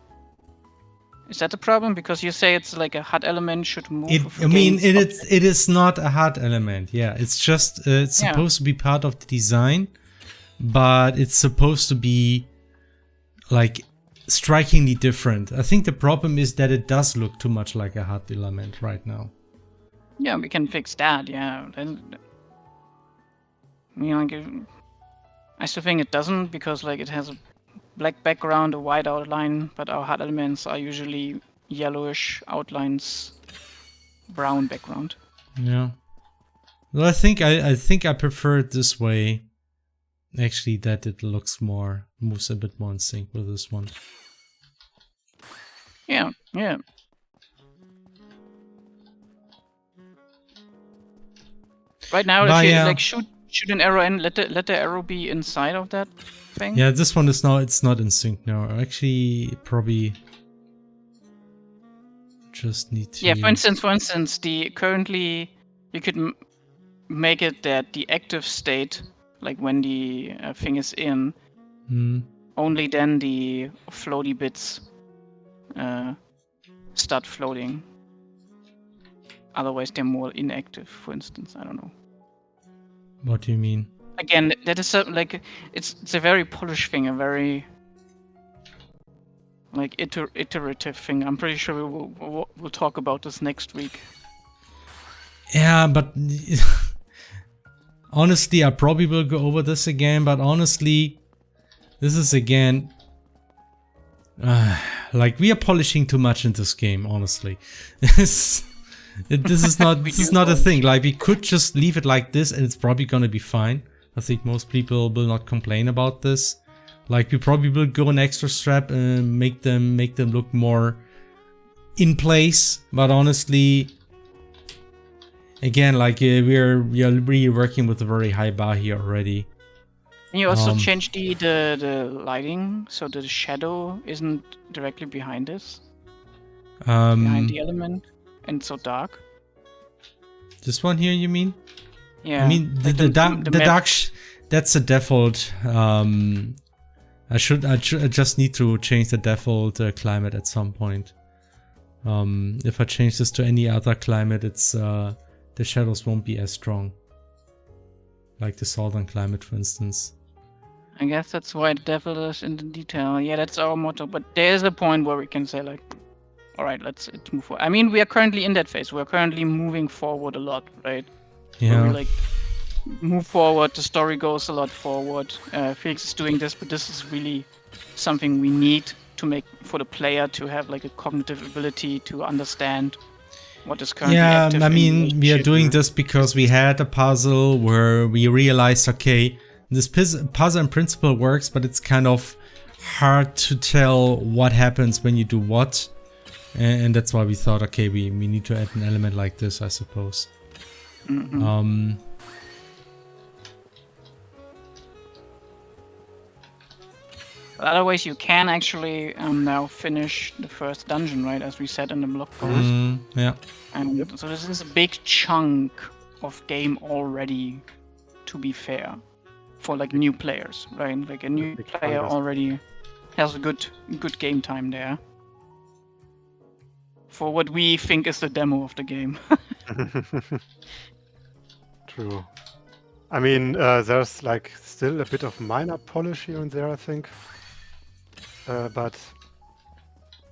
Is that the problem? Because you say it's like a HUD element should move. It is not a HUD element. Yeah, it's just it's supposed to be part of the design, but it's supposed to be like strikingly different. I think the problem is that it does look too much like a HUD element right now. Yeah, we can fix that. Yeah, then I still think it doesn't because like it has a black background, a white outline, but our HUD elements are usually yellowish outlines, brown background. Yeah. Well, I think I prefer it this way. Actually, that it moves a bit more in sync with this one. Yeah, yeah. Right now, But if you yeah. like shoot an arrow and let the arrow be inside of that thing. Yeah, this one is now, it's not in sync now. Actually, probably just need to... Yeah, for instance, the currently you could make it that the active state, like when the thing is in, only then the floaty bits start floating. Otherwise, they're more inactive. For instance, I don't know. What do you mean? Again, that is like it's a very polished thing, a very like iterative thing. I'm pretty sure we'll talk about this next week. Yeah, but honestly, I probably will go over this again. But honestly, this is again like we are polishing too much in this game. Honestly, this is not a thing. Like we could just leave it like this, and it's probably gonna be fine. I think most people will not complain about this. Like we probably will go an extra strap and make them look more in place. But honestly, again, like we are really working with a very high bar here already. Can you also change the lighting so the shadow isn't directly behind this? Behind the element and so dark? This one here, you mean? Yeah. I mean like the dark that's a default. I just need to change the default climate at some point. If I change this to any other climate, it's the shadows won't be as strong. Like the southern climate, for instance. I guess that's why the devil is in the detail. Yeah, that's our motto. But there's a point where we can say like, all right, let's move forward. I mean, we are currently in that phase. We're currently moving forward a lot, right? Yeah. Where we like move forward. The story goes a lot forward. Felix is doing this, but this is really something we need to make for the player to have like a cognitive ability to understand what is currently active. I mean, we are doing this because we had a puzzle where we realized, okay, this puzzle in principle works, but it's kind of hard to tell what happens when you do what. And that's why we thought, okay, we need to add an element like this, I suppose. Mm-hmm. Otherwise, you can actually now finish the first dungeon, right? As we said in the blog post. Yeah. And so this is a big chunk of game already, to be fair, for like new players, right? Like a new player already has a good game time there. For what we think is the demo of the game. True. I mean, there's like still a bit of minor polish here and there, I think. But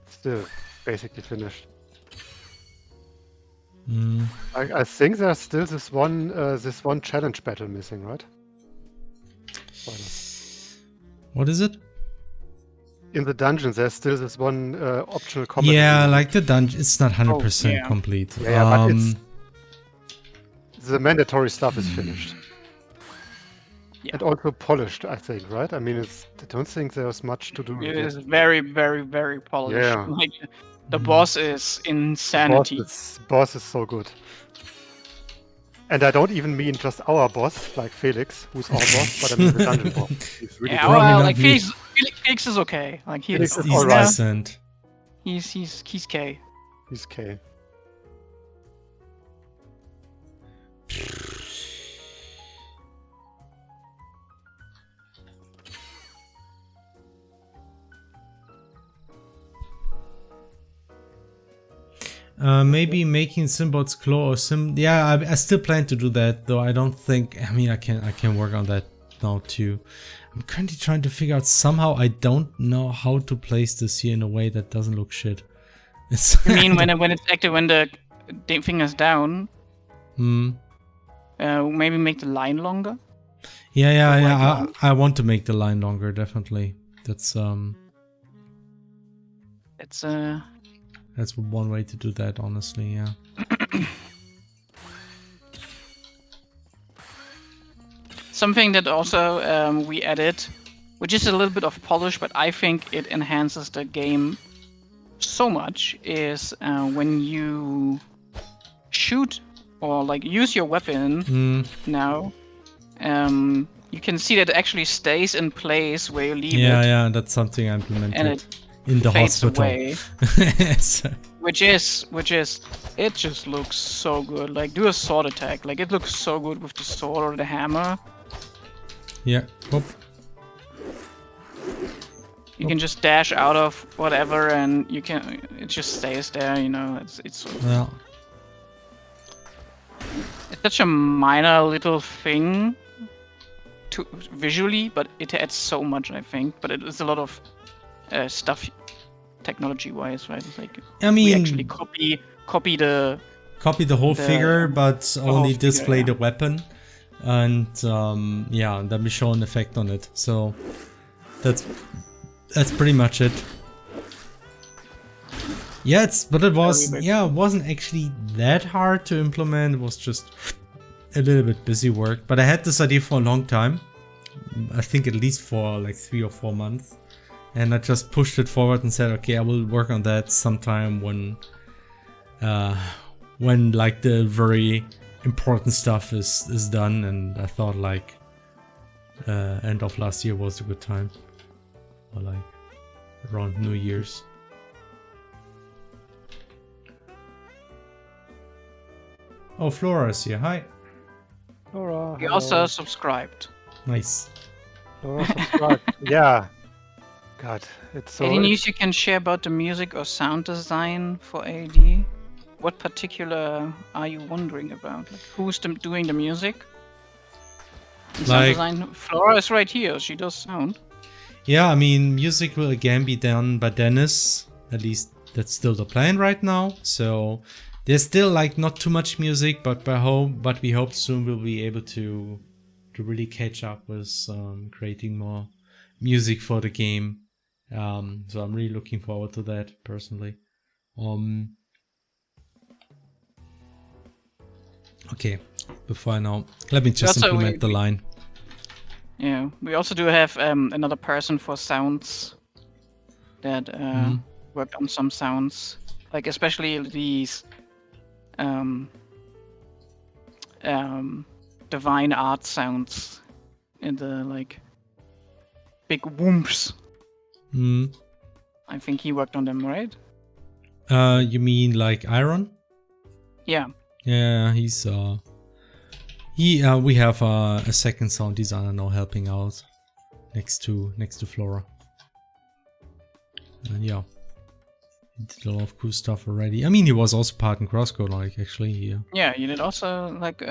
still basically finished. I think there's still this one challenge battle missing, right? What is it? In the dungeons, there's still this one optional combat. Yeah, like the dungeon, it's not 100% complete. Yeah, but the mandatory stuff is finished. Yeah. And also polished, I think, right? I mean, I don't think there's much to do. It is very, very, very polished. Yeah. Like, the boss is insanity. The boss is so good. And I don't even mean just our boss, like Felix, who's our boss, but I mean the dungeon boss. He's really good. Well, like Felix is okay. Like he's decent. He's K. He's K. Maybe making Simbots claw or yeah, I still plan to do that, though. I don't think, I mean, I can work on that now too. I'm currently trying to figure out somehow. I don't know how to place this here in a way that doesn't look shit. You mean when it's active, when the finger's down? Maybe make the line longer. Yeah. I want to make the line longer, definitely. That's one way to do that, honestly, yeah. Something that also we added, which is a little bit of polish, but I think it enhances the game so much, is when you shoot or like use your weapon now, you can see that it actually stays in place where you leave it. Yeah, that's something I And implemented it in the fades hospital. away. So- Which is, it just looks so good. Like, do a sword attack. Like, it looks so good with the sword or the hammer. yeah. Whoop. You can just dash out of whatever, and it just stays there. You know, it's Yeah. such a minor little thing to visually, but it adds so much, I think. But it is a lot of stuff, technology-wise, right? It's like I we actually mean, copy the whole figure, but whole only figure, display yeah. the weapon, and yeah, then we show an effect on it. So that's pretty much it. Yeah, it wasn't actually that hard to implement. It was just a little bit busy work, but I had this idea for a long time. I think at least for like 3 or 4 months, and I just pushed it forward and said, okay, I will work on that sometime when like the very important stuff is done. And I thought like end of last year was a good time, or like around New Year's. Oh, Flora is here. Hi. Laura, We hello. also subscribed. Nice. Laura subscribed. Yeah. God, it's so. Any news you can share about the music or sound design for AD? What particular are you wondering about? Like, who's doing the music? And sound Like- design? Flora is right here. She does sound. Yeah, I mean, music will again be done by Dennis. At least that's still the plan right now. So there's still like not too much music, but we hope soon we'll be able to really catch up with creating more music for the game. So I'm really looking forward to that personally. Okay, before I know, let me just Also, implement the line. Yeah, we also do have another person for sounds that worked on some sounds, like especially these divine art sounds in the like big whoops. Mm. I think he worked on them, right? You mean like Iron? Yeah. Yeah, he's we have a second sound designer now helping out next to Flora. And yeah, he did a lot of cool stuff already. I mean, he was also part in Crosscode, like actually here. Yeah, you did also like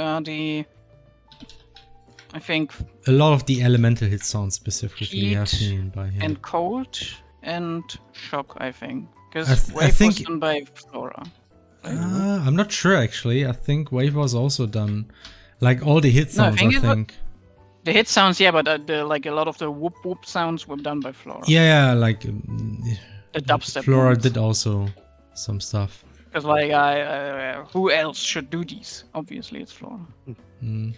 I think A lot of the elemental hit sounds specifically have Heat been by him. and cold and shock, I think, I because th- I Wave was think- done by Flora. I'm not sure actually. I think Wave was also done, like all the hit No, I sounds. think I it wa- think. The hit sounds, yeah, but the like a lot of the whoop whoop sounds were done by Flora. Yeah, like The dubstep. Flora did also some stuff. Because like who else should do these? Obviously, it's Flora. Mm.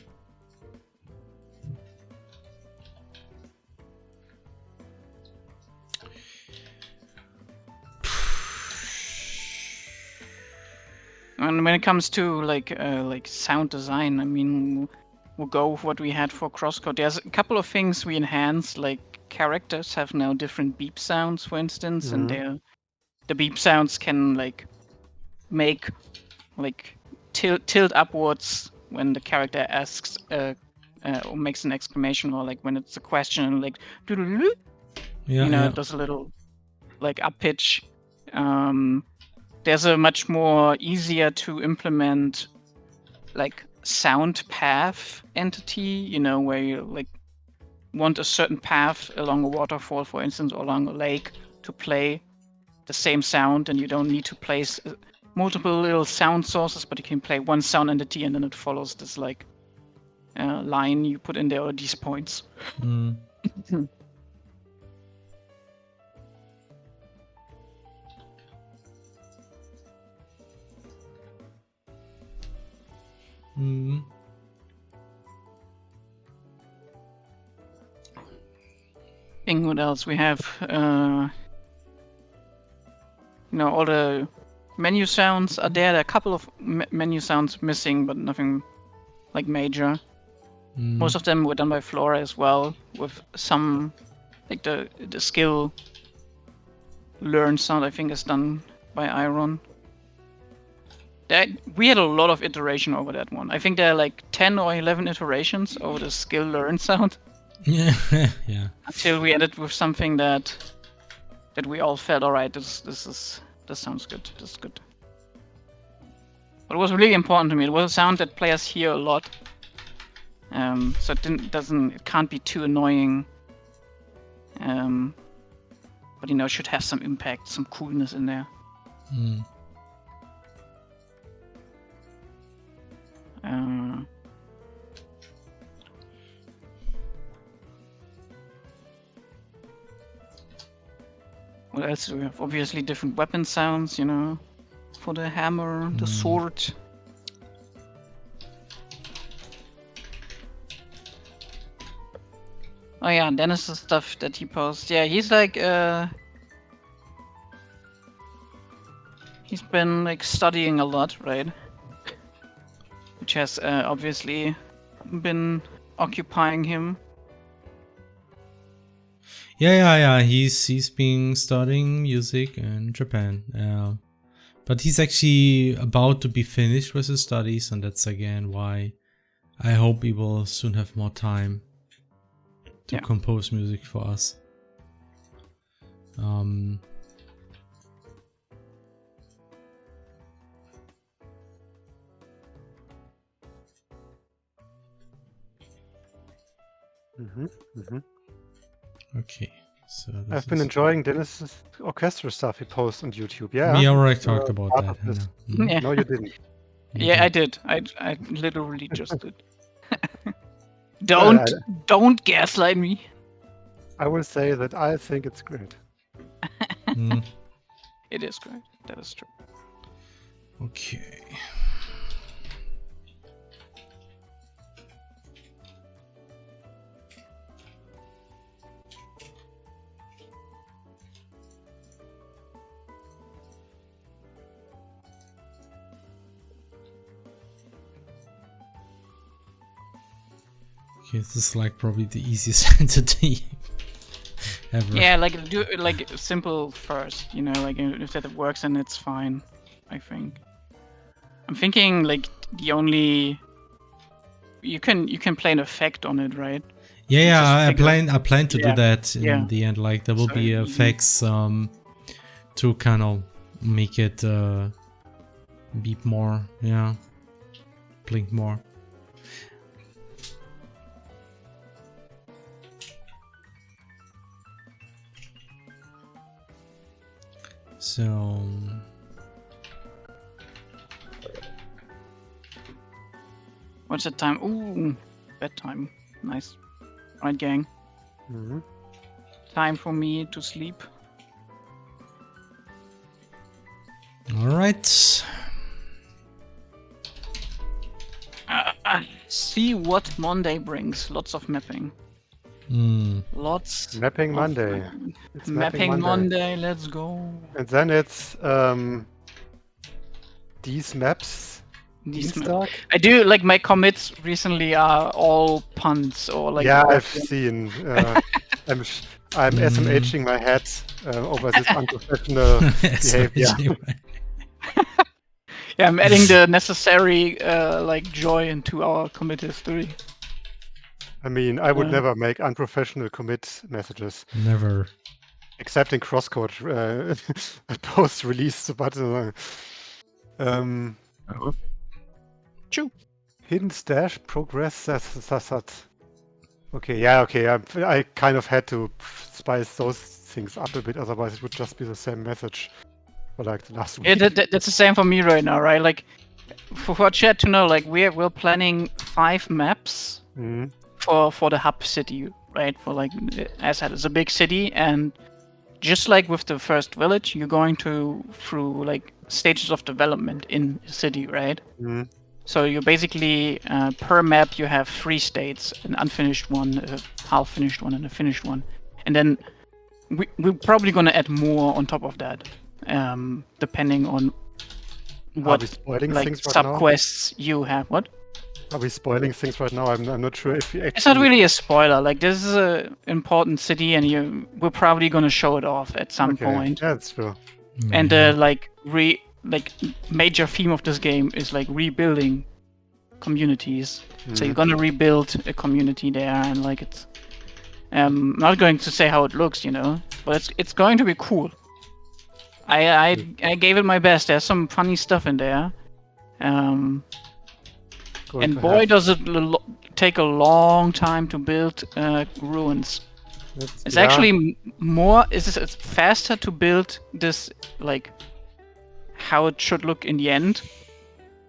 And when it comes to like sound design, I mean, we'll go with what we had for Crosscode. There's a couple of things we enhanced, like characters have now different beep sounds, for instance, and the beep sounds can like make like tilt upwards when the character asks or makes an exclamation, or like when it's a question, like doodle-doo, Yeah, you know, yeah. it does a little like up pitch. There's a much more easier to implement like sound path entity, you know, where you like want a certain path along a waterfall, for instance, or along a lake to play the same sound, and you don't need to place multiple little sound sources, but you can play one sound entity and then it follows this like line you put in there, or these points. Mm. Mm. thinking what else we have. All the menu sounds are there. There are a couple of menu sounds missing, but nothing like major. Most of them were done by Flora as well, with some like the skill learn sound I think is done by Iron. We had a lot of iteration over that one. I think there are like 10 or 11 iterations over the skill learn sound. Yeah, yeah. Until we ended with something that we all felt, alright, this sounds good. This is good. But it was really important to me. It was a sound that players hear a lot. So it can't be too annoying. But it should have some impact, some coolness in there. What else do we have? Obviously different weapon sounds, for the hammer, the sword. Oh yeah, and Dennis's stuff that he posts. Yeah, he's like, he's been like studying a lot, right? Which has obviously been occupying him. Yeah. He's been studying music in Japan. But he's actually about to be finished with his studies, and that's again why I hope he will soon have more time to compose music for us. Okay, so I've been enjoying Dennis's orchestra stuff he posts on YouTube. Yeah, we already talked about part that. of this. Yeah. No, you didn't. Yeah, I did. I literally just did. Don't gaslight me. I will say that I think it's great. It is great. That is true. Okay. Okay, this is like probably the easiest entity ever. Yeah, like do like simple first, like if that works then it's fine, I think. I'm thinking like the only you can play an effect on it, right? Yeah, I plan to do that in Yeah. the end. Like there will be effects to kind of make it beep more, blink more. So What's the time? Ooh, bedtime. Nice. Alright, gang. Time for me to sleep. all right. See what Monday brings. Lots of mapping. Lots. Mapping of Monday. mapping. It's Mapping Monday. Let's go. And then it's these maps. These Dienstag? I do like my commits recently are all puns or like. Yeah, I've seen. I'm SMHing my head over this unprofessional behavior. Yeah, I'm adding the necessary like joy into our commit history. I mean, I would never make unprofessional commit messages. Never. Except in crosscode post-release, but True. Hidden stash progress. Okay, yeah, okay. I kind of had to spice those things up a bit, otherwise it would just be the same message for like the last week. Yeah, that's the same for me right now, right? Like for chat to know, like we're planning 5 maps for the hub city, right? For like, as I said, it's a big city, and just like with the first village, you're going through like stages of development in the city, right? So you basically per map you have 3 states: an unfinished one, a half-finished one, and a finished one. and then we're probably gonna add more on top of that, depending on Are we what spoiling like things right sub now? quests you have. What? Are we spoiling things right now? I'm not sure if we actually. It's not really a spoiler. Like this is a important city, and we're probably gonna show it off at some Okay, point. yeah, that's true. And major theme of this game is like rebuilding communities. So you're gonna rebuild a community there, and like it's. Not going to say how it looks, but it's going to be cool. I gave it my best. There's some funny stuff in there. Going And to boy, have- does it take a long time to build ruins. It's yeah, actually more. It's faster to build this like how it should look in the end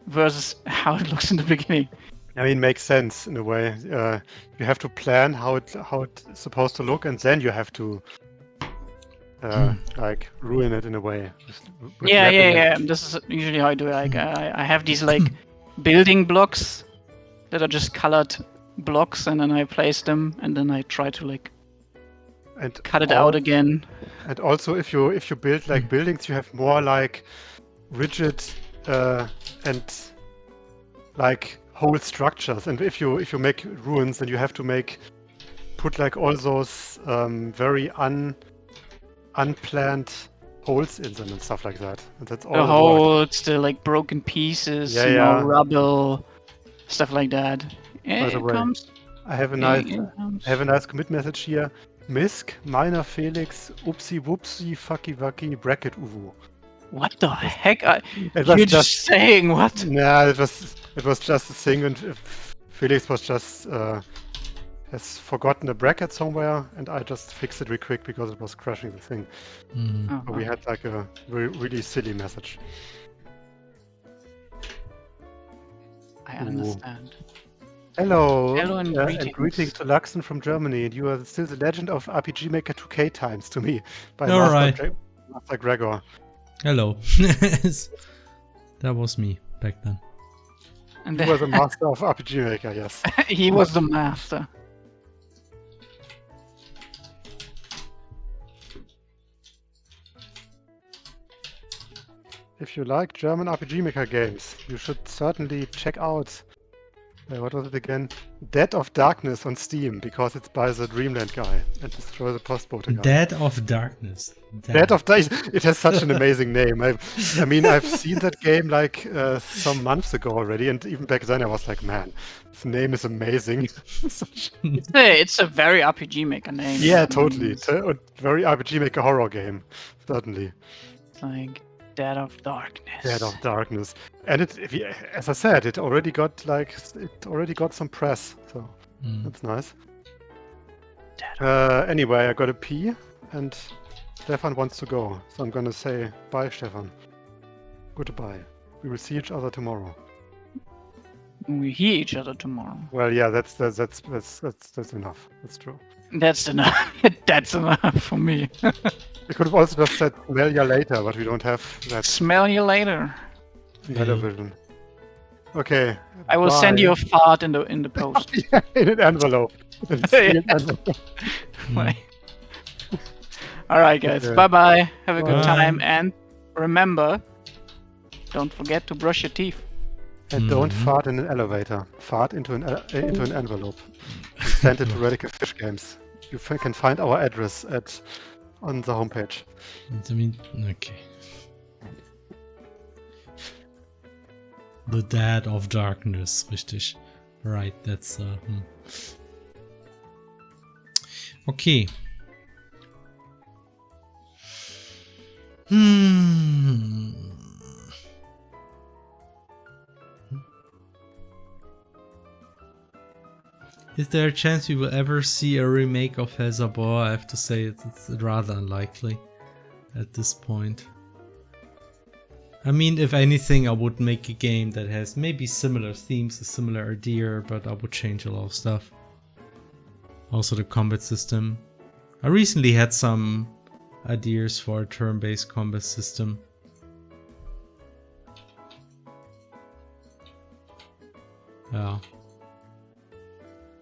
versus how it looks in the beginning. I mean, makes sense in a way. You have to plan how it's supposed to look, and then you have to like ruin it in a way. With Yeah. mapping it. This is usually how I do it. Like I have these like building blocks that are just colored blocks, and then I place them, and then I try to like And cut it out again. And also, if you build like buildings, you have more like rigid and like whole structures. And if you make ruins, then you have to put like all those very unplanned holes in them and stuff like that. And that's all The the work. holes, the like broken pieces, Yeah. rubble, stuff like that. Yeah, the it way, comes. I have a nice commit message here. Misk, Miner Felix, Upsi Wupsi, Fucky Wucky, Bracket Uwu. What the heck? It was You're just saying what? Nah, it was just a thing, and Felix was just has forgotten a bracket somewhere, and I just fixed it real quick because it was crashing the thing. Mm. So we had like a really silly message. I understand. Hello, Hello and greetings. greetings to Luxon from Germany. And you are still the legend of RPG Maker 2K times to me by All right. Master Gregor. Hello. That was me back then. And You were the master of RPG Maker, yes. he was the master. If you like German RPG Maker games, you should certainly check out, what was it again? Dead of Darkness on Steam, because it's by the Dreamland guy and Destroy the Postbote guy. Dead of Darkness. Dead of Darkness. It has such an amazing name. I mean, I've seen that game like some months ago already, and even back then I was like, man, this name is amazing. It's a very RPG Maker name. Yeah, totally. It's a very RPG Maker horror game, certainly. It's like Dead of Darkness. Dead of Darkness, and as I said, it already got some press, so that's nice. Anyway, I got a pee, and Stefan wants to go, so I'm gonna say bye, Stefan. Goodbye. We will see each other tomorrow. We hear each other tomorrow. Well, yeah, that's enough. That's true. That's enough. That's enough for me. We could have also just said smell ya later, but we don't have that Smell you later. television. Okay. I will send you a fart in the post. Yeah, in an envelope. In a sealed envelope. All right, guys. Okay. Bye bye. Have a good Bye. time, and remember, don't forget to brush your teeth. And don't fart in an elevator. Fart into an envelope. And send it to Radical Fish Games. You can find our address on the homepage. I mean, okay. The Dead of Darkness, richtig. Right, that's Okay. Is there a chance we will ever see a remake of Hazabor? I have to say it's rather unlikely at this point. I mean, if anything, I would make a game that has maybe similar themes, a similar idea, but I would change a lot of stuff. Also the combat system. I recently had some ideas for a turn-based combat system. Yeah.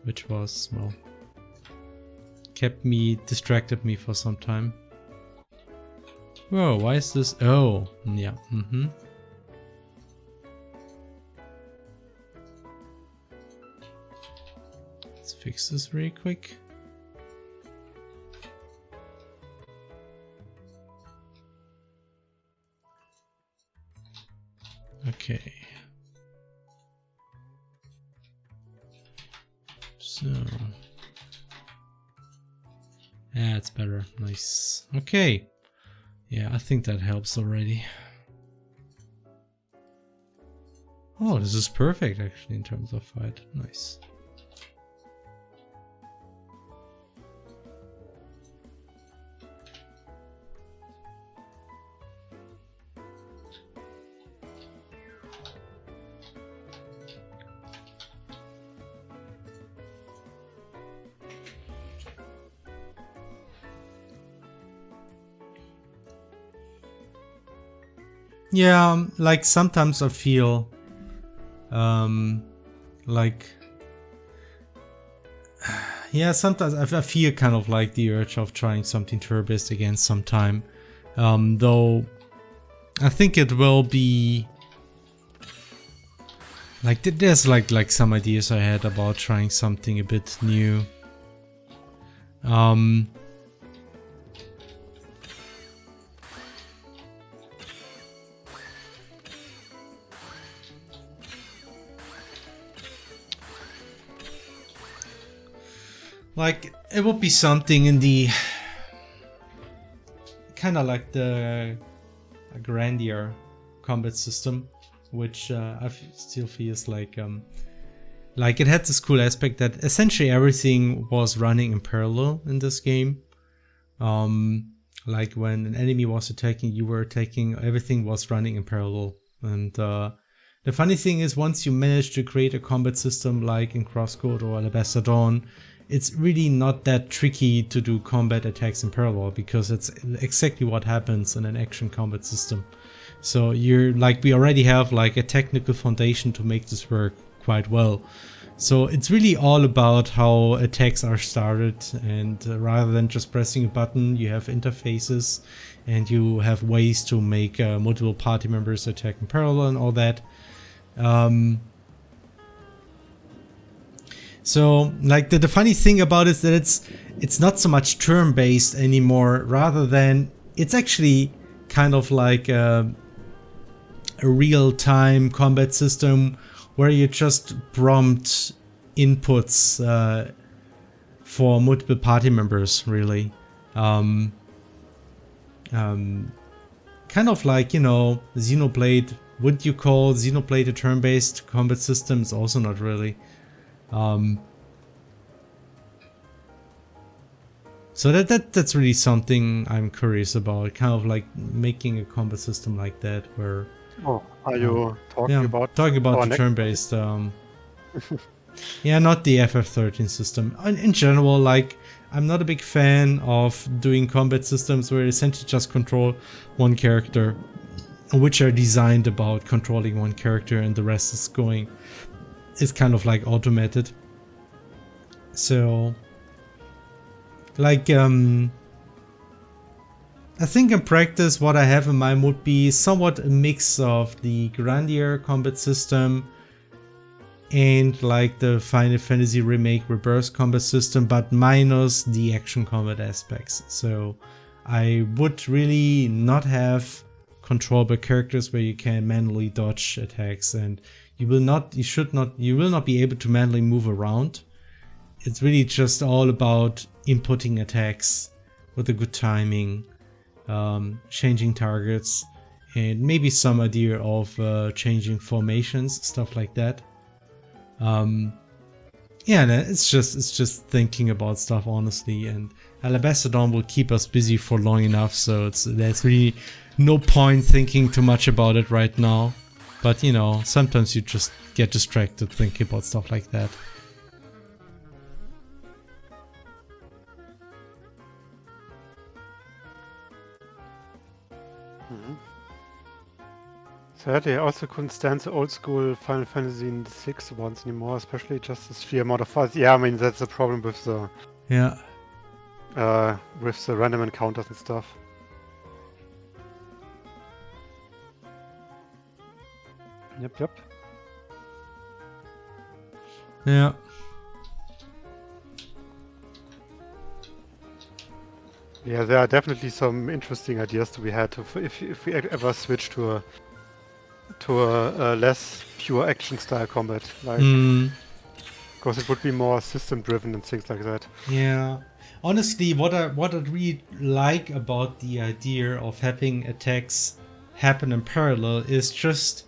Which was, well, distracted me for some time. Whoa, why is this? Oh, yeah. Let's fix this really quick. Okay. So. Yeah, it's better. Nice. Okay. Yeah, I think that helps already. Oh, this is perfect actually in terms of fight. Nice. Yeah, like sometimes I feel like yeah, sometimes I feel kind of like the urge of trying something turn-based again sometime. Though I think it will be like there's like some ideas I had about trying something a bit new. Like, it would be something in the kind of like the Grandeur combat system, which still feels like it had this cool aspect that essentially everything was running in parallel in this game. Like when an enemy was attacking, you were attacking, everything was running in parallel. And the funny thing is, once you manage to create a combat system like in Crosscode or Alabaster Dawn, it's really not that tricky to do combat attacks in parallel, because it's exactly what happens in an action combat system. So you're like, we already have like a technical foundation to make this work quite well. So it's really all about how attacks are started, and rather than just pressing a button, you have interfaces and you have ways to make multiple party members attack in parallel and all that. So like the funny thing about it is that it's not so much turn-based anymore, rather than it's actually kind of like a real-time combat system where you just prompt inputs for multiple party members, really. Kind of like, you know, Xenoblade. Would you call Xenoblade a turn-based combat system? It's also not really. So that's really something I'm curious about, kind of like making a combat system like that where... Oh, are you talking about the turn-based, yeah, not the FF13 system. In general, like, I'm not a big fan of doing combat systems where you essentially just control one character, which are designed about controlling one character and the rest is going... It's kind of like automated. So... Like, I think in practice what I have in mind would be somewhat a mix of the Grandeur combat system and like the Final Fantasy Remake Reverse combat system, but minus the action combat aspects. So I would really not have controllable characters where you can manually dodge attacks, and you will not be able to manually move around. It's really just all about inputting attacks with a good timing, changing targets, and maybe some idea of changing formations, stuff like that. Yeah, it's just thinking about stuff, honestly, and Alabaster Dawn will keep us busy for long enough, so there's really no point thinking too much about it right now. But you know, sometimes you just get distracted thinking about stuff like that. Sadly, I also couldn't stand the old school Final Fantasy VI ones anymore, especially just the sheer amount of fights. Yeah, I mean, that's the problem with the... Yeah. with the random encounters and stuff. Yep. Yeah. Yeah, there are definitely some interesting ideas to be had if we ever switch to a less pure action style combat, like because it would be more system driven and things like that. Yeah. Honestly, what I really like about the idea of having attacks happen in parallel is just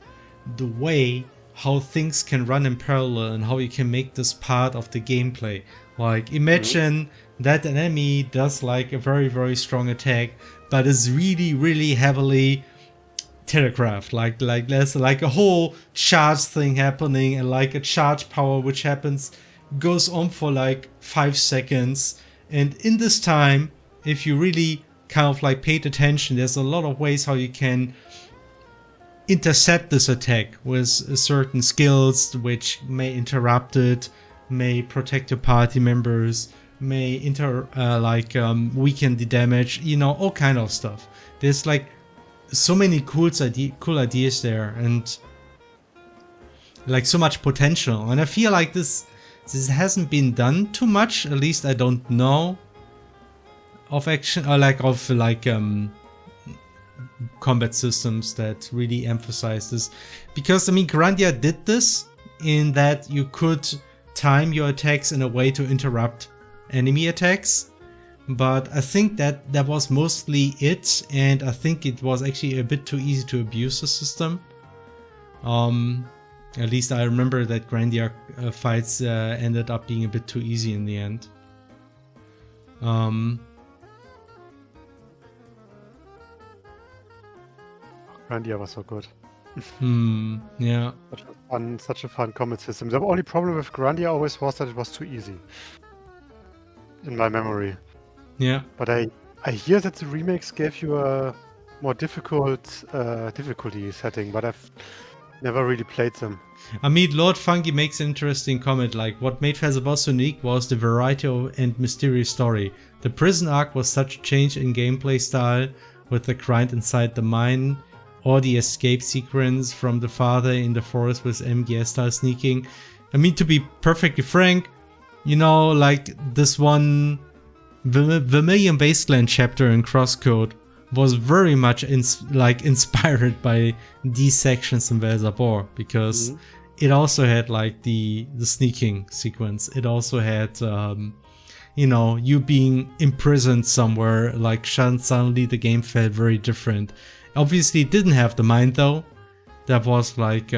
the way how things can run in parallel and how you can make this part of the gameplay. Like, imagine that an enemy does like a very, very strong attack, but is really, really heavily telegraphed. Like there's like a whole charge thing happening, and like a charge power which goes on for like 5 seconds. And in this time, if you really kind of like paid attention, there's a lot of ways how you can intercept this attack with certain skills which may interrupt it, may protect your party members, may weaken the damage, you know, all kind of stuff. There's like so many cool ideas there, and like so much potential. And I feel like this hasn't been done too much, at least I don't know of action or combat systems that really emphasize this. Because I mean, Grandia did this in that you could time your attacks in a way to interrupt enemy attacks, but I think that was mostly it, and I think it was actually a bit too easy to abuse the system. At least I remember that Grandia fights ended up being a bit too easy in the end. Grandia was so good. Yeah. Such a fun combat system. The only problem with Grandia always was that it was too easy, in my memory. Yeah. But I hear that the remakes gave you a more difficult difficulty setting, but I've never really played them. I mean, Lord Funky makes an interesting comment, like, what made Phasabos unique was the variety and mysterious story. The prison arc was such a change in gameplay style, with the grind inside the mine, or the escape sequence from the father in the forest with MGS style sneaking. I mean, to be perfectly frank, you know, like this one Vermilion Wasteland chapter in Crosscode was very much inspired by these sections in Velzabor, because it also had like the sneaking sequence. It also had you know, you being imprisoned somewhere, like suddenly the game felt very different. Obviously it didn't have the mind though. That was like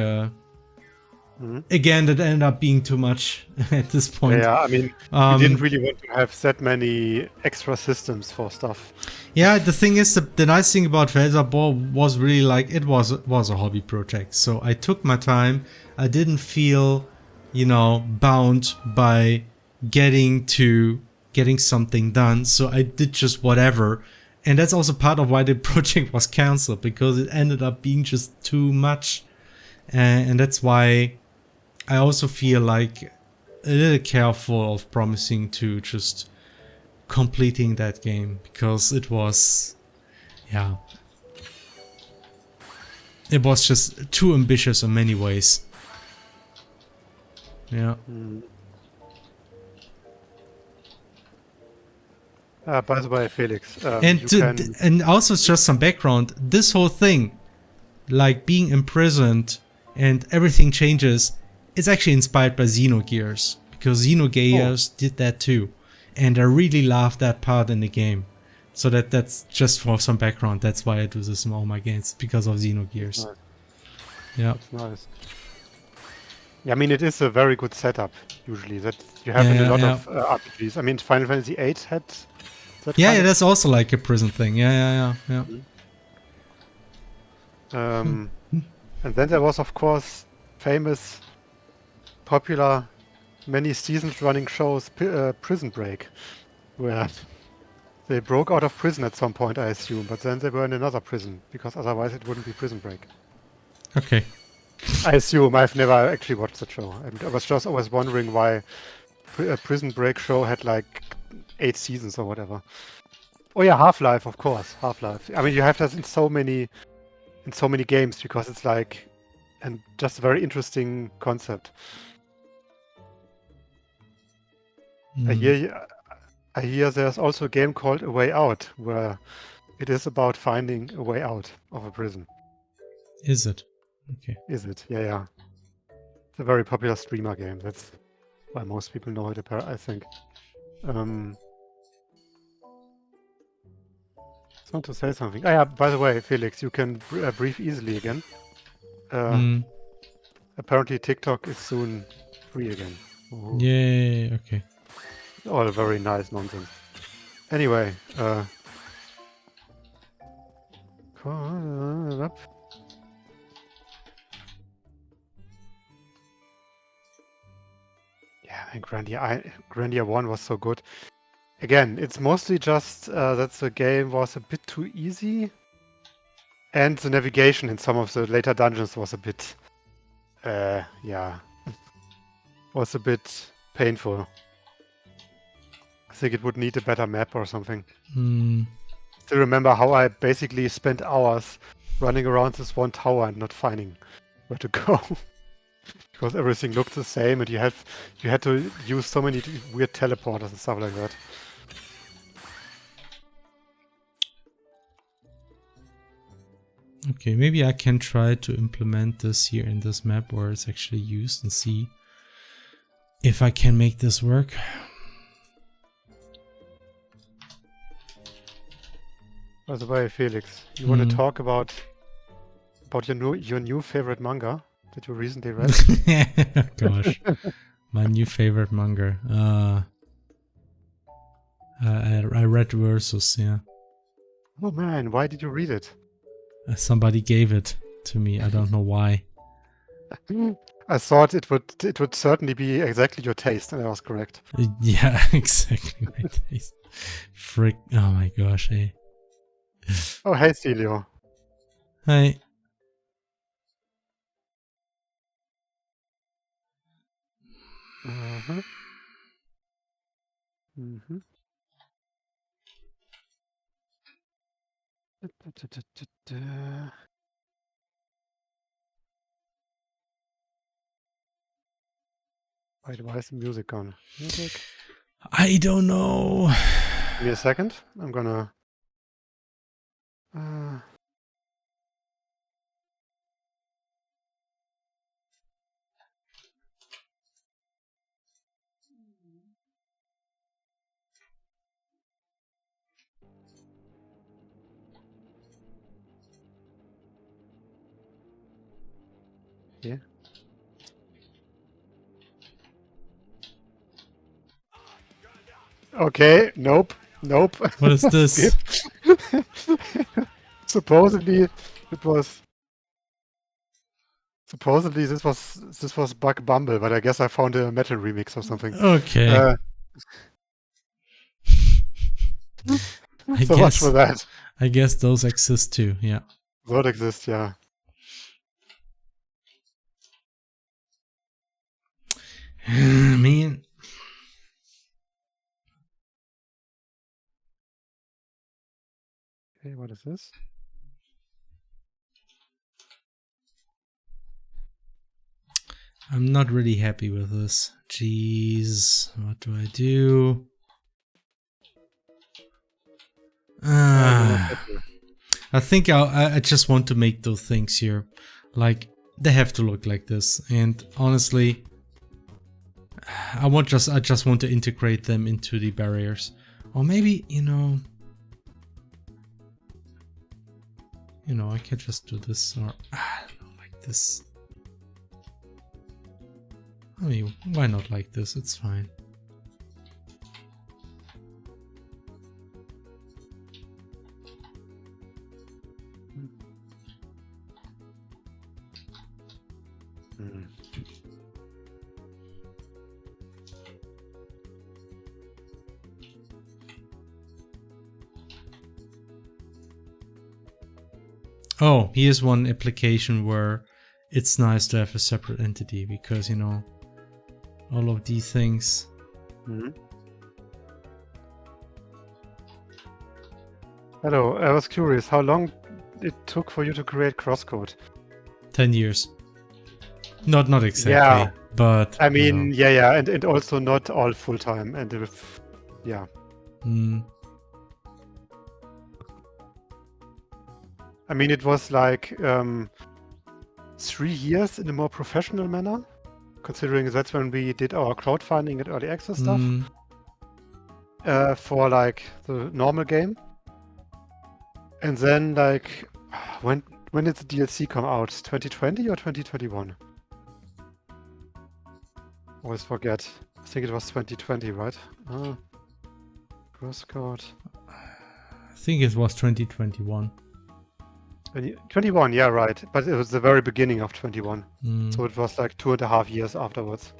again, that ended up being too much at this point. Yeah, I mean, we didn't really want to have that many extra systems for stuff. Yeah, the thing is, the nice thing about Velzabor was really like, it was a hobby project. So I took my time. I didn't feel, you know, bound by getting something done. So I did just whatever. And that's also part of why the project was cancelled, because it ended up being just too much. And that's why I also feel like a little careful of promising to just completing that game, because it was, yeah, it was just too ambitious in many ways. Yeah. By the way, Felix, and also just some background. This whole thing, like being imprisoned and everything changes, is actually inspired by Xenogears, because Xenogears did that too, and I really love that part in the game. So that's just for some background. That's why I do this in all my games, because of Xenogears. Nice. Yeah. That's nice. Yeah, I mean, it is a very good setup usually that you have in a lot of RPGs. I mean, Final Fantasy VIII had that. Yeah, that's also like a prison thing. Yeah. And then there was, of course, famous, popular, many seasons running shows, Prison Break, where they broke out of prison at some point, I assume, but then they were in another prison, because otherwise it wouldn't be Prison Break. Okay. I assume. I've never actually watched the show. I was just always wondering why a Prison Break show had like 8 seasons or whatever. Oh yeah, Half-Life, of course, Half-Life. I mean, you have that in so many games because it's like, and just a very interesting concept. I hear there's also a game called A Way Out, where it is about finding a way out of a prison. Is it? Okay. Is it? Yeah. It's a very popular streamer game. That's why most people know it, I think. I just want to say something. Oh yeah, by the way, Felix, you can breathe easily again. Apparently TikTok is soon free again. Ooh. Yay, okay. All very nice nonsense. Anyway, yeah, and Grandia 1 was so good. Again, it's mostly just that the game was a bit too easy, and the navigation in some of the later dungeons was a bit, was a bit painful. I think it would need a better map or something. Still remember how I basically spent hours running around this one tower and not finding where to go. Because everything looked the same and you had to use so many weird teleporters and stuff like that. Okay, maybe I can try to implement this here in this map where it's actually used and see if I can make this work. By the way, Felix, you want to talk about your new favorite manga that you recently read? Gosh, my new favorite manga. I read Versus, yeah. Oh man, why did you read it? Somebody gave it to me. I don't know why. I thought it would certainly be exactly your taste, and I was correct. Yeah, exactly my taste. Frick! Oh my gosh, eh. Oh, hey, Celio. Hi. Wait, why is the music gone? Music? I don't know. Give me a second. I'm gonna... Yeah. Okay, nope. What is this? Supposedly this was Bug Bumble, but I guess I found a metal remix or something. Okay. So much for that. I guess those exist too, yeah. That exists, yeah. Man. Okay, what is this? I'm not really happy with this. Jeez, what do I do? I think I just want to make those things here. Like, they have to look like this. And honestly, I just want to integrate them into the barriers. Or maybe, you know, I can just do this, or I don't know, like this. I mean, why not like this? It's fine. Oh, here's one application where it's nice to have a separate entity because, all of these things. Hello, I was curious how long it took for you to create crosscode. 10 years. Not exactly, Yeah. but I mean, yeah, and also not all full time, and if, yeah. I mean, it was like 3 years in a more professional manner, considering that's when we did our crowdfunding and early access stuff for like the normal game. And then like, when did the DLC come out? 2020 or 2021? Always forget. I think it was 2020, right? Crosscode. I think it was 2021. 21, yeah, right. But it was the very beginning of 21. Mm. So it was like 2.5 years afterwards.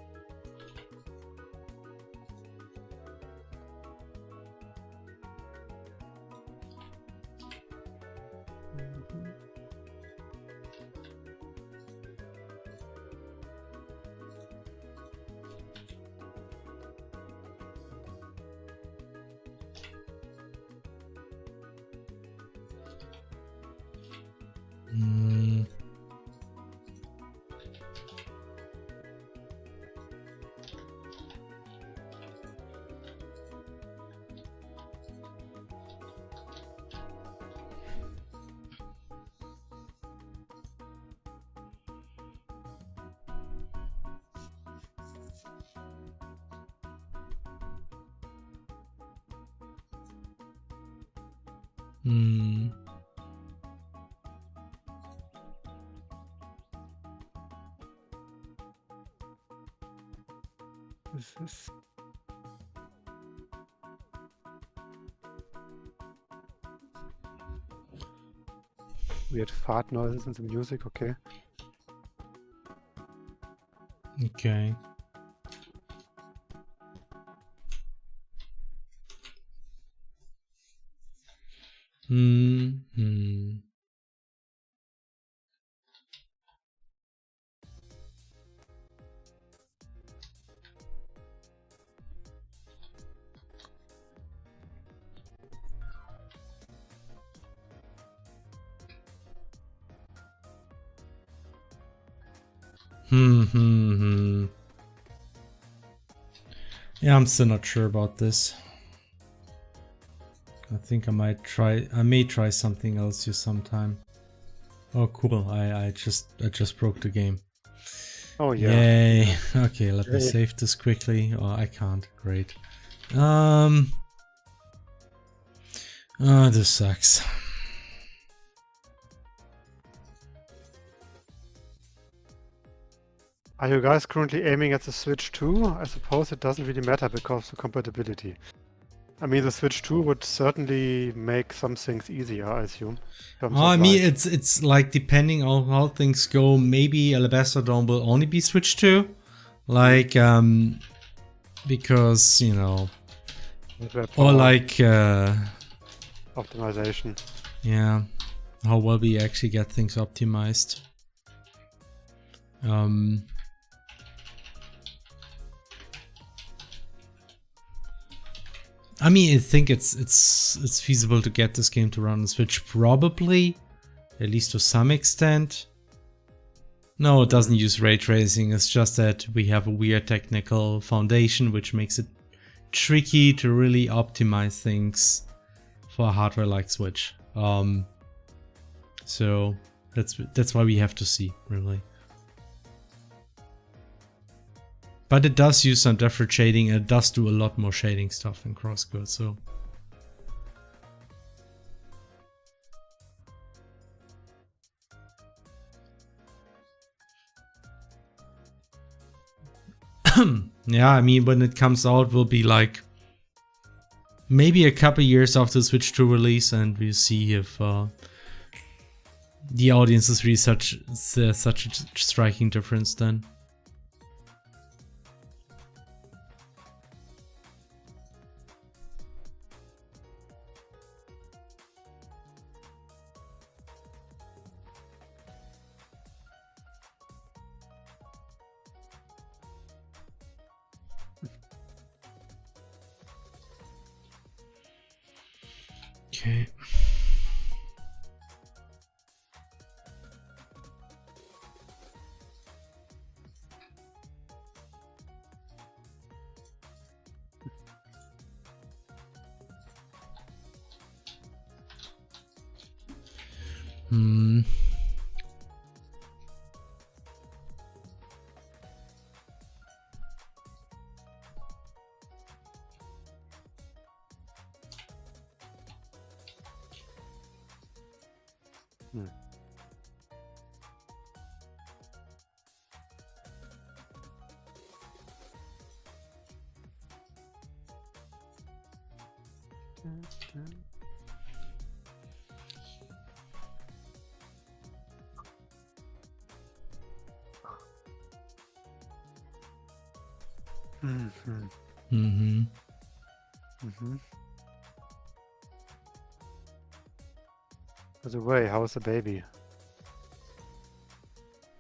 This is weird fart noises in the music, okay. Okay. Yeah, I'm still not sure about this. I think I may try something else here sometime. Oh cool, I just broke the game. Oh yeah. Yay. Okay, let me Yay. save this quickly. Oh, I can't. Great. This sucks. Are you guys currently aiming at the Switch 2? I suppose it doesn't really matter because of compatibility. I mean, the Switch 2 would certainly make some things easier, I assume. I mean, it's like depending on how things go, maybe Alabaster Dome will only be Switch 2. Like, because, you know, or like, optimization. Yeah, how well we actually get things optimized. I mean, I think it's feasible to get this game to run on Switch, probably, at least to some extent. No, it doesn't use ray tracing. It's just that we have a weird technical foundation, which makes it tricky to really optimize things for a hardware like Switch. So that's why we have to see, really. But it does use some deferred shading, and it does do a lot more shading stuff in Crosscode, so. Yeah, I mean, when it comes out, will be like maybe a couple years after the Switch 2 release, and we'll see if the audience is really such a striking difference then. Okay. Hmm. Hmm. Mhm. Mm-hmm. Mhm. By the way, how's the baby?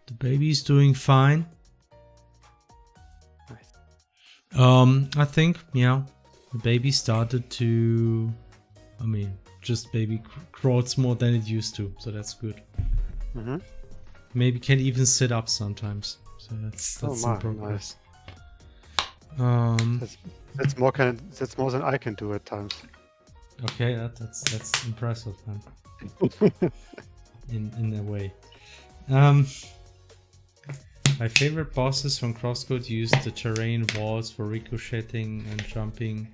The baby's doing fine. Nice. I think, yeah, the baby started to, I mean, just baby crawls more than it used to, so that's good. Mhm. Maybe can even sit up sometimes, so that's Oh in my, progress. That's more than I can do at times. Okay, that's impressive, man. in a way. My favorite bosses from Crosscode use the terrain walls for ricocheting and jumping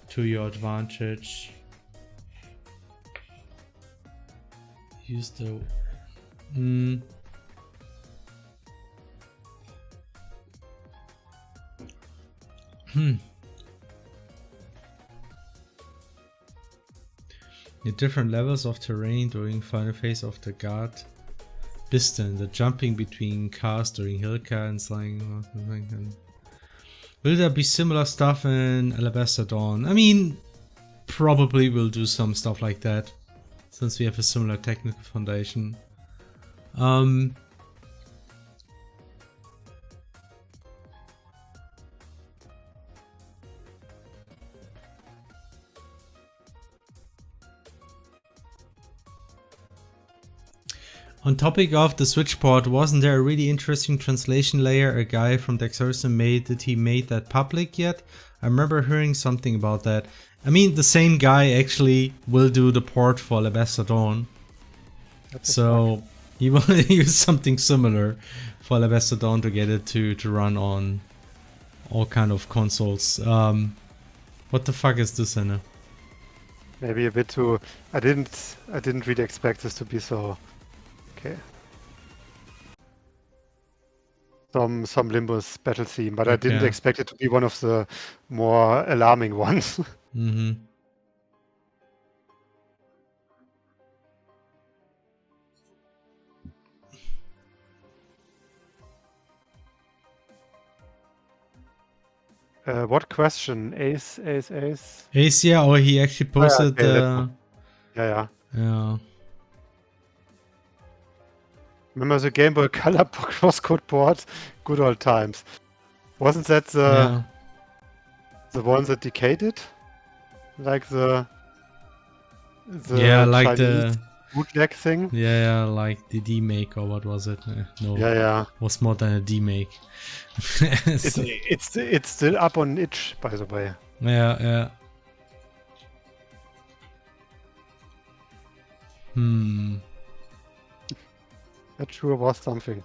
to your advantage. Use the... The different levels of terrain during final phase of the guard. Piston, the jumping between cars during Hilka and sliding. Will there be similar stuff in Alabaster Dawn? I mean, probably we'll do some stuff like that, since we have a similar technical foundation. On topic of the switch port, wasn't there a really interesting translation layer a guy from Dexerson made? Did he made that public yet? I remember hearing something about that. I mean, the same guy actually will do the port for Alabaster Dawn. So he will use something similar for Alabaster Dawn to get it to run on all kind of consoles. What the fuck is this, Anna? Maybe a bit too. I didn't really expect this to be so. Okay. Some Limbus battle theme, but I didn't Okay. expect it to be one of the more alarming ones. Mm-hmm. What question? Ace. Ace, yeah, or he actually posted okay, yeah. yeah. Remember the Game Boy Color crosscode port? Good old times. Wasn't that Yeah. the one that decayed? Like the Yeah, like Chinese bootleg thing? yeah, like the D-make, or what was it? No, Yeah. was more than a D-make. So, It's still up on itch, by the way. yeah. That sure was something.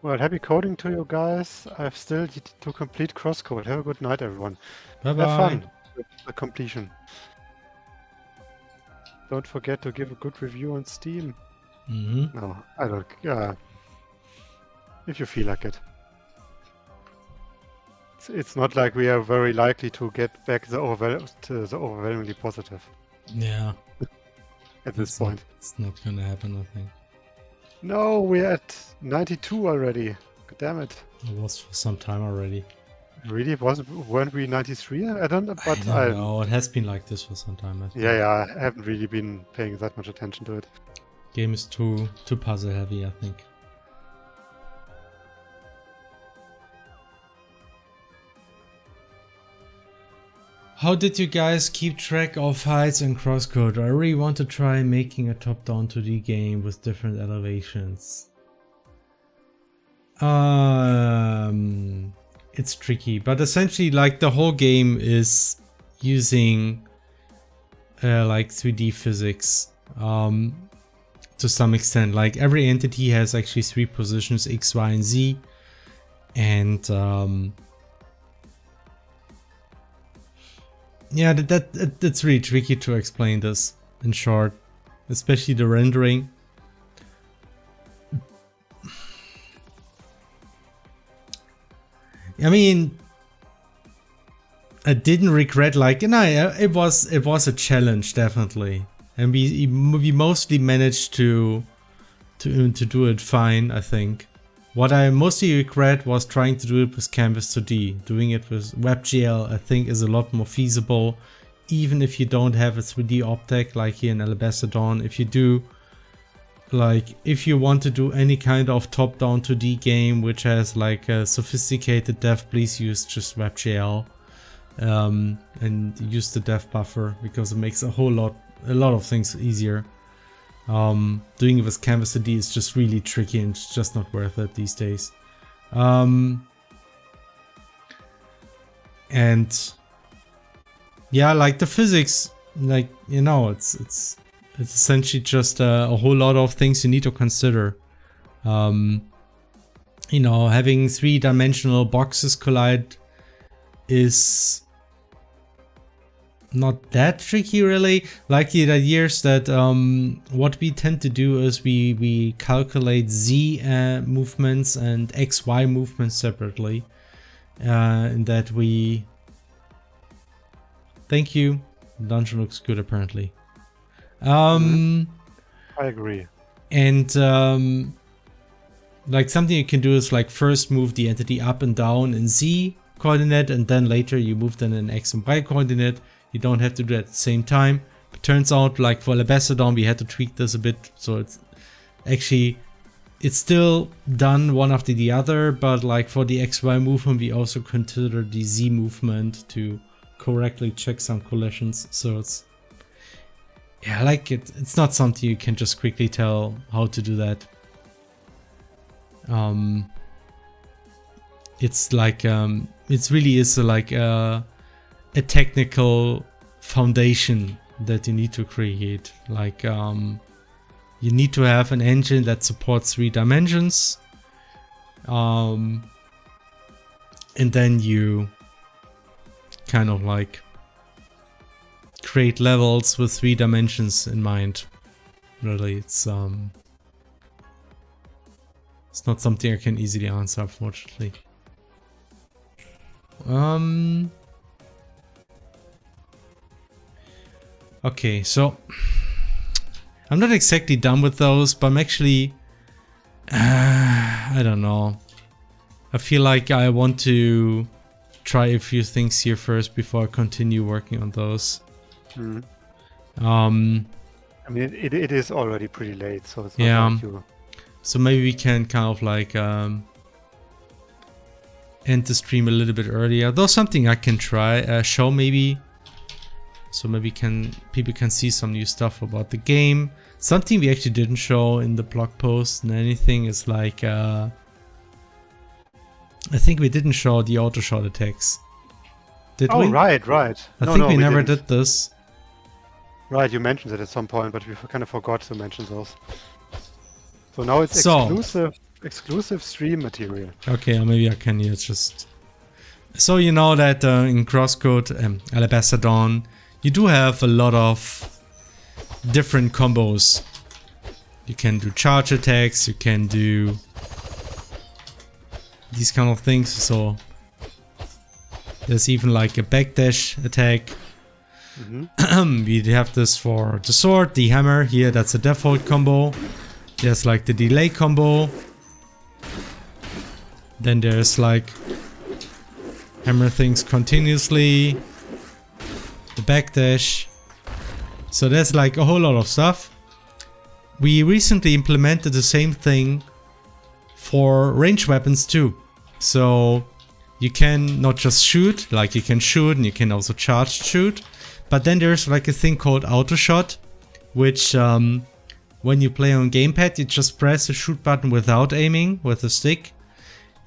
Well, happy coding to you guys. I've still yet to complete crosscode. Have a good night, everyone. Bye Have bye. fun with the completion. Don't forget to give a good review on Steam. Mm-hmm. No, I don't. Yeah, if you feel like it. It's not like we are very likely to get back the overwhelmingly positive Yeah. at this It's point. It's not gonna happen, I think. No, we're at 92 already. God damn it. It was for some time already. Really? Weren't we 93? I don't know, but I don't know. It has been like this for some time, I think. yeah, I haven't really been paying that much attention to it. Game is too puzzle heavy, I think. How did you guys keep track of heights and crosscode? I really want to try making a top-down 2D game with different elevations. It's tricky, but essentially, like, the whole game is using like 3D physics to some extent. Like, every entity has actually 3 positions, X, Y, and Z, and yeah, that's really tricky to explain this in short, especially the rendering. I mean, I didn't regret, like, it was a challenge, definitely, and we mostly managed to do it fine, I think. What I mostly regret was trying to do it with Canvas 2D. Doing it with WebGL, I think, is a lot more feasible, even if you don't have a 3D optic like here in Alabaster Dawn. If you do, like, if you want to do any kind of top-down 2D game which has like a sophisticated dev, please use just WebGL and use the dev buffer, because it makes a lot of things easier. Doing it with Canvas 2D is just really tricky and it's just not worth it these days. And yeah, like the physics, like, you know, it's essentially just a whole lot of things you need to consider. You know, having 3-dimensional boxes collide is not that tricky, really. Like, the idea is that what we tend to do is we calculate Z movements and XY movements separately, and that we... Thank you. The dungeon looks good, apparently. I agree. And like, something you can do is like first move the entity up and down in Z coordinate, and then later you move them in X and Y coordinate. You don't have to do it at the same time. It turns out, like, for Alabaster Dawn, we had to tweak this a bit, so it's actually, it's still done one after the other, but like for the XY movement, we also consider the Z movement to correctly check some collisions. So it's, yeah, like, it's not something you can just quickly tell how to do that. It's like, it really is like a technical foundation that you need to create. Like, you need to have an engine that supports 3 dimensions, and then you kind of like create levels with 3 dimensions in mind. Really, it's not something I can easily answer, unfortunately. Okay, so I'm not exactly done with those, but I'm actually, I don't know. I feel like I want to try a few things here first before I continue working on those. I mean, it is already pretty late, so it's not Yeah. like you... So maybe we can kind of like end the stream a little bit earlier. Though something I can try, show maybe. So maybe people can see some new stuff about the game. Something we actually didn't show in the blog post and anything is like, I think we didn't show the auto shot attacks. Did we? Oh, right. I think we never did this. Right, you mentioned it at some point, but we kind of forgot to mention those. So now it's So- exclusive stream material. Okay, or maybe I can just... So you know that in Crosscode, Alabaster Dawn, you do have a lot of different combos You can do charge attacks, you can do these kind of things. So there's even like a backdash attack. We have this for the sword, the hammer. Here, that's a default combo. There's like the delay combo. Then there's like hammer things continuously. The backdash. So there's like a whole lot of stuff. We recently implemented the same thing for range weapons too. So you can not just shoot, like you can shoot and you can also charged shoot. But then there's like a thing called auto shot, which when you play on gamepad, you just press the shoot button without aiming with the stick.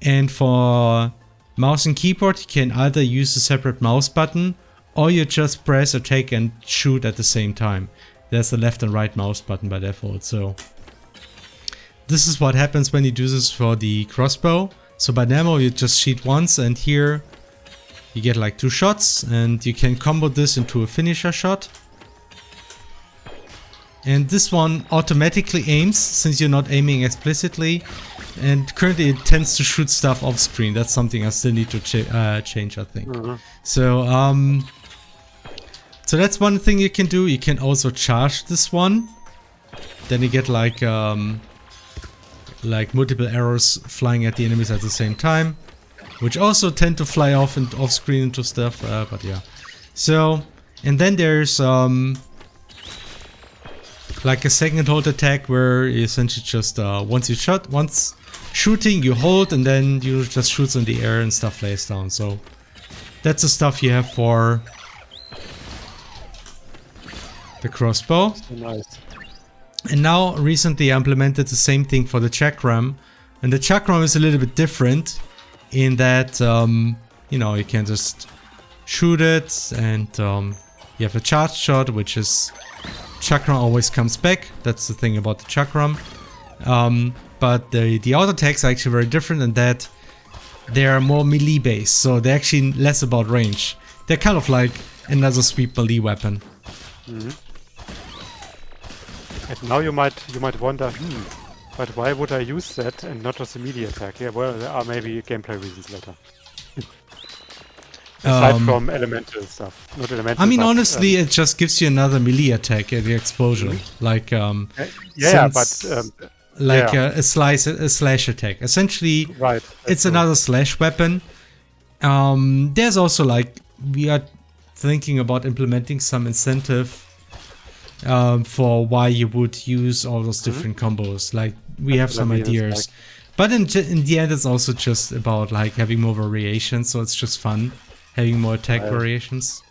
And for mouse and keyboard, you can either use a separate mouse button or you just press attack and shoot at the same time. There's the left and right mouse button by default. So this is what happens when you do this for the crossbow. So by demo, you just shoot once, and here you get like 2 shots, and you can combo this into a finisher shot. And this one automatically aims since you're not aiming explicitly. And currently it tends to shoot stuff off screen. That's something I still need to change, I think. So so that's one thing you can do. You can also charge this one. Then you get like multiple arrows flying at the enemies at the same time, which also tend to fly off and off screen into stuff. But yeah. So, and then there's like a second hold attack where you essentially just once shooting you hold and then you just shoot in the air and stuff lays down. So that's the stuff you have for the crossbow. Nice. And now recently I implemented the same thing for the chakram, and the chakram is a little bit different in that you know, you can just shoot it, and you have a charge shot, which is chakram always comes back. That's the thing about the chakram. But the auto attacks are actually very different in that they are more melee based, so they're actually less about range. They're kind of like another sweep melee weapon. And now you might wonder, but why would I use that and not just a melee attack? Yeah, well, there are maybe gameplay reasons later. Aside from elemental stuff, not elemental. I mean, but, honestly, it just gives you another melee attack at the exposure, like a slash attack. Essentially, right, it's another slash weapon. There's also like we are thinking about implementing some incentive for why you would use all those different combos. Like we have some ideas, but in the end, it's also just about like having more variations. So it's just fun having more attack variations.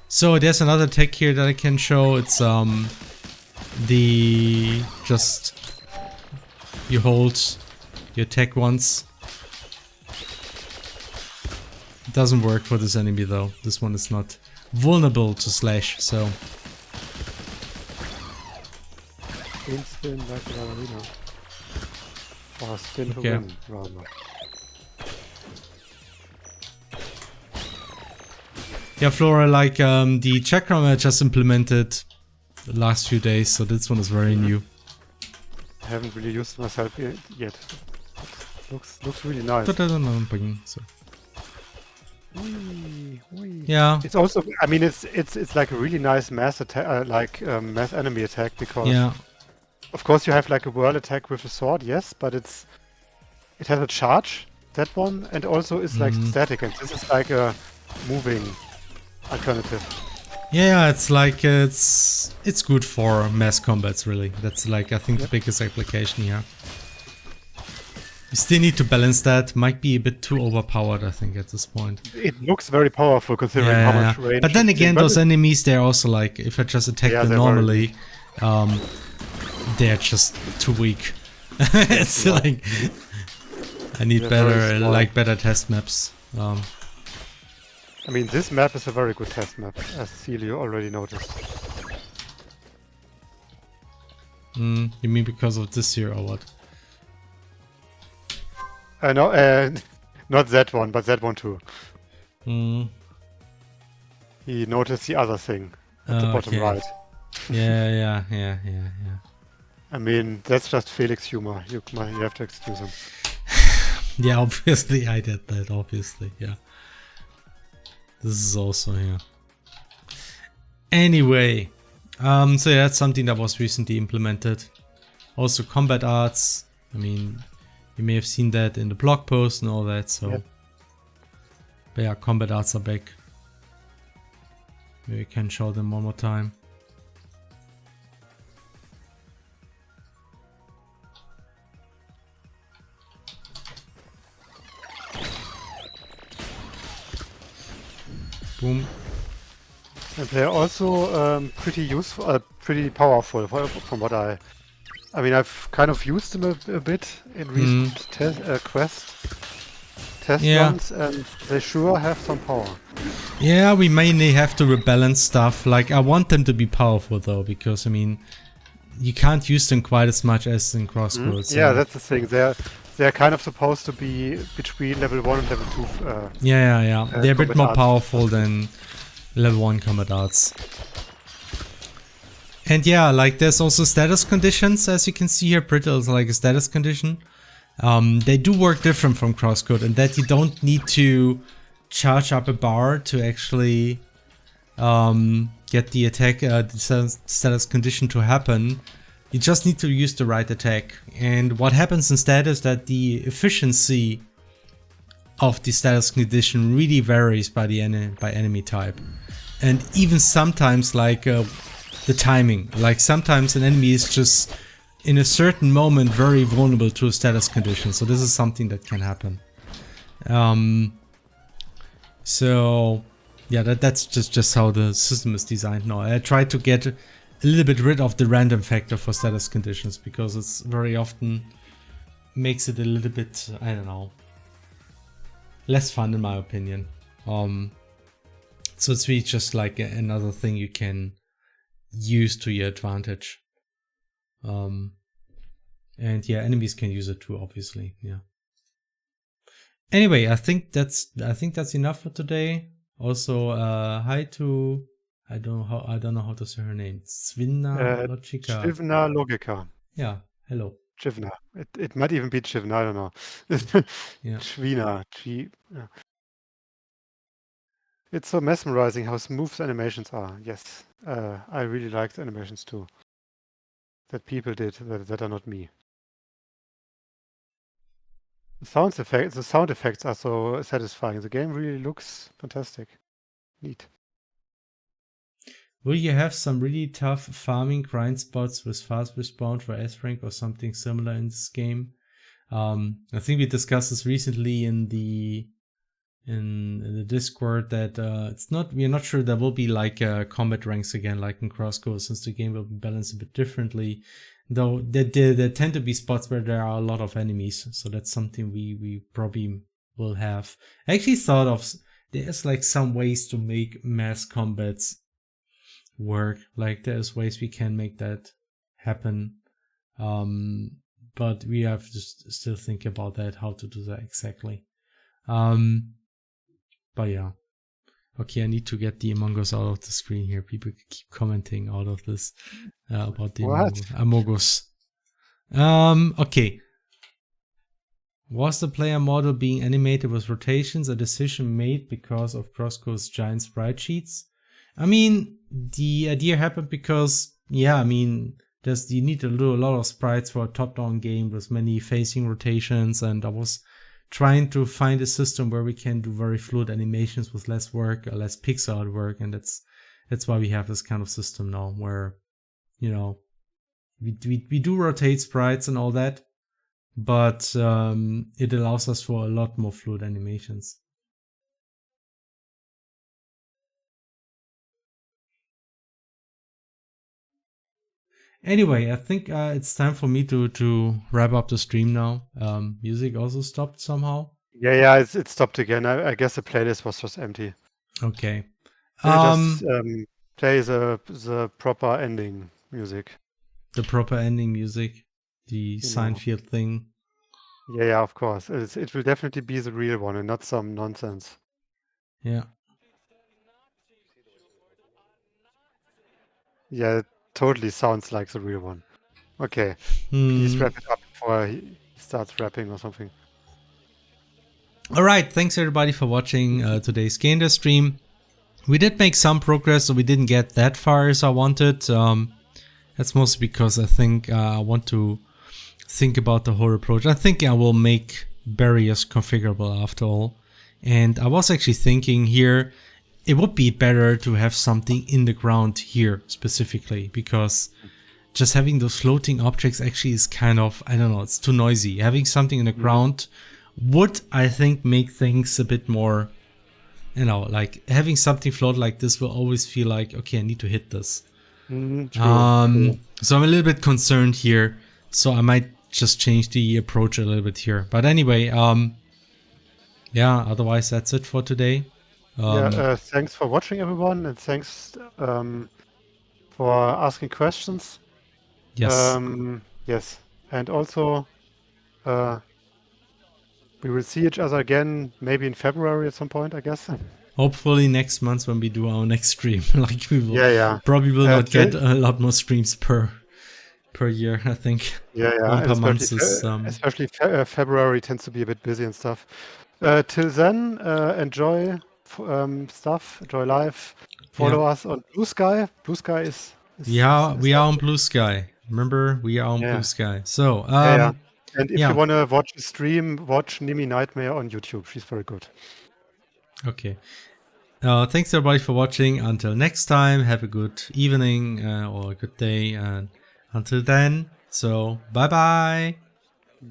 So there's another attack here that I can show. It's you hold your attack once. It doesn't work for this enemy though. This one is not vulnerable to slash, so. Spin like a ballerina. Or spin to win, rather. Yeah, Flora, like the chakram I just implemented the last few days, so this one is very new. I haven't really used myself yet. Looks really nice. So. Yeah. It's also, I mean, it's like a really nice mass attack, mass enemy attack, because of course you have like a whirl attack with a sword, yes, but it has a charge, that one, and also it's like static, and this is like a moving alternative. Yeah, it's like it's good for mass combats, really. That's like I think the biggest application here. You still need to balance that. Might be a bit too overpowered, I think, at this point. It looks very powerful considering how much range. But then again, those enemies, they're also like, if I just attack them normally, they're just too weak. It's like I need better test maps. I mean, this map is a very good test map, as Celio already noticed. You mean because of this here or what? No, not that one, but that one too. Mm. He noticed the other thing. at the bottom Okay. right. Yeah. I mean, that's just Felix humor. You have to excuse him. Yeah, obviously I did that, obviously, yeah. This is also here. Anyway, so yeah, that's something that was recently implemented. Also combat arts, I mean, you may have seen that in the blog post and all that, so. Yep. But yeah, combat arts are back. Maybe we can show them one more time. Boom. And they're also pretty useful, pretty powerful from what I mean, I've kind of used them a bit in recent quest test Yeah. runs, and they sure have some power. Yeah, we mainly have to rebalance stuff. Like, I want them to be powerful though, because I mean, you can't use them quite as much as in Crossroads. Yeah, that's the thing. They're kind of supposed to be between level 1 and level 2. Yeah. They're a bit combat more arts. powerful than level 1 combat arts. And yeah, like there's also status conditions, as you can see here. Brittle is like a status condition. They do work different from Crosscode in that you don't need to charge up a bar to actually get the attack the status condition to happen. You just need to use the right attack. And what happens instead is that the efficiency of the status condition really varies by the enemy type. And even sometimes like the timing. Like sometimes an enemy is just in a certain moment very vulnerable to a status condition. So this is something that can happen. So yeah, that's just how the system is designed now. I tried to get a little bit rid of the random factor for status conditions because it's very often makes it a little bit, I don't know, less fun in my opinion. So it's really just like another thing you can use to your advantage. And yeah, enemies can use it too, obviously. Yeah. Anyway, I think that's enough for today. Also, hi to I don't know how to say her name. Svina Logica. Chivna Logica. Yeah. Hello. Chivna. It might even be Chivna. I don't know. Yeah. Chvina. Yeah. It's so mesmerizing how smooth the animations are. Yes. I really like the animations too. That people did that are not me. The sound effects are so satisfying. The game really looks fantastic. Neat. Will you have some really tough farming grind spots with fast respawn for S-rank or something similar in this game? I think we discussed this recently in the Discord that we're not sure there will be like combat ranks again like in Crosscode, since the game will be balanced a bit differently. Though there tend to be spots where there are a lot of enemies, so that's something we probably will have. I actually thought of there's like some ways to make mass combats work. Like there's ways we can make that happen, but we have to still think about that, how to do that exactly. But yeah. Okay, I need to get the Among Us out of the screen here. People keep commenting out of this about the Among Us. Okay. Was the player model being animated with rotations a decision made because of Crosscode's giant sprite sheets? I mean, the idea happened because, yeah, I mean, you need to do a lot of sprites for a top-down game with many facing rotations, and I was trying to find a system where we can do very fluid animations with less work, or less pixel art work, and that's why we have this kind of system now, where, you know, we do rotate sprites and all that, but it allows us for a lot more fluid animations. Anyway, I think it's time for me to wrap up the stream now. Music also stopped somehow. Yeah, it stopped again. I guess the playlist was just empty. Okay. Just play the proper ending music. The proper ending music, the Seinfeld thing. Yeah, of course. It will definitely be the real one and not some nonsense. Yeah. Yeah, it totally sounds like the real one. Okay, please Hmm. wrap it up before he starts rapping or something. All right, thanks everybody for watching today's Gamedev stream. We did make some progress, so we didn't get that far as I wanted. That's mostly because I think I want to think about the whole approach. I think I will make barriers configurable after all. And I was actually thinking here, it would be better to have something in the ground here specifically, because just having those floating objects actually is kind of, I don't know, it's too noisy. Having something in the ground would, I think, make things a bit more, you know, like having something float like this will always feel like, okay, I need to hit this. True. So I'm a little bit concerned here. So I might just change the approach a little bit here. But anyway, yeah, otherwise that's it for today. Thanks for watching, everyone, and thanks for asking questions. Yes. Yes, and also we will see each other again, maybe in February at some point, I guess. Hopefully next month when we do our next stream. Like we will Yeah. probably will not till- get a lot more streams per year, I think. Yeah, One and per month especially is February tends to be a bit busy and stuff. Till then, enjoy stuff, enjoy life. Follow us on Blue Sky. Blue Sky is yeah, we are awesome. on Blue Sky. Remember, we are on Blue Yeah. Sky. So, Yeah. And if yeah. you want to watch a stream, watch Nimi Nightmare on YouTube. She's very good. Okay. Thanks everybody for watching. Until next time, have a good evening or a good day. And until then, so bye bye.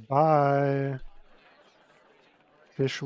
Bye. Fish.